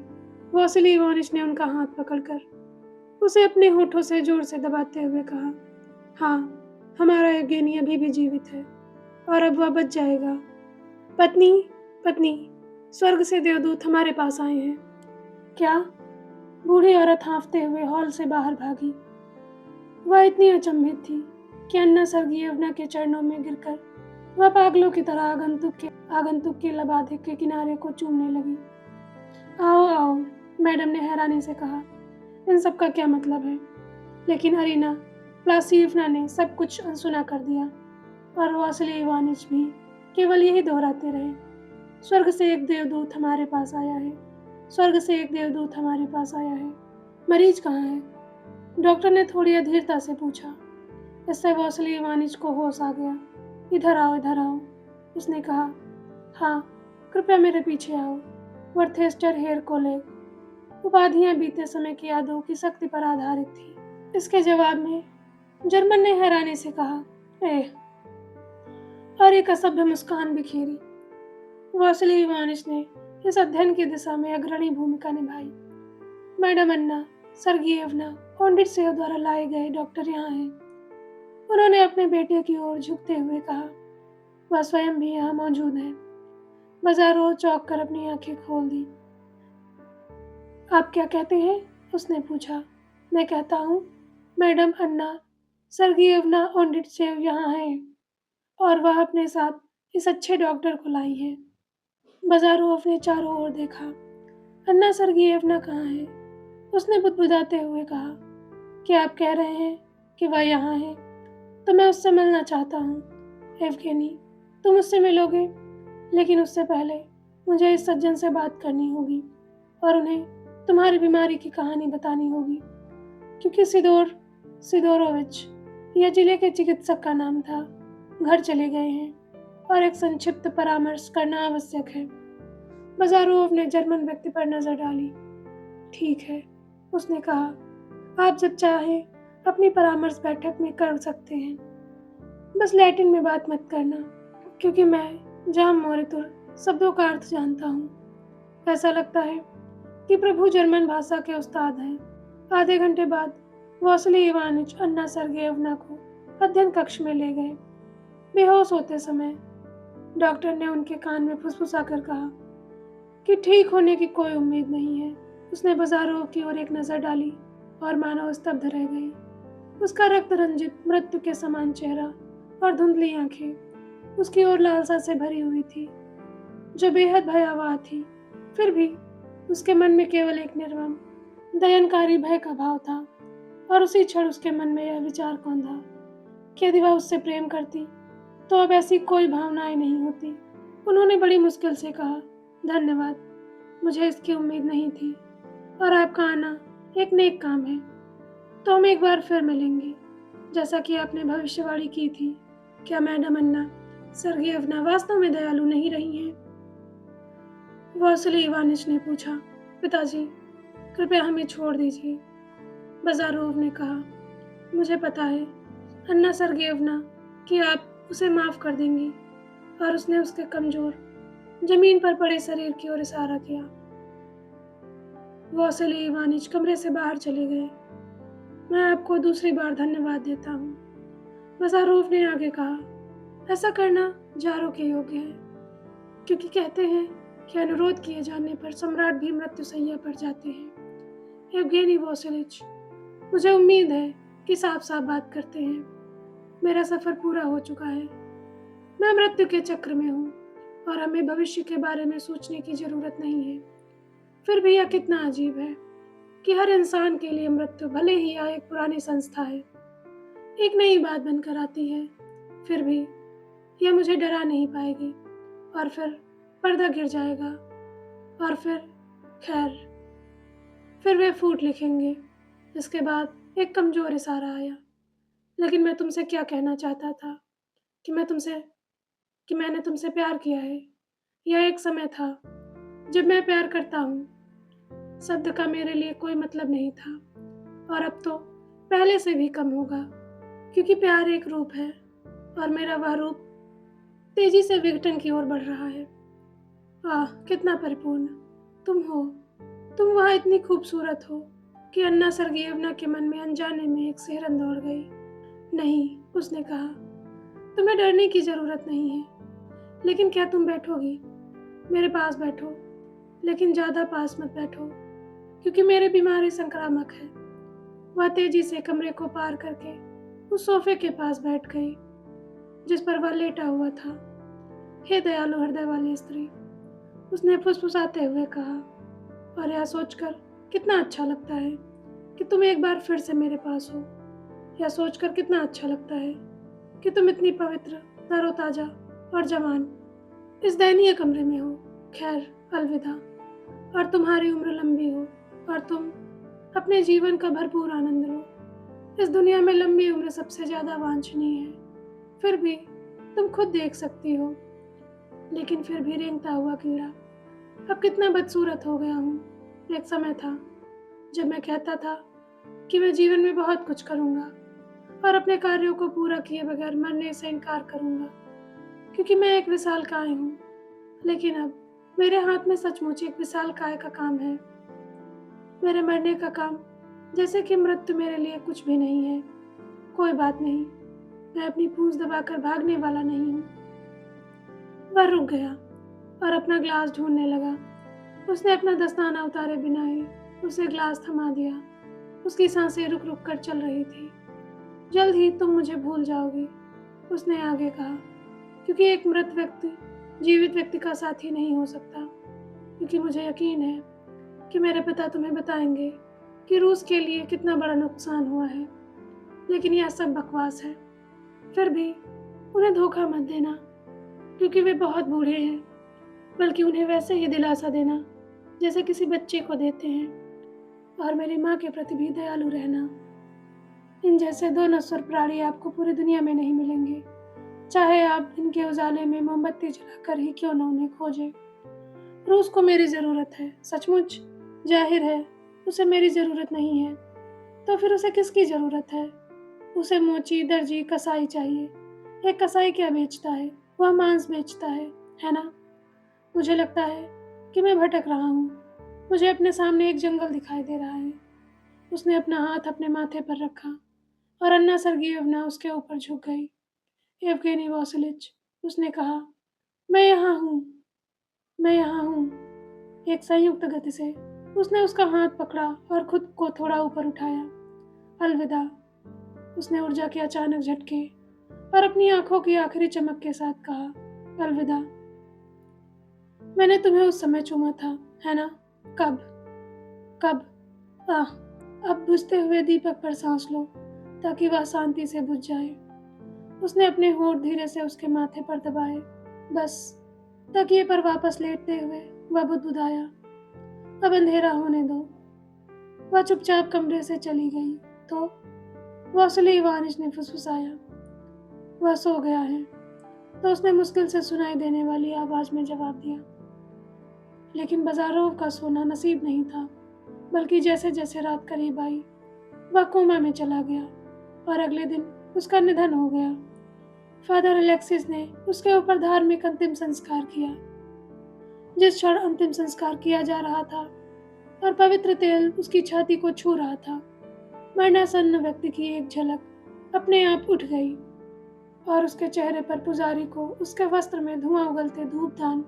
वासिली इवानिच ने उनका हाथ पकड़कर उसे अपने होठों से जोर से दबाते हुए कहा, "हाँ, हमारा येवगेनी अभी भी जीवित है और अब वह बच जाएगा। पत्नी, पत्नी, स्वर्ग से देवदूत हमारे पास आए हैं।" "क्या?" बूढ़ी औरत हाँफते हुए हॉल से बाहर भागी। वह इतनी अचंभित थी कि अन्ना स्वर्गीय यमुना के चरणों में गिरकर वह पागलों की तरह आगंतुक के लबादे के किनारे को चूमने लगी। "आओ, आओ," मैडम ने हैरानी से कहा, "इन सब का क्या मतलब है?" लेकिन अरीना प्लासीवना ने सब कुछ अनसुना कर दिया, और वासिली इवानिच भी केवल यही दोहराते रहे, "स्वर्ग से एक देवदूत हमारे पास आया है, स्वर्ग से एक देवदूत हमारे पास आया है। मरीज कहाँ है?" डॉक्टर ने थोड़ी अधीरता से पूछा। इससे वासिली इवानिच को होश आ गया। "इधर आओ, इधर आओ," उसने कहा। "हाँ, कृपया मेरे पीछे आओ। वर्थेस्टर हेर कोलेग उपाधियां बीते समय की यादों की शक्ति पर आधारित थी।" इसके जवाब में जर्मन ने हैरानी से कहा। ए, और एक असभ्य मुस्कान बिखेरी। वासिली इवानिच ने इस अध्ययन की दिशा में अग्रणी भूमिका निभाई। मैडम अन्ना सर्गियेवना कोंडिटसेव द्वारा लाए गए डॉक्टर यहाँ हैं। उन्होंने अपने बेटे की ओर झुकते हुए कहा। वह स्वयं भी यहाँ मौजूद है। बाजारो चौंक कर अपनी आंखें खोल दी। आप क्या कहते हैं? उसने पूछा। मैं कहता हूँ मैडम अन्ना सर्गियेवना कोंडिटसेव यहाँ हैं और वह अपने साथ इस अच्छे डॉक्टर को लाई है। बाजारो अपने चारों ओर देखा। अन्ना सर्गियेवना कहाँ है? उसने बुदबुदाते हुए कहा। क्या आप कह रहे हैं कि वह यहाँ है? तो मैं उससे मिलना चाहता हूँ। एवगेनी, तुम उससे मिलोगे, लेकिन उससे पहले मुझे इस सज्जन से बात करनी होगी और उन्हें तुम्हारी बीमारी की कहानी बतानी होगी, क्योंकि सिदोरोविच, यह जिले के चिकित्सक का नाम था, घर चले गए हैं और एक संक्षिप्त परामर्श करना आवश्यक है। बाजारोव ने जर्मन व्यक्ति पर नजर डाली। ठीक है, उसने कहा। आप जब चाहें अपनी परामर्श बैठक में कर सकते हैं। बस लैटिन में बात मत करना, क्योंकि मैं जाम मोरितुर शब्दों का अर्थ जानता हूँ। ऐसा लगता है कि प्रभु जर्मन भाषा के उस्ताद हैं। आधे घंटे बाद वासिली इवानिच अन्ना सर्गेयवना को अध्ययन कक्ष में ले गए। बेहोश होते समय डॉक्टर ने उनके कान में फुसफुसा कर कहा कि ठीक होने की कोई उम्मीद नहीं है। उसने बाजारों की ओर एक नजर डाली और मानो स्तब्ध रह गई। उसका रक्त रंजित मृत्यु के समान चेहरा और धुंधली आंखें उसकी ओर लालसा से भरी हुई थी, जो बेहद भयावह थी। फिर भी उसके मन में केवल एक निर्मम दयनकारी भय का भाव था, और उसी क्षण उसके मन में यह विचार कौंधा कि यदि वह उससे प्रेम करती तो अब ऐसी कोई भावनाएं नहीं होती। उन्होंने बड़ी मुश्किल से कहा, धन्यवाद, मुझे इसकी उम्मीद नहीं थी, और आपका आना एक नेक काम है। तो हम एक बार फिर मिलेंगे, जैसा कि आपने भविष्यवाणी की थी। क्या मैडम अन्ना सर्गेयवना वास्तव में दयालु नहीं रही हैं? वासिली इवानिच ने पूछा। पिताजी, कृपया हमें छोड़ दीजिए, बाजारोव ने कहा। मुझे पता है अन्ना सर्गेयवना कि आप उसे माफ कर देंगी। और उसने उसके कमजोर जमीन पर पड़े शरीर की ओर इशारा किया। वासिली इवानिच कमरे से बाहर चले गए। मैं आपको दूसरी बार धन्यवाद देता हूँ, बाजारोव ने आगे कहा। ऐसा करना जारो के योग्य है, क्योंकि कहते हैं कि अनुरोध किए जाने पर सम्राट भी मृत्युशैया पर जाते हैं। एवगेनी वोसिलिच, मुझे उम्मीद है कि साफ साफ बात करते हैं। मेरा सफर पूरा हो चुका है। मैं मृत्यु के चक्र में हूँ और हमें भविष्य के बारे में सोचने की जरूरत नहीं है। फिर भी यह कितना अजीब है कि हर इंसान के लिए मृत्यु, भले ही यह एक पुरानी संस्था है, एक नई बात बनकर आती है। फिर भी यह मुझे डरा नहीं पाएगी, और फिर पर्दा गिर जाएगा, और फिर वे फूट लिखेंगे। इसके बाद एक कमजोर इशारा आया। लेकिन मैं तुमसे क्या कहना चाहता था कि मैंने तुमसे प्यार किया है। यह एक समय था जब मैं प्यार करता हूँ शब्द का मेरे लिए कोई मतलब नहीं था, और अब तो पहले से भी कम होगा, क्योंकि प्यार एक रूप है और मेरा वह रूप तेजी से विघटन की ओर बढ़ रहा है। आह, कितना परिपूर्ण तुम हो। तुम वहाँ इतनी खूबसूरत हो कि अन्ना सर्गेयवना के मन में अनजाने में एक सिहरन दौड़ गई। नहीं, उसने कहा, तुम्हें डरने की जरूरत नहीं है। लेकिन क्या तुम बैठोगी? मेरे पास बैठो, लेकिन ज्यादा पास मत बैठो, क्योंकि मेरी बीमारी संक्रामक है। वह तेजी से कमरे को पार करके उस सोफे के पास बैठ गई जिस पर वह लेटा हुआ था। हे दयालु हृदय वाली स्त्री, उसने फुसफुसाते हुए कहा, और यह सोचकर कितना अच्छा लगता है कि तुम एक बार फिर से मेरे पास हो। यह सोचकर कितना अच्छा लगता है कि तुम इतनी पवित्र, तरोताजा और जवान इस दयनीय कमरे में हो। खैर, अलविदा, और तुम्हारी उम्र लंबी हो और तुम अपने जीवन का भरपूर आनंद लो। इस दुनिया में लंबी उम्र सबसे ज्यादा वांछनीय है। फिर भी तुम खुद देख सकती हो। लेकिन फिर भी रेंगता हुआ कीड़ा, अब कितना बदसूरत हो गया हूँ। एक समय था जब मैं कहता था कि मैं जीवन में बहुत कुछ करूँगा, और अपने कार्यों को पूरा किए बगैर मरने से इनकार करूंगा, क्योंकि मैं एक विशालकाय हूँ। लेकिन अब मेरे हाथ में सचमुच एक विशालकाय का काम है। मेरे मरने का काम, जैसे कि मृत्यु मेरे लिए कुछ भी नहीं है। कोई बात नहीं, मैं अपनी पूंछ दबाकर भागने वाला नहीं हूँ। वह रुक गया और अपना ग्लास ढूंढने लगा। उसने अपना दस्ताना उतारे बिना ही उसे ग्लास थमा दिया। उसकी सांसें रुक रुक कर चल रही थी। जल्द ही तुम मुझे भूल जाओगी, उसने आगे कहा, क्योंकि एक मृत व्यक्ति जीवित व्यक्ति का साथी नहीं हो सकता। क्योंकि मुझे यकीन है कि मेरे पिता तुम्हें बताएंगे कि रूस के लिए कितना बड़ा नुकसान हुआ है। लेकिन यह सब बकवास है। फिर भी उन्हें धोखा मत देना, क्योंकि वे बहुत बूढ़े हैं, बल्कि उन्हें वैसे ही दिलासा देना जैसे किसी बच्चे को देते हैं। और मेरी माँ के प्रति भी दयालु रहना। इन जैसे दो नश्वर प्राणी आपको पूरी दुनिया में नहीं मिलेंगे, चाहे आप दिन के उजाले में मोमबत्ती जलाकर ही क्यों न उन्हें खोजें। रूस को मेरी ज़रूरत है, सचमुच। जाहिर है उसे मेरी ज़रूरत नहीं है, तो फिर उसे किसकी ज़रूरत है? उसे मोची, दर्जी, कसाई चाहिए। एक कसाई क्या बेचता है? वह मांस बेचता है ना? मुझे लगता है कि मैं भटक रहा हूँ। मुझे अपने सामने एक जंगल दिखाई दे रहा है। उसने अपना हाथ अपने माथे पर रखा और अन्ना सर्गेयवना उसके ऊपर झुक गई। येवगेनी वासिलिच, उसने कहा, मैं यहाँ हूँ, मैं यहाँ हूँ। एक संयुक्त गति से उसने उसका हाथ पकड़ा और खुद को थोड़ा ऊपर उठाया। अलविदा, उसने ऊर्जा के अचानक झटके और अपनी आंखों की आखिरी चमक के साथ कहा, अलविदा। मैंने तुम्हें उस समय चूमा था, है ना? कब? कब? अब बुझते हुए दीपक पर सांस लो, ताकि वह शांति से बुझ जाए। उसने अपने होंठ धीरे से उसके माथे पर दबाए। बस तकिए पर वापस लेटते हुए वह बुदबुदाया, अब अंधेरा होने दो। वह चुपचाप कमरे से चली गई तो वासिली इवानिच ने फुसफुसाया, वह सो गया है। तो उसने मुश्किल से सुनाई देने वाली आवाज में जवाब दिया, लेकिन बाजारोव का सोना नसीब नहीं था, बल्कि जैसे जैसे रात करीब आई वह कोमा में चला गया और अगले दिन उसका निधन हो गया। फादर अलेक्सिस ने उसके ऊपर धार्मिक अंतिम संस्कार किया। जिस क्षण अंतिम संस्कार किया जा रहा था और पवित्र तेल उसकी छाती को छू रहा था, मरणासन्न व्यक्ति की एक झलक अपने आप उठ गई और उसके चेहरे पर पुजारी को उसके वस्त्र में धुआं उगलते धूपदान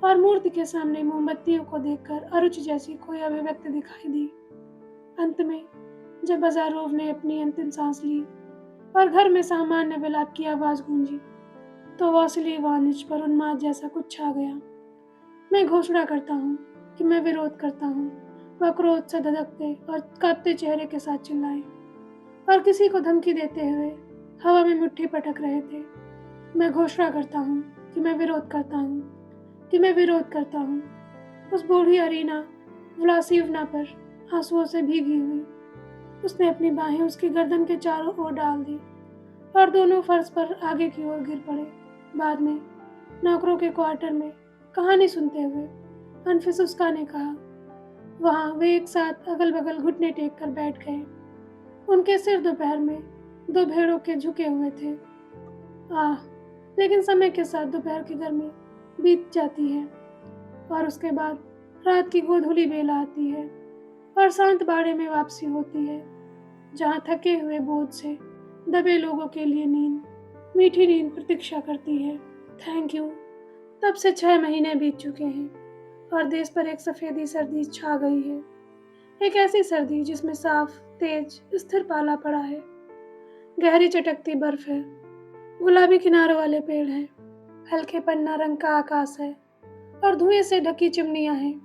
और मूर्ति के सामने मोमबत्तियों को देखकर अरुचि जैसी कोई अभिव्यक्ति दिखाई दी। अंत में जब बाजारोव ने अपनी अंतिम सांस ली और घर में सामान्य विलाप की आवाज गूंजी, तो वासिली इवानिच पर उन्माद जैसा कुछ छा गया। मैं घोषणा करता हूँ कि मैं विरोध करता हूँ, वह क्रोध से धधकते और कांपते चेहरे के साथ चिल्लाए और किसी को धमकी देते हुए हवा में मुट्ठी पटक रहे थे। मैं घोषणा करता हूँ कि मैं विरोध करता हूँ, कि मैं विरोध करता हूँ। उस बूढ़ी अरीना व्लासिवना पर आंसुओं से भीगी हुई उसने अपनी बाहें उसकी गर्दन के चारों ओर डाल दी और दोनों फर्श पर आगे की ओर गिर पड़े। बाद में नौकरों के क्वार्टर में कहानी सुनते हुए अनफिसुस्का ने कहा, वहां वे एक साथ अगल बगल घुटने टेक कर बैठ गए। उनके सिर दोपहर में दो भेड़ों के झुके हुए थे। लेकिन समय के साथ दोपहर की गर्मी बीत जाती है और उसके बाद रात की गोधूली बेला आती है और शांत बाड़े में वापसी होती है, जहाँ थके हुए बोझ से दबे लोगों के लिए नींद, मीठी नींद प्रतीक्षा करती है। Thank you. तब से 6 महीने बीत चुके हैं और देश पर एक सफेदी सर्दी छा गई है। एक ऐसी सर्दी जिसमें साफ, तेज, स्थिर पाला पड़ा है। गहरी चटकती बर्फ है, गुलाबी किनारों वाले पेड़ हैं, हल्के पन्ना रंग का आकाश है और धुएं से ढकी चिमनियां हैं।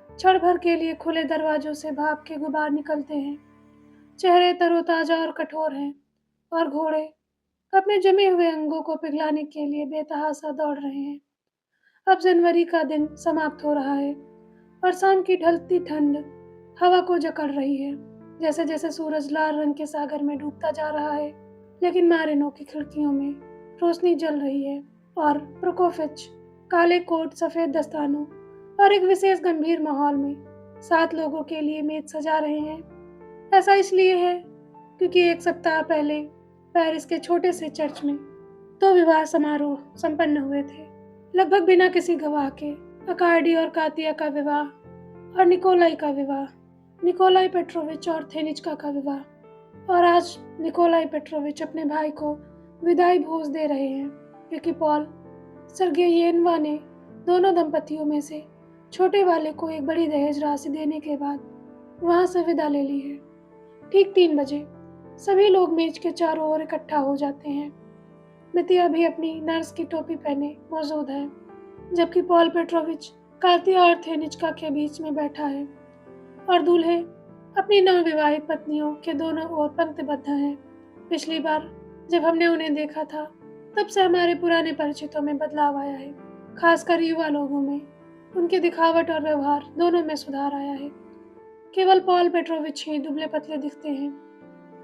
क्षण भर के लिए खुले दरवाजों से भाप के गुबार निकलते हैं। चेहरे तरोताजा और कठोर हैं और घोड़े अपने जमे हुए अंगों को पिघलाने के लिए बेतहाशा दौड़ रहे हैं। अब जनवरी का दिन समाप्त हो रहा है और शाम की ढलती ठंड हवा को जकड़ रही है। जैसे जैसे सूरज लाल रंग के सागर में डूबता जा रहा है, लेकिन मारिनो की खिड़कियों में रोशनी जल रही है और प्रोकोफिच काले कोट, सफेद दस्तानों और एक विशेष गंभीर माहौल में 7 लोगों के लिए मेज सजा रहे हैं। ऐसा इसलिए है क्योंकि 1 सप्ताह पहले पेरिस के छोटे से चर्च में 2 विवाह समारोह संपन्न हुए थे, लगभग बिना किसी गवाह के। अकार्डी और कातिया का विवाह और निकोलाई का विवाह, निकोलाई पेट्रोविच और थेनिचका का विवाह, और आज निकोलाई पेट्रोविच अपने भाई को विदाई भोज दे रहे हैं क्योंकि पॉल सर्गेयेनवा ने दोनों दंपतियों में से छोटे वाले को एक बड़ी दहेज राशि देने के बाद वहां से विदा ले ली है। ठीक 3 बजे सभी लोग मेज के चारों ओर इकट्ठा हो जाते हैं। मितिया भी अपनी नर्स की टोपी पहने मौजूद है, जबकि पॉल पेट्रोविच कातिया और थेनिचका के बीच में बैठा है और दूल्हे अपनी नवविवाहित पत्नियों के दोनों ओर पंक्तिबद्ध हैं। पिछली बार जब हमने उन्हें देखा था तब से हमारे पुराने परिचितों में बदलाव आया है, खासकर युवा लोगों में। उनकी दिखावट और व्यवहार दोनों में सुधार आया है। केवल पॉल पेट्रोविच ही दुबले पतले दिखते हैं।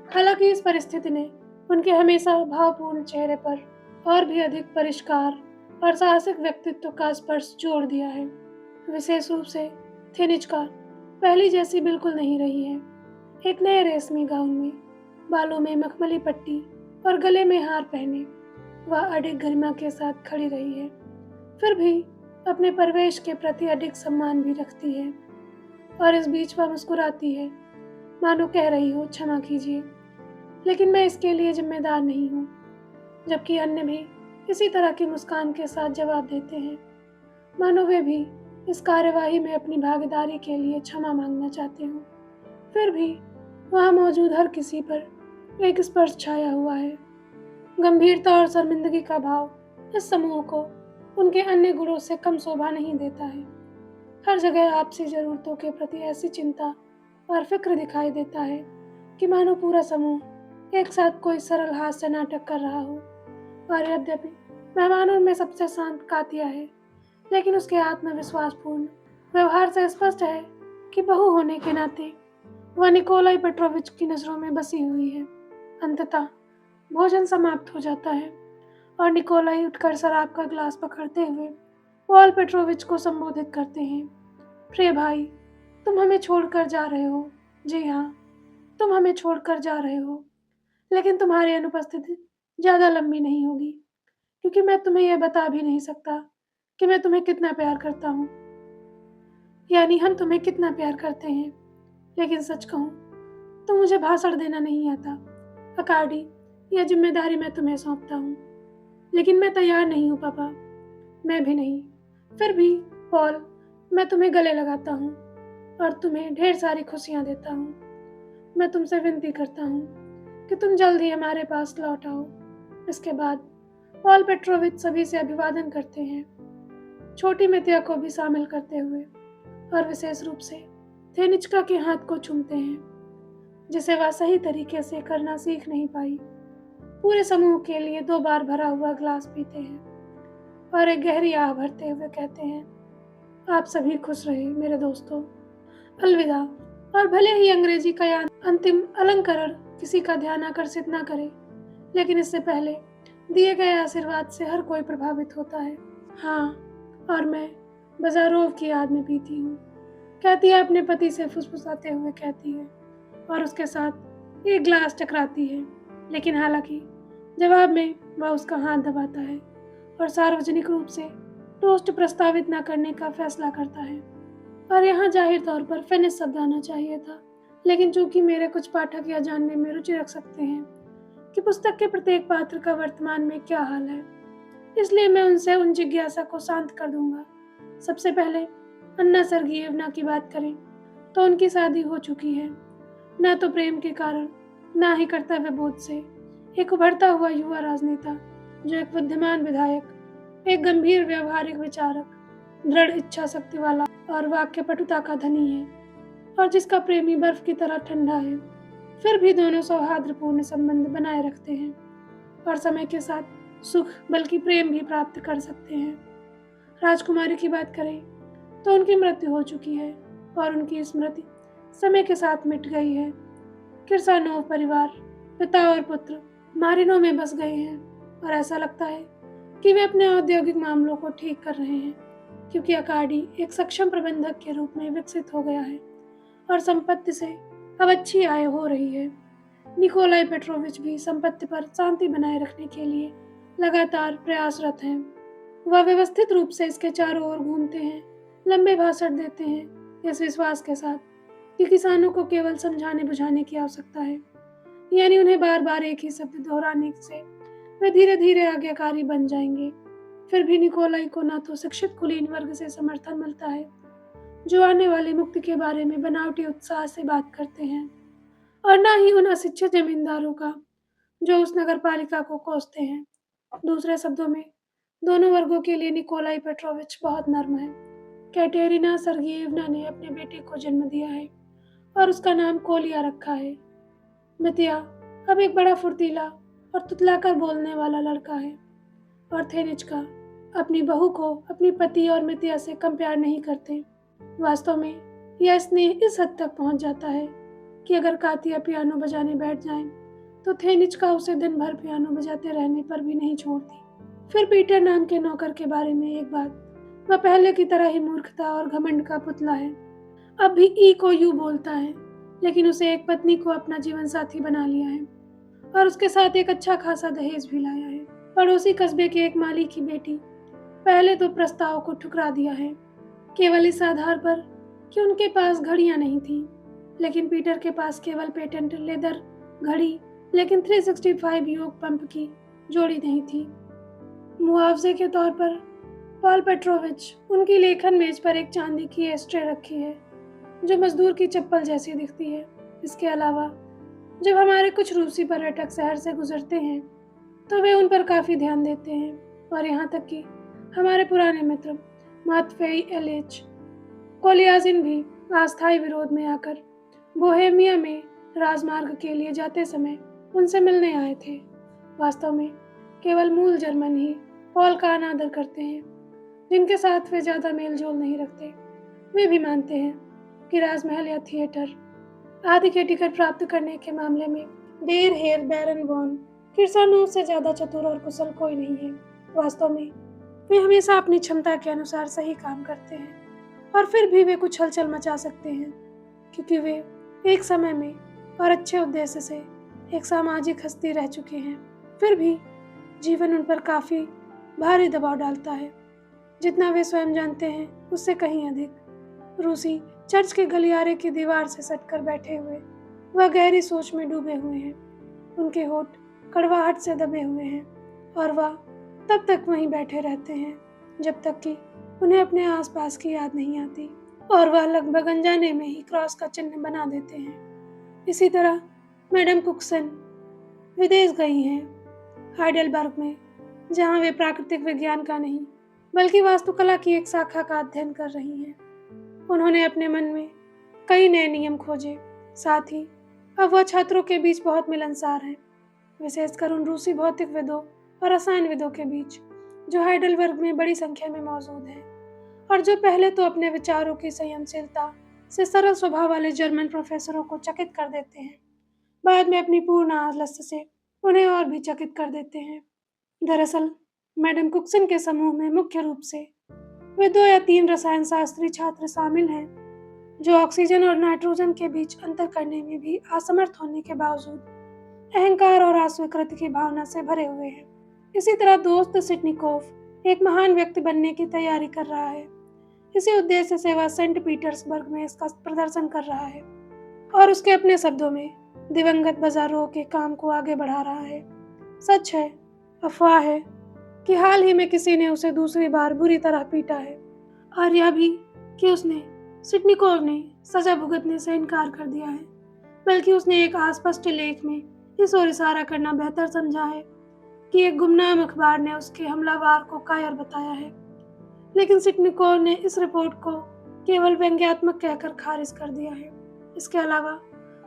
हालांकि इस परिस्थिति ने उनके हमेशा भावपूर्ण चेहरे पर और भी अधिक परिष्कार और साहसिक व्यक्तित्व का स्पर्श जोड़ दिया है। विशेष रूप से थेनिचका पहली जैसी बिल्कुल नहीं रही है। एक नए रेशमी गाउन में, बालों में मखमली पट्टी और गले में हार पहने वह अडिग गरिमा के साथ खड़ी रही है। फिर भी अपने परिवेश के प्रति अडिग सम्मान भी रखती है और इस बीच वह मुस्कुराती है, मानो कह रही हो क्षमा कीजिए, लेकिन मैं इसके लिए जिम्मेदार नहीं हूँ। जबकि अन्य भी इसी तरह की मुस्कान के साथ जवाब देते हैं, मानो वे भी इस कार्यवाही में अपनी भागीदारी के लिए क्षमा मांगना चाहते हो। फिर भी वहाँ मौजूद हर किसी पर एक स्पर्श छाया हुआ है। गंभीरता और शर्मिंदगी का भाव इस समूह को उनके अन्य गुणों से कम शोभा नहीं देता है। हर जगह आपसी जरूरतों के प्रति ऐसी चिंता और फिक्र दिखाई देता है कि मानो पूरा समूह एक साथ कोई सरल हास्य नाटक कर रहा हो। और यद्यपि मेहमानों में सबसे शांत कातिया है, लेकिन उसके आत्मविश्वासपूर्ण व्यवहार से स्पष्ट है कि बहू होने के नाते वह निकोलाई पेट्रोविच की नज़रों में बसी हुई है। अंततः भोजन समाप्त हो जाता है और निकोलाई उठकर शराब का ग्लास पकड़ते हुए पॉल पेट्रोविच को संबोधित करते हैं। प्रिय भाई, तुम हमें छोड़कर जा रहे हो। जी हाँ, तुम हमें छोड़कर जा रहे हो, लेकिन तुम्हारी अनुपस्थिति ज़्यादा लंबी नहीं होगी, क्योंकि मैं तुम्हें यह बता भी नहीं सकता कि मैं तुम्हें कितना प्यार करता हूँ, यानी हम तुम्हें कितना प्यार करते हैं। लेकिन सच कहूँ तो मुझे भाषण देना नहीं आता। अकार्डी, यह जिम्मेदारी मैं तुम्हें सौंपता हूँ, लेकिन मैं तैयार नहीं हूँ पापा। मैं भी नहीं। फिर भी पॉल, मैं तुम्हें गले लगाता हूँ और तुम्हें ढेर सारी खुशियाँ देता हूँ। मैं तुमसे विनती करता हूँ कि तुम जल्द ही हमारे पास लौट आओ। इसके बाद पॉल पेट्रोविच सभी से अभिवादन करते हैं, छोटी मितिया को भी शामिल करते हुए, और विशेष रूप से थेनिचका के हाथ को चूमते हैं, जिसे वह सही तरीके से करना सीख नहीं पाई। पूरे समूह के लिए 2 बार भरा हुआ ग्लास पीते हैं और एक गहरी आह भरते हुए कहते हैं, आप सभी खुश रहे मेरे दोस्तों। अलविदा। और भले ही अंग्रेजी का यह अंतिम अलंकरण किसी का ध्यान आकर्षित न करे, लेकिन इससे पहले दिए गए आशीर्वाद से हर कोई प्रभावित होता है। हाँ, और मैं बाजारोव की याद में पीती हूँ, कहती है अपने पति से फुसफुसाते हुए कहती है, और उसके साथ एक ग्लास टकराती है। लेकिन हालांकि जवाब में वह उसका हाथ दबाता है और सार्वजनिक रूप से टोस्ट प्रस्तावित न करने का फैसला करता है। और यहाँ जाहिर तौर पर फिनिश शब्द आना चाहिए था, लेकिन चूंकि मेरे कुछ पाठक यह जानने में रुचि रख सकते हैं कि पुस्तक के प्रत्येक पात्र का वर्तमान में क्या हाल है, इसलिए मैं उनसे उन जिज्ञासा को शांत कर दूंगा। सबसे पहले अन्ना सर्गीयेवना की बात करें तो उनकी शादी हो चुकी है, न तो प्रेम के कारण न ही कर्तव्य बोध से। एक उभरता हुआ युवा राजनेता जो एक बुद्धिमान विधायक, एक गंभीर व्यवहारिक विचारक, दृढ़ इच्छा शक्ति वाला और वाक्य पटुता का धनी है, और जिसका प्रेमी बर्फ की तरह ठंडा है। फिर भी दोनों सौहार्दपूर्ण संबंध बनाए रखते हैं और समय के साथ सुख बल्कि प्रेम भी प्राप्त कर सकते हैं। राजकुमारी की बात करें तो उनकी मृत्यु हो चुकी है और उनकी स्मृति समय के साथ मिट गई है। किरसानोव परिवार, पिता और पुत्र मारिनो में बस गए हैं और ऐसा लगता है कि वे अपने औद्योगिक मामलों को ठीक कर रहे हैं, क्योंकि अकार्डी एक सक्षम प्रबंधक के रूप में विकसित हो गया है और संपत्ति से अब अच्छी आय हो रही है। निकोलाई पेट्रोविच भी संपत्ति पर शांति बनाए रखने के लिए लगातार प्रयासरत हैं। वह व्यवस्थित रूप से इसके चारों ओर घूमते हैं, लंबे भाषण देते हैं, इस विश्वास के साथ कि किसानों को केवल समझाने बुझाने की आवश्यकता है, यानी उन्हें बार बार एक ही शब्द दोहराने से वे धीरे धीरे आज्ञाकारी बन जाएंगे। फिर भी निकोलाई को न तो शिक्षित कुलीन वर्ग से समर्थन मिलता है, जो आने वाली मुक्ति के बारे में बनावटी उत्साह से बात करते हैं, और न ही उन अशिक्षित जमींदारों का जो उस नगर पालिका को कोसते हैं। दूसरे शब्दों में, दोनों वर्गों के लिए निकोलाई पेट्रोविच बहुत नर्म है। कैटेरिना सर्गेयेवना ने अपने बेटे को जन्म दिया है और उसका नाम कोलिया रखा है। मितिया अब एक बड़ा फुर्तीला और तुतलाकर बोलने वाला लड़का है, और थेनिचका अपनी बहू को अपनी पति और मितिया से कम प्यार नहीं करते। वास्तव में यह स्नेह इस हद तक पहुंच जाता है कि अगर कातिया पियानो बजाने बैठ जाए तो थेनिचका उसे दिन भर पियानो बजाते रहने पर भी नहीं छोड़ती। फिर पीटर नाम के नौकर के बारे में एक बात, वह पहले की तरह ही मूर्खता और घमंड का पुतला है। अब भी ई को यू बोलता है, लेकिन उसे एक पत्नी को अपना जीवन साथी बना लिया है और उसके साथ एक अच्छा खासा दहेज भी लाया है। पड़ोसी कस्बे के एक माली की बेटी पहले तो प्रस्ताव को ठुकरा दिया है, केवल इस आधार पर कि उनके पास घड़ियां नहीं थी, लेकिन पीटर के पास केवल पेटेंट लेदर घड़ी लेकिन 365 योग पंप की जोड़ी नहीं थी। मुआवजे के तौर पर पॉल पेट्रोविच उनकी लेखन मेज पर एक चांदी की एस्ट्रे रखी है, जो मजदूर की चप्पल जैसी दिखती है। इसके अलावा जब हमारे कुछ रूसी पर्यटक शहर से गुजरते हैं तो वे उन पर काफ़ी ध्यान देते हैं, और यहाँ तक कि हमारे पुराने मित्र मात्फेई एलिच कोलियाजिन भी अस्थायी विरोध में आकर बोहेमिया में राजमार्ग के लिए जाते समय उनसे मिलने आए थे। वास्तव में केवल मूल जर्मन ही पॉल का अनादर करते हैं, जिनके साथ वे ज़्यादा मेल जोल नहीं रखते। वे भी मानते हैं कि राजमहल या थिएटर आदि के टिकट प्राप्त करने के मामले में डेर हेयर बैरन वॉन किर्सानोव से ज़्यादा चतुर और कुशल कोई नहीं है। वास्तव में वे हमेशा अपनी क्षमता के अनुसार सही काम करते हैं, और फिर भी वे कुछ हलचल मचा सकते हैं, क्योंकि वे एक समय में और अच्छे उद्देश्य से एक सामाजिक हस्ती रह चुके हैं। फिर भी जीवन उन पर काफ़ी भारी दबाव डालता है, जितना वे स्वयं जानते हैं उससे कहीं अधिक। रूसी चर्च के गलियारे की दीवार से सटकर बैठे हुए वह गहरी सोच में डूबे हुए हैं। उनके होठ कड़वाहट से दबे हुए हैं, और वह तब तक वहीं बैठे रहते हैं जब तक कि उन्हें अपने आसपास की याद नहीं आती, और वह लगभग अनजाने में ही क्रॉस का चिन्ह बना देते हैं। इसी तरह मैडम कुक्सन विदेश गई हैं, हाइडेलबर्ग में, जहाँ वे प्राकृतिक विज्ञान का नहीं बल्कि वास्तुकला की एक शाखा का अध्ययन कर रही हैं। उन्होंने अपने मन में कई नए नियम खोजे, साथ ही अब वह छात्रों के बीच बहुत मिलनसार हैं, विशेषकर उन रूसी भौतिकविदों और रसायनविदों के बीच जो हाइडेलबर्ग में बड़ी संख्या में मौजूद हैं, और जो पहले तो अपने विचारों की संयमशीलता से सरल स्वभाव वाले जर्मन प्रोफेसरों को चकित कर देते हैं, बाद में अपनी पूर्ण आलस्य से उन्हें और भी चकित कर देते हैं। दरअसल मैडम कुक्सन के समूह में मुख्य रूप से वे 2 या 3 रसायन शास्त्री छात्र शामिल हैं, जो ऑक्सीजन और नाइट्रोजन के बीच अंतर करने में भी असमर्थ होने के बावजूद अहंकार और अस्वीकृति की भावना से भरे हुए हैं। इसी तरह दोस्त सिटनिकोव एक महान व्यक्ति बनने की तैयारी कर रहा है। इसी उद्देश्य से वह सेंट पीटर्सबर्ग में इसका प्रदर्शन कर रहा है, और उसके अपने शब्दों में दिवंगत बाजारों के काम को आगे बढ़ा रहा है। सच है, अफवाह है कि हाल ही में किसी ने उसे दूसरी बार बुरी तरह पीटा है, और यह भी कि उसने सिटनिकोव ने सजा भुगतने से इनकार कर दिया है, बल्कि उसने एक अस्पष्ट लेख में इस ओर इशारा करना बेहतर समझा है कि एक गुमनाम अखबार ने उसके हमलावर को कायर बताया है। लेकिन सिटनिकोव ने इस रिपोर्ट को केवल व्यंग्यात्मक कहकर खारिज कर दिया है। इसके अलावा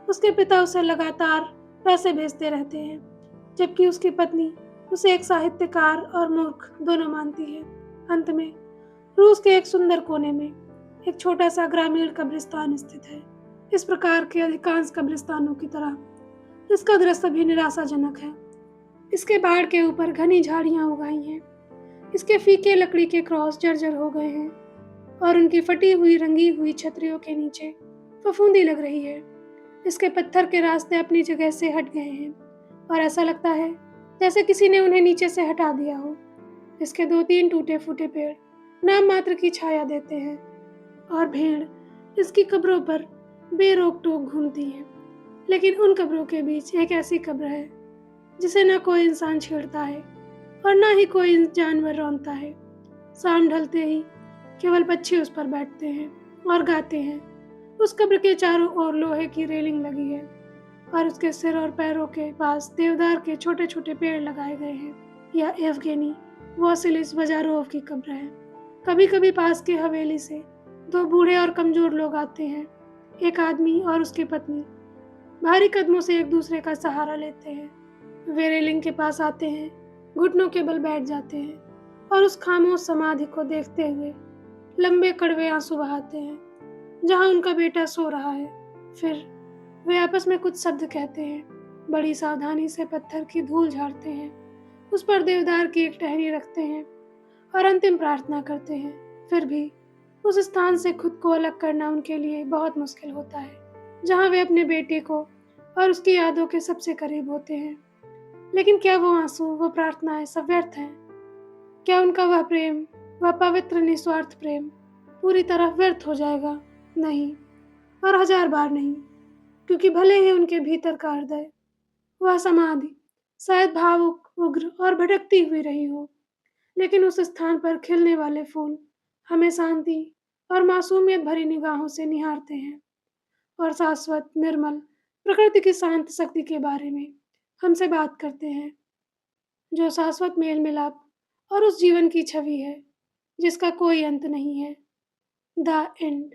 उसके पिता उसे लगातार पैसे भेजते रहते हैं, जबकि उसकी पत्नी उसे एक साहित्यकार और मूर्ख दोनों मानती है। अंत में रूस के एक सुंदर कोने में एक छोटा सा ग्रामीण कब्रिस्तान स्थित है। इस प्रकार के अधिकांश कब्रिस्तानों की तरह इसका दृश्य भी निराशाजनक है। इसके बाड़ के ऊपर घनी झाड़ियां उगाई हैं, इसके फीके लकड़ी के क्रॉस जर्जर हो गए हैं, और उनकी फटी हुई रंगी हुई छतरियों के नीचे फफूंदी लग रही है। इसके पत्थर के रास्ते अपनी जगह से हट गए हैं और ऐसा लगता है जैसे किसी ने उन्हें नीचे से हटा दिया हो। इसके 2-3 टूटे फूटे पेड़ नाम मात्र की छाया देते हैं और भेड़ इसकी कब्रों पर बेरोक टोक घूमती है। लेकिन उन कब्रों के बीच एक ऐसी कब्र है जिसे न कोई इंसान छेड़ता है और न ही कोई जानवर रौंदता है। शाम ढलते ही केवल पक्षी उस पर बैठते हैं और गाते हैं। उस कब्र के चारों ओर लोहे की रेलिंग लगी है और उसके सिर और पैरों के पास देवदार के छोटे छोटे पेड़ लगाए गए हैं। यह एवगेनी वासिलिस बजारोव की कब्र है। कभी कभी पास की हवेली से 2 बूढ़े और कमजोर लोग आते हैं। एक आदमी और उसकी पत्नी भारी कदमों से एक दूसरे का सहारा लेते हैं। वे रेलिंग के पास आते हैं, घुटनों के बल बैठ जाते हैं और उस खामोश समाधि को देखते हुए लंबे कड़वे आंसू बहाते हैं जहां उनका बेटा सो रहा है। फिर वे आपस में कुछ शब्द कहते हैं, बड़ी सावधानी से पत्थर की धूल झाड़ते हैं, उस पर देवदार की एक टहनी रखते हैं और अंतिम प्रार्थना करते हैं। फिर भी उस स्थान से खुद को अलग करना उनके लिए बहुत मुश्किल होता है जहां वे अपने बेटे को और उसकी यादों के सबसे करीब होते हैं। लेकिन क्या वो आंसू, वो प्रार्थनाएं सब व्यर्थ हैं? क्या उनका वह प्रेम, वह पवित्र निस्वार्थ प्रेम पूरी तरह व्यर्थ हो जाएगा? नहीं, और 1000 बार नहीं, क्योंकि भले ही उनके भीतर का हृदय, वह समाधि शायद भावुक, उग्र और भटकती हुई रही हो, लेकिन उस स्थान पर खिलने वाले फूल हमें शांति और मासूमियत भरी निगाहों से निहारते हैं और शाश्वत निर्मल प्रकृति की शांत शक्ति के बारे में हमसे बात करते हैं, जो शाश्वत मेल मिलाप और उस जीवन की छवि है जिसका कोई अंत नहीं है। The end.